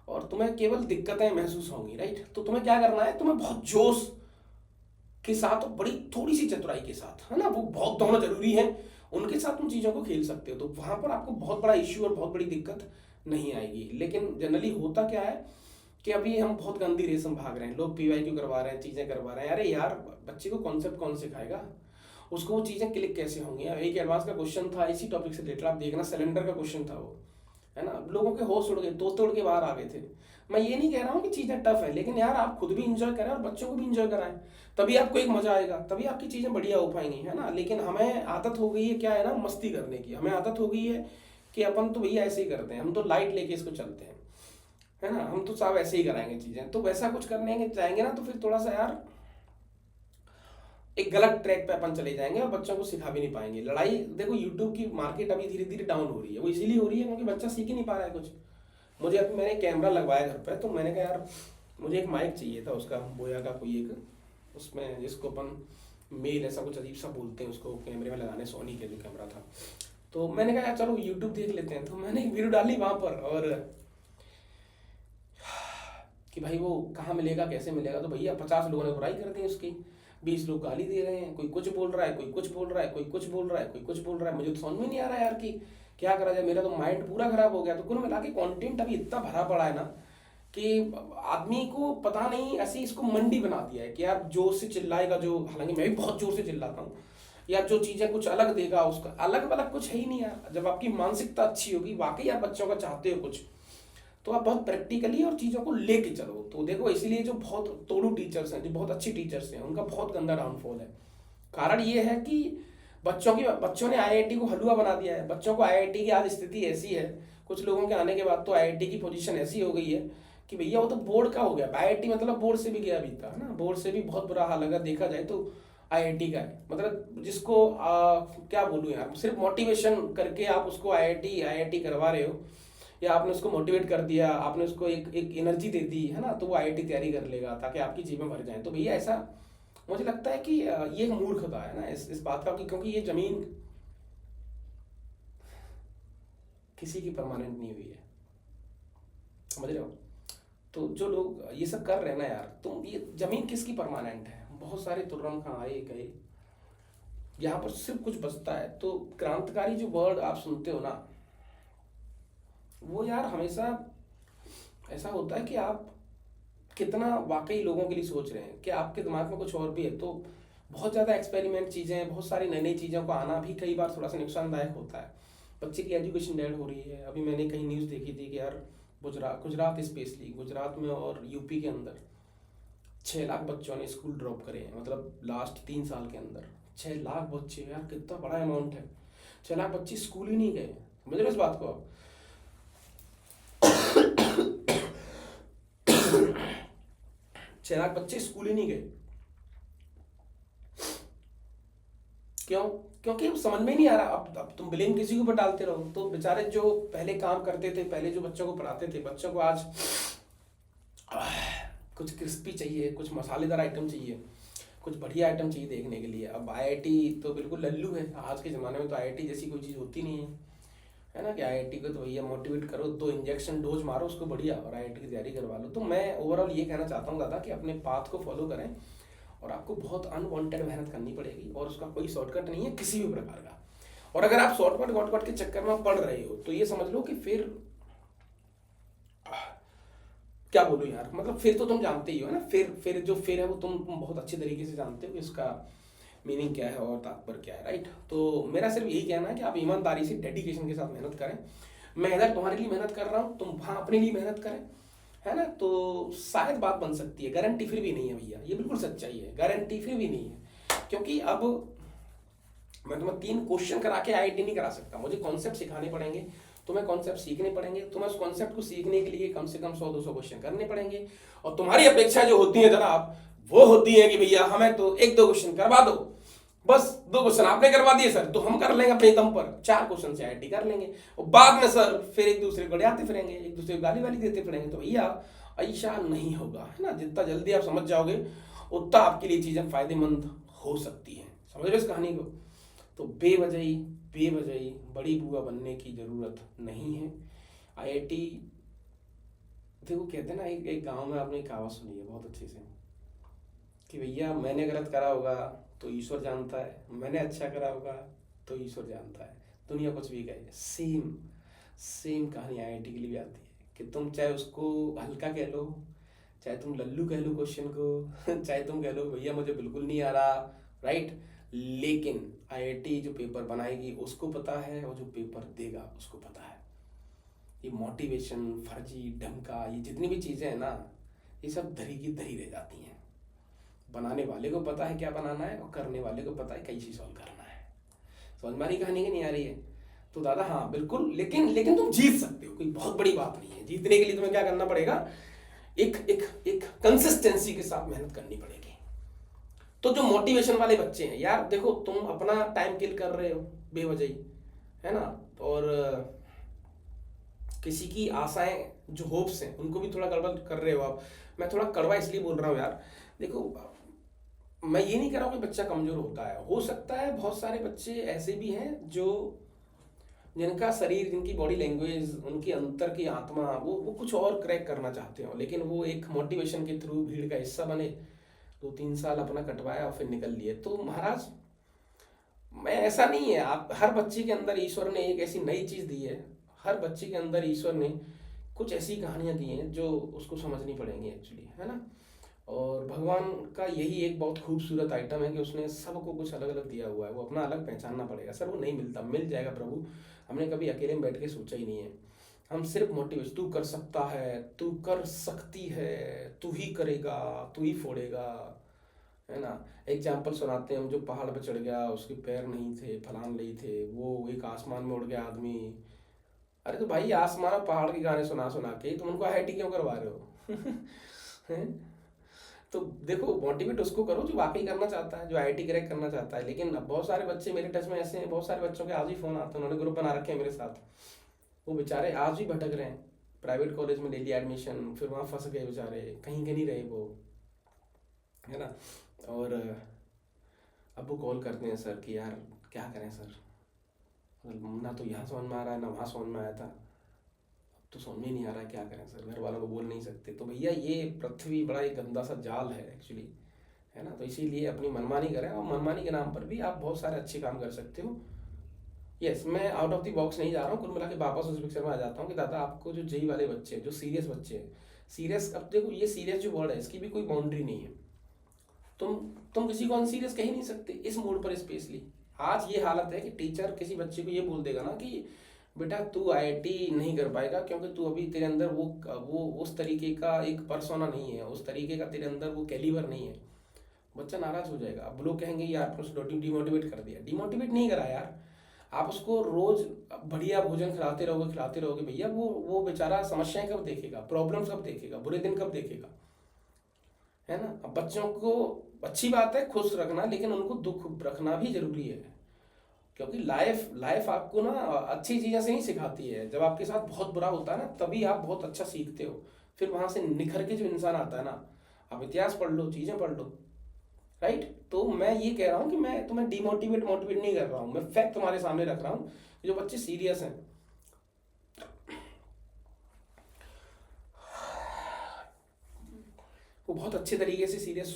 और तुम्हें केवल दिक्कतें महसूस होंगी, राइट। तो तुम्हें क्या करना है, तुम्हें बहुत जोश के साथ और बड़ी थोड़ी सी चतुराई के साथ, है ना, वो बहुत दोनों जरूरी है, उनके साथ तुम चीज़ों को खेल सकते हो, तो वहां पर आपको बहुत बड़ा इश्यू और बहुत बड़ी दिक्कत नहीं आएगी। लेकिन जनरली होता क्या है कि अभी हम बहुत गंदी रेस में भाग रहे हैं, लोग PYQ करवा रहे हैं, चीज़ें करवा रहे हैं। अरे यार बच्चे को कॉन्सेप्ट कौन सिखाएगा, उसको वो चीज़ें क्लिक कैसे होंगी? एक एडवांस का क्वेश्चन था इसी टॉपिक से रिलेटेड, आप देखना, सिलेंडर का क्वेश्चन था वो, है ना। लोगों के होश उड़ गए, तोड़ के बाहर आ गए थे। मैं ये नहीं कह रहा हूँ कि चीज़ें टफ है, लेकिन यार आप खुद भी इंजॉय करें और बच्चों को भी इंजॉय कराएं, तभी आपको एक मजा आएगा, तभी आपकी चीज़ें बढ़िया हो पाएंगी, है ना। लेकिन हमें आदत हो गई है क्या है ना, मस्ती करने की, हमें आदत हो गई है कि अपन तो भैया ऐसे ही करते हैं, हम तो लाइट लेके इसको चलते हैं, है ना, हम तो साहब ऐसे ही कराएंगे चीज़ें। तो वैसा कुछ करने के चाहेंगे ना तो फिर थोड़ा सा यार एक गलत ट्रैक पे अपन चले जाएंगे और बच्चों को सिखा भी नहीं पाएंगे। लड़ाई देखो, यूट्यूब की मार्केट अभी धीरे धीरे डाउन हो रही है, वो इसीलिए हो रही है क्योंकि बच्चा सीख ही नहीं पा रहा है कुछ। मुझे अभी मैंने कैमरा लगवाया घर पे, तो मैंने कहा यार मुझे एक माइक चाहिए था, उसका बोया का कोई एक, उसमें जिसको अपन मेल ऐसा कुछ अजीब सा बोलते हैं उसको, कैमरे में लगाने, सोनी के जो कैमरा था। तो मैंने कहा यार चलो यूट्यूब देख लेते हैं, तो मैंने एक वीडियो डाली वहाँ पर, और कि भाई वो कहाँ मिलेगा कैसे मिलेगा, तो भैया 50 लोगों ने बुराई कर दी उसकी, 20 लोग गाली दे रहे हैं, कोई कुछ बोल रहा है, कोई कुछ बोल रहा है, कोई कुछ बोल रहा है, कोई कुछ बोल रहा है। मुझे तो समझ में नहीं आ रहा है यार कि क्या करा जाए, मेरा तो माइंड पूरा खराब हो गया। तो कुल मिला के कॉन्टेंट अभी इतना भरा पड़ा है ना कि आदमी को पता नहीं, ऐसे इसको मंडी बना दिया है कि यार जोर से चिल्लाएगा जो, हालांकि मैं भी बहुत जोर से चिल्लाता हूँ, या जो चीज़ें कुछ अलग देगा उसका अलग अलग कुछ है ही नहीं यार। जब आपकी मानसिकता अच्छी होगी, वाकई आप बच्चों का चाहते हो कुछ, तो आप बहुत प्रैक्टिकली और चीज़ों को लेके चलो। तो देखो इसीलिए जो बहुत तोड़ू टीचर्स हैं, जो बहुत अच्छी टीचर्स हैं, उनका बहुत गंदा डाउनफॉल है। कारण ये है कि बच्चों ने IIT को हलवा बना दिया है। बच्चों को IIT की आज स्थिति ऐसी है, कुछ लोगों के आने के बाद तो IIT की पोजीशन ऐसी हो गई है कि भैया वो तो बोर्ड का हो गया। IIT मतलब बोर्ड से भी गया बीता, है ना, बोर्ड से भी बहुत बुरा हाल अगर देखा जाए तो IIT का है। मतलब जिसको क्या बोलूँ यार, सिर्फ मोटिवेशन करके आप उसको IIT करवा रहे हो, या आपने उसको मोटिवेट कर दिया, आपने उसको एक एनर्जी दे दी, है ना, तो वो IIT तैयारी कर लेगा ताकि आपकी जेबें भर जाएं। तो भैया ऐसा मुझे लगता है कि ये एक मूर्खता है ना इस बात का, क्योंकि ये जमीन किसी की परमानेंट नहीं हुई है, समझ रहे हो। तो जो लोग ये सब कर रहे हैं ना यार, तुम ये जमीन किसकी परमानेंट है? बहुत सारे तुर्रम खां आए गए, यहाँ पर सिर्फ कुछ बचता है। तो क्रांतिकारी जो वर्ड आप सुनते हो ना, वो यार हमेशा ऐसा होता है कि आप कितना वाकई लोगों के लिए सोच रहे हैं, कि आपके दिमाग में कुछ और भी है। तो बहुत ज़्यादा एक्सपेरिमेंट चीज़ें हैं, बहुत सारी नई नई चीज़ों को आना भी कई बार थोड़ा सा नुकसानदायक होता है। बच्चे की एजुकेशन डेड हो रही है। अभी मैंने कहीं न्यूज़ देखी थी कि यार गुजरात गुजरात स्पेशली गुजरात में और यूपी के अंदर 6 लाख बच्चों ने स्कूल ड्रॉप करे हैं, मतलब लास्ट 3 साल के अंदर 6 लाख बच्चे। यार कितना बड़ा अमाउंट है, 6 लाख बच्चे स्कूल ही नहीं गए। समझ रहे हो इस बात को आप? 6 लाख बच्चे स्कूल ही नहीं गए। क्यों? क्योंकि अब समझ में नहीं आ रहा। अब तुम ब्लेम किसी के ऊपर डालते रहो। तो बेचारे जो पहले काम करते थे, पहले जो बच्चों को पढ़ाते थे, बच्चों को आज कुछ क्रिस्पी चाहिए, कुछ मसालेदार आइटम चाहिए, कुछ बढ़िया आइटम चाहिए देखने के लिए। अब आईआईटी तो बिल्कुल लल्लू है आज के ज़माने में। तो आईआईटी जैसी कोई चीज़ होती नहीं है ना, कि आईआईटी को तो भैया मोटिवेट करो, 2 इंजेक्शन डोज मारो उसको बढ़िया, और आईआईटी की तैयारी करवा लो। तो मैं ओवरऑल ये कहना चाहता हूँ दादा कि अपने पाथ को फॉलो करें, और आपको बहुत अनवांटेड मेहनत करनी पड़ेगी, और उसका कोई शॉर्टकट नहीं है किसी भी प्रकार का। और अगर आप शॉर्टकट वॉटकट के चक्कर में पड़ रहे हो तो ये समझ लो कि फिर क्या बोलूं यार, मतलब फिर तो तुम जानते ही हो ना, फिर जो फिर है वो तुम बहुत अच्छे तरीके से जानते हो कि इसका मीनिंग क्या है और तात्पर्य क्या है, राइट। तो मेरा सिर्फ यही कहना है कि आप ईमानदारी से डेडिकेशन के साथ मेहनत करें। मैं इधर तुम्हारे लिए मेहनत कर रहा हूँ, तुम वहाँ अपने लिए मेहनत करें, है ना। तो शायद बात बन सकती है। गारंटी फिर भी नहीं है भैया, ये बिल्कुल सच्चाई है, गारंटी फिर भी नहीं है। क्योंकि अब मैं तुम्हें 3 क्वेश्चन करा के आईआईटी नहीं करा सकता, मुझे कॉन्सेप्ट सिखाने पड़ेंगे, तुम्हें कॉन्सेप्ट सीखने पड़ेंगे, तुम्हें उस कॉन्सेप्ट को सीखने के लिए कम से कम 100-200 क्वेश्चन करने पड़ेंगे। और तुम्हारी अपेक्षा जो होती है जनाब, वो होती है कि भैया हमें तो 1-2 क्वेश्चन करवा दो, बस 2 क्वेश्चन आपने करवा दिए सर तो हम कर लेंगे अपने दम पर, 4 क्वेश्चन से आईआईटी कर लेंगे, और बाद में सर फिर एक दूसरे को गड़ियाते फिरेंगे, एक दूसरे को गाली वाली देते फिरेंगे। तो भैया ऐसा नहीं होगा, है ना। जितना जल्दी आप समझ जाओगे उतना आपके लिए चीजें फायदेमंद हो सकती हैं। समझ रहे हो इस कहानी को? तो बेवजही बड़ी बुआ बनने की जरूरत नहीं है। आईआईटी देखो, कहते हैं ना, एक गांव में आपने एक कहावत सुनी है बहुत अच्छे से, कि भैया मैंने गलत करा होगा तो ईश्वर जानता है, मैंने अच्छा करा होगा तो ईश्वर जानता है। दुनिया कुछ भी कहे, सेम कहानी आईआईटी के लिए भी आती है, कि तुम चाहे उसको हल्का कह लो, चाहे तुम लल्लू कह लो क्वेश्चन को, चाहे तुम कह लो भैया मुझे बिल्कुल नहीं आ रहा, राइट। लेकिन आईआईटी जो पेपर बनाएगी उसको पता है, और जो पेपर देगा उसको पता है। ये मोटिवेशन, फर्जी, ढंका, ये जितनी भी चीज़ें हैं ना, ये सब धरी की धरी रह जाती हैं। बनाने वाले को पता है क्या बनाना है, और करने वाले को पता है कैसे सॉल्व करना है। समझ में आ रही कहानी की नहीं आ रही है? तो दादा हाँ बिल्कुल, लेकिन तुम जीत सकते हो, कोई बहुत बड़ी बात नहीं है। जीतने के लिए तुम्हें क्या करना पड़ेगा, एक कंसिस्टेंसी के साथ मेहनत करनी पड़ेगी। तो जो मोटिवेशन वाले बच्चे हैं यार, देखो तुम अपना टाइम किल कर रहे हो बेवजही, है ना, और किसी की आशाएं, जो होप्स हैं, उनको भी थोड़ा गड़बड़ कर रहे हो आप। मैं थोड़ा कड़वा इसलिए बोल रहा हूँ यार, देखो मैं ये नहीं कह रहा हूँ कि बच्चा कमजोर होता है, हो सकता है बहुत सारे बच्चे ऐसे भी हैं जो, जिनका शरीर, जिनकी बॉडी लैंग्वेज, उनकी अंतर की आत्मा, वो कुछ और क्रैक करना चाहते हो, लेकिन वो एक मोटिवेशन के थ्रू भीड़ का हिस्सा बने, 2-3 साल अपना कटवाया और फिर निकल लिए। तो महाराज मैं, ऐसा नहीं है, आप हर बच्चे के अंदर ईश्वर ने एक ऐसी नई चीज़ दी है, हर बच्चे के अंदर ईश्वर ने कुछ ऐसी कहानियां दी हैं जो उसको समझनी पड़ेंगी एक्चुअली, है ना। और भगवान का यही एक बहुत खूबसूरत आइटम है कि उसने सबको कुछ अलग अलग दिया हुआ है, वो अपना अलग पहचानना पड़ेगा। सर वो नहीं मिलता, मिल जाएगा प्रभु, हमने कभी अकेले में बैठ के सोचा ही नहीं है। हम सिर्फ मोटिवेशन, तू कर सकता है, तू कर सकती है, तू ही करेगा, तू ही फोड़ेगा, है ना। एग्जाम्पल सुनाते हैं हम, जो पहाड़ पर चढ़ गया, उसके पैर नहीं थे, फलान नहीं थे, वो एक आसमान में उड़ गया आदमी। अरे तो भाई आसमान और पहाड़ के गाने सुना सुना के तुम उनको आईआईटी क्यों करवा रहे हो? हैं? तो देखो, मोटिवेट उसको करो जो वाकई करना चाहता है, जो आईआईटी क्रैक करना चाहता है। लेकिन अब बहुत सारे बच्चे मेरे टच में ऐसे हैं, बहुत सारे बच्चों के आज भी फोन आते हैं, उन्होंने ग्रुप बना रखे हैं मेरे साथ, वो बेचारे आज भी भटक रहे हैं। प्राइवेट कॉलेज में ले लिया एडमिशन, फिर वहाँ फंस गए बेचारे, कहीं के नहीं रहे वो, है ना। और अब वो कॉल करते हैं, सर कि यार क्या करें सर, मतलब ना तो यहाँ समझ में आ रहा है ना वहाँ समझ में आया था, तो समझ में नहीं आ रहा है क्या करें सर, घर वालों को बोल नहीं सकते। तो भैया ये पृथ्वी बड़ा एक गंदा सा जाल है एक्चुअली, है ना। तो इसीलिए अपनी मनमानी करें, और मनमानी के नाम पर भी आप बहुत सारे अच्छे काम कर सकते हो। यस, मैं आउट ऑफ द बॉक्स नहीं जा रहा हूँ, कुल मिला के वापस उस पिक्चर में आ जाता हूँ कि दादा आपको जो जेई वाले बच्चे हैं, जो सीरियस बच्चे हैं, सीरियस, अब देखो ये सीरियस जो वर्ड है इसकी भी कोई बाउंड्री नहीं है। तुम किसी को अनसीरियस कह ही नहीं सकते इस मोड पर स्पेशली। आज ये हालत है कि टीचर किसी बच्चे को ये बोल देगा ना कि बेटा तू आईआईटी नहीं कर पाएगा क्योंकि तू अभी तेरे अंदर वो उस तरीके का एक पर्सोना नहीं है, उस तरीके का तेरे अंदर वो कैलिबर नहीं है। बच्चा नाराज हो जाएगा। अब लोग कहेंगे यार आपने उसको डिमोटिवेट कर दिया। डिमोटिवेट नहीं करा यार, आप उसको रोज बढ़िया भोजन खिलाते रहोगे भैया, वो बेचारा समस्याएं कब देखेगा, प्रॉब्लम्स कब देखेगा, बुरे दिन कब देखेगा, है ना। अब बच्चों को अच्छी बात है खुश रखना, लेकिन उनको दुख रखना भी जरूरी है, क्योंकि लाइफ आपको ना अच्छी चीज़ें से नहीं सिखाती है। जब आपके साथ बहुत बुरा होता है ना तभी आप बहुत अच्छा सीखते हो, फिर वहां से निखर के जो इंसान आता है ना, आप इतिहास पढ़ लो, चीज़ें पढ़ लो, राइट। तो मैं ये कह रहा हूँ कि मैं तुम्हें मोटिवेट नहीं कर रहा हूँ, मैं फैक्ट तुम्हारे सामने रख रहा हूँ कि जो बच्चे सीरियस हैं वो बहुत अच्छे तरीके से सीरियस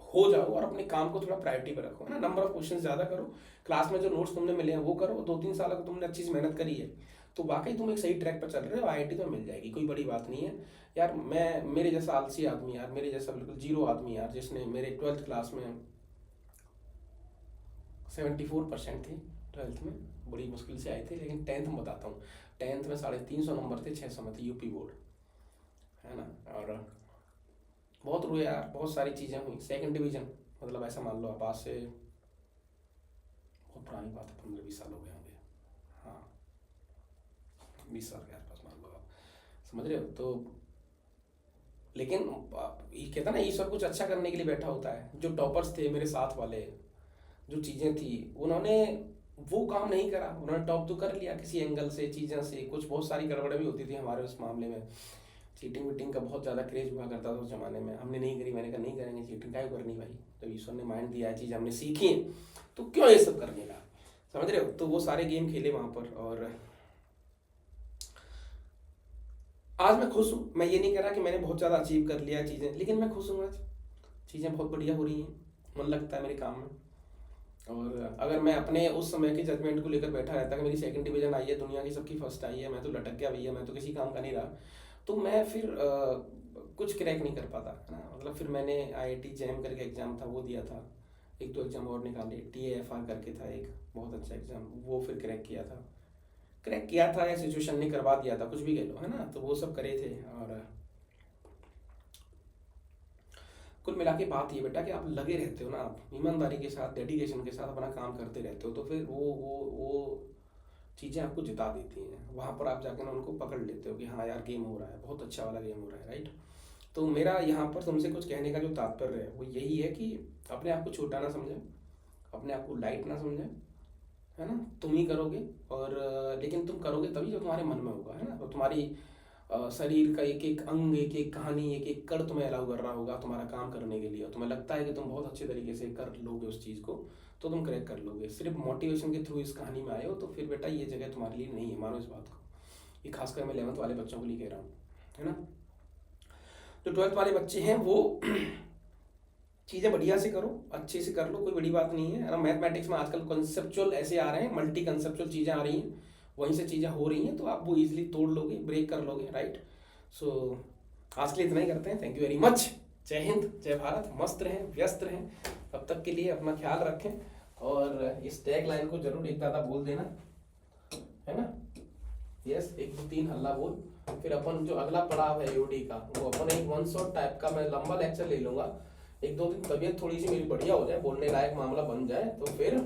हो जाओ और अपने काम को थोड़ा प्रायोरिटी पे रखो, है ना। नंबर ऑफ क्वेश्चन ज़्यादा करो, क्लास में जो नोट्स तुमने मिले हैं वो करो। 2-3 साल अगर तुमने अच्छी से मेहनत करी है तो वाकई तुम एक सही ट्रैक पर चल रहे हो, आईआईटी तो मिल जाएगी, कोई बड़ी बात नहीं है यार। मेरे जैसा आलसी आदमी यार, मेरे जैसा बिल्कुल जीरो आदमी यार, जिसने मेरे 12th क्लास में 74% थे 12th में, बड़ी मुश्किल से आए थे, लेकिन 10th में बताता हूँ, 10th में 350 नंबर थे, 600 में थे, यूपी बोर्ड, है ना। और बहुत रोए यार, बहुत सारी चीज़ें हुई। 2nd डिवीज़न, मतलब ऐसा मान लो आप, आज से बहुत पुरानी बात है, 15-20 साल हो गए होंगे, हाँ 20 साल के आसपास मान लो आप, समझ रहे हो। तो लेकिन ये कहता ना ईश्वर कुछ अच्छा करने के लिए बैठा होता है। जो टॉपर्स थे मेरे साथ वाले, जो चीज़ें थी, उन्होंने वो काम नहीं करा, उन्होंने टॉप तो कर लिया किसी एंगल से, चीज़ें से, कुछ बहुत सारी गड़बड़ें भी होती थी हमारे उस मामले में। चीटिंग वीटिंग का बहुत ज़्यादा क्रेज हुआ करता था उस ज़माने में, हमने नहीं करी, मैंने कहा नहीं करेंगे चीटिंग, क्या करनी भाई, जब ईश्वर ने माइंड दिया है, चीज़ हमने सीखी है तो क्यों ये सब करने का, समझ रहे हो। तो वो सारे गेम खेले वहाँ पर, और आज मैं खुश हूँ। मैं ये नहीं कह रहा कि मैंने बहुत ज़्यादा अचीव कर लिया चीज़ें, लेकिन मैं खुश हूँ आज, चीज़ें बहुत बढ़िया हो रही हैं, मन लगता है मेरे काम में। और अगर मैं अपने उस समय के जजमेंट को लेकर बैठा रहता कि मेरी 2nd डिवीज़न आई है, दुनिया की सबकी फर्स्ट आई है, मैं तो लटक गया भैया, मैं तो किसी काम का नहीं रहा, तो मैं फिर कुछ क्रैक नहीं कर पाता, है ना। मतलब फिर मैंने आईआईटी जैम करके एग्ज़ाम था वो दिया था, 1-2 एग्ज़ाम और निकाले, TAFR करके था एक बहुत अच्छा एग्ज़ाम, वो फिर क्रैक किया था या सिचुएशन ने करवा दिया था, कुछ भी कह लो, है ना। तो वो सब करे थे। और कुल मिला के बात ये बेटा कि आप लगे रहते हो ना, आप ईमानदारी के साथ, डेडिकेशन के साथ अपना काम करते रहते हो, तो फिर वो चीज़ें आपको जिता देती हैं। वहाँ पर आप जाकर ना उनको पकड़ लेते हो कि हाँ यार गेम हो रहा है, बहुत अच्छा वाला गेम हो रहा है, राइट। तो मेरा यहाँ पर तुमसे कुछ कहने का जो तात्पर्य है वो यही है कि अपने आप को छोटा ना समझें, अपने आप को लाइट ना समझें, है ना। तुम ही करोगे, और लेकिन तुम करोगे तभी जब तुम्हारे मन में होगा, है ना। तो तुम्हारी शरीर का एक एक अंग, एक एक कहानी, एक एक कड़ तुम्हें अलाउ कर रहा होगा तुम्हारा काम करने के लिए, और तुम्हें लगता है कि तुम बहुत अच्छे तरीके से कर लोगे उस चीज़ को, तो तुम क्रैक कर लोगे। सिर्फ मोटिवेशन के थ्रू इस कहानी में आए हो तो फिर बेटा ये जगह तुम्हारे लिए नहीं है, मानो इस बात को। ये खासकर मैं 11th वाले बच्चों के लिए कह रहा हूँ, है ना। जो 12th वाले बच्चे हैं वो चीज़ें बढ़िया से करो, अच्छे से कर लो, कोई बड़ी बात नहीं है ना। मैथमेटिक्स में आजकल कंसेप्चुअल ऐसे आ रहे हैं, मल्टी कंसेप्चुअल चीज़ें आ रही हैं, वहीं से चीज़ें हो रही हैं, तो आप वो ईजिली तोड़ लोगे, ब्रेक कर लोगे, राइट। सो आज के लिए इतना ही करते हैं। Thank you very much. जय हिंद, जय भारत। मस्त रहें, व्यस्त रहें, तब तक के लिए अपना ख्याल रखें, और इस टैग लाइन को जरूर एक दादा बोल देना, है ना। यस, 1 2 3 हल्ला बोल। फिर अपन जो अगला पड़ाव है यूडी का, वो अपन एक 1 शॉट टाइप का, मैं लंबा लेक्चर ले लूंगा, 1-2 दिन तबीयत थोड़ी सी मेरी बढ़िया हो जाए, बोलने लायक मामला बन जाए, तो फिर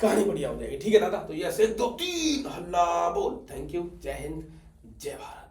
कहानी बढ़िया हो जाएगी। ठीक है दादा, तो यस 1 2 3 हल्ला बोल। थैंक यू, जय हिंद, जय भारत।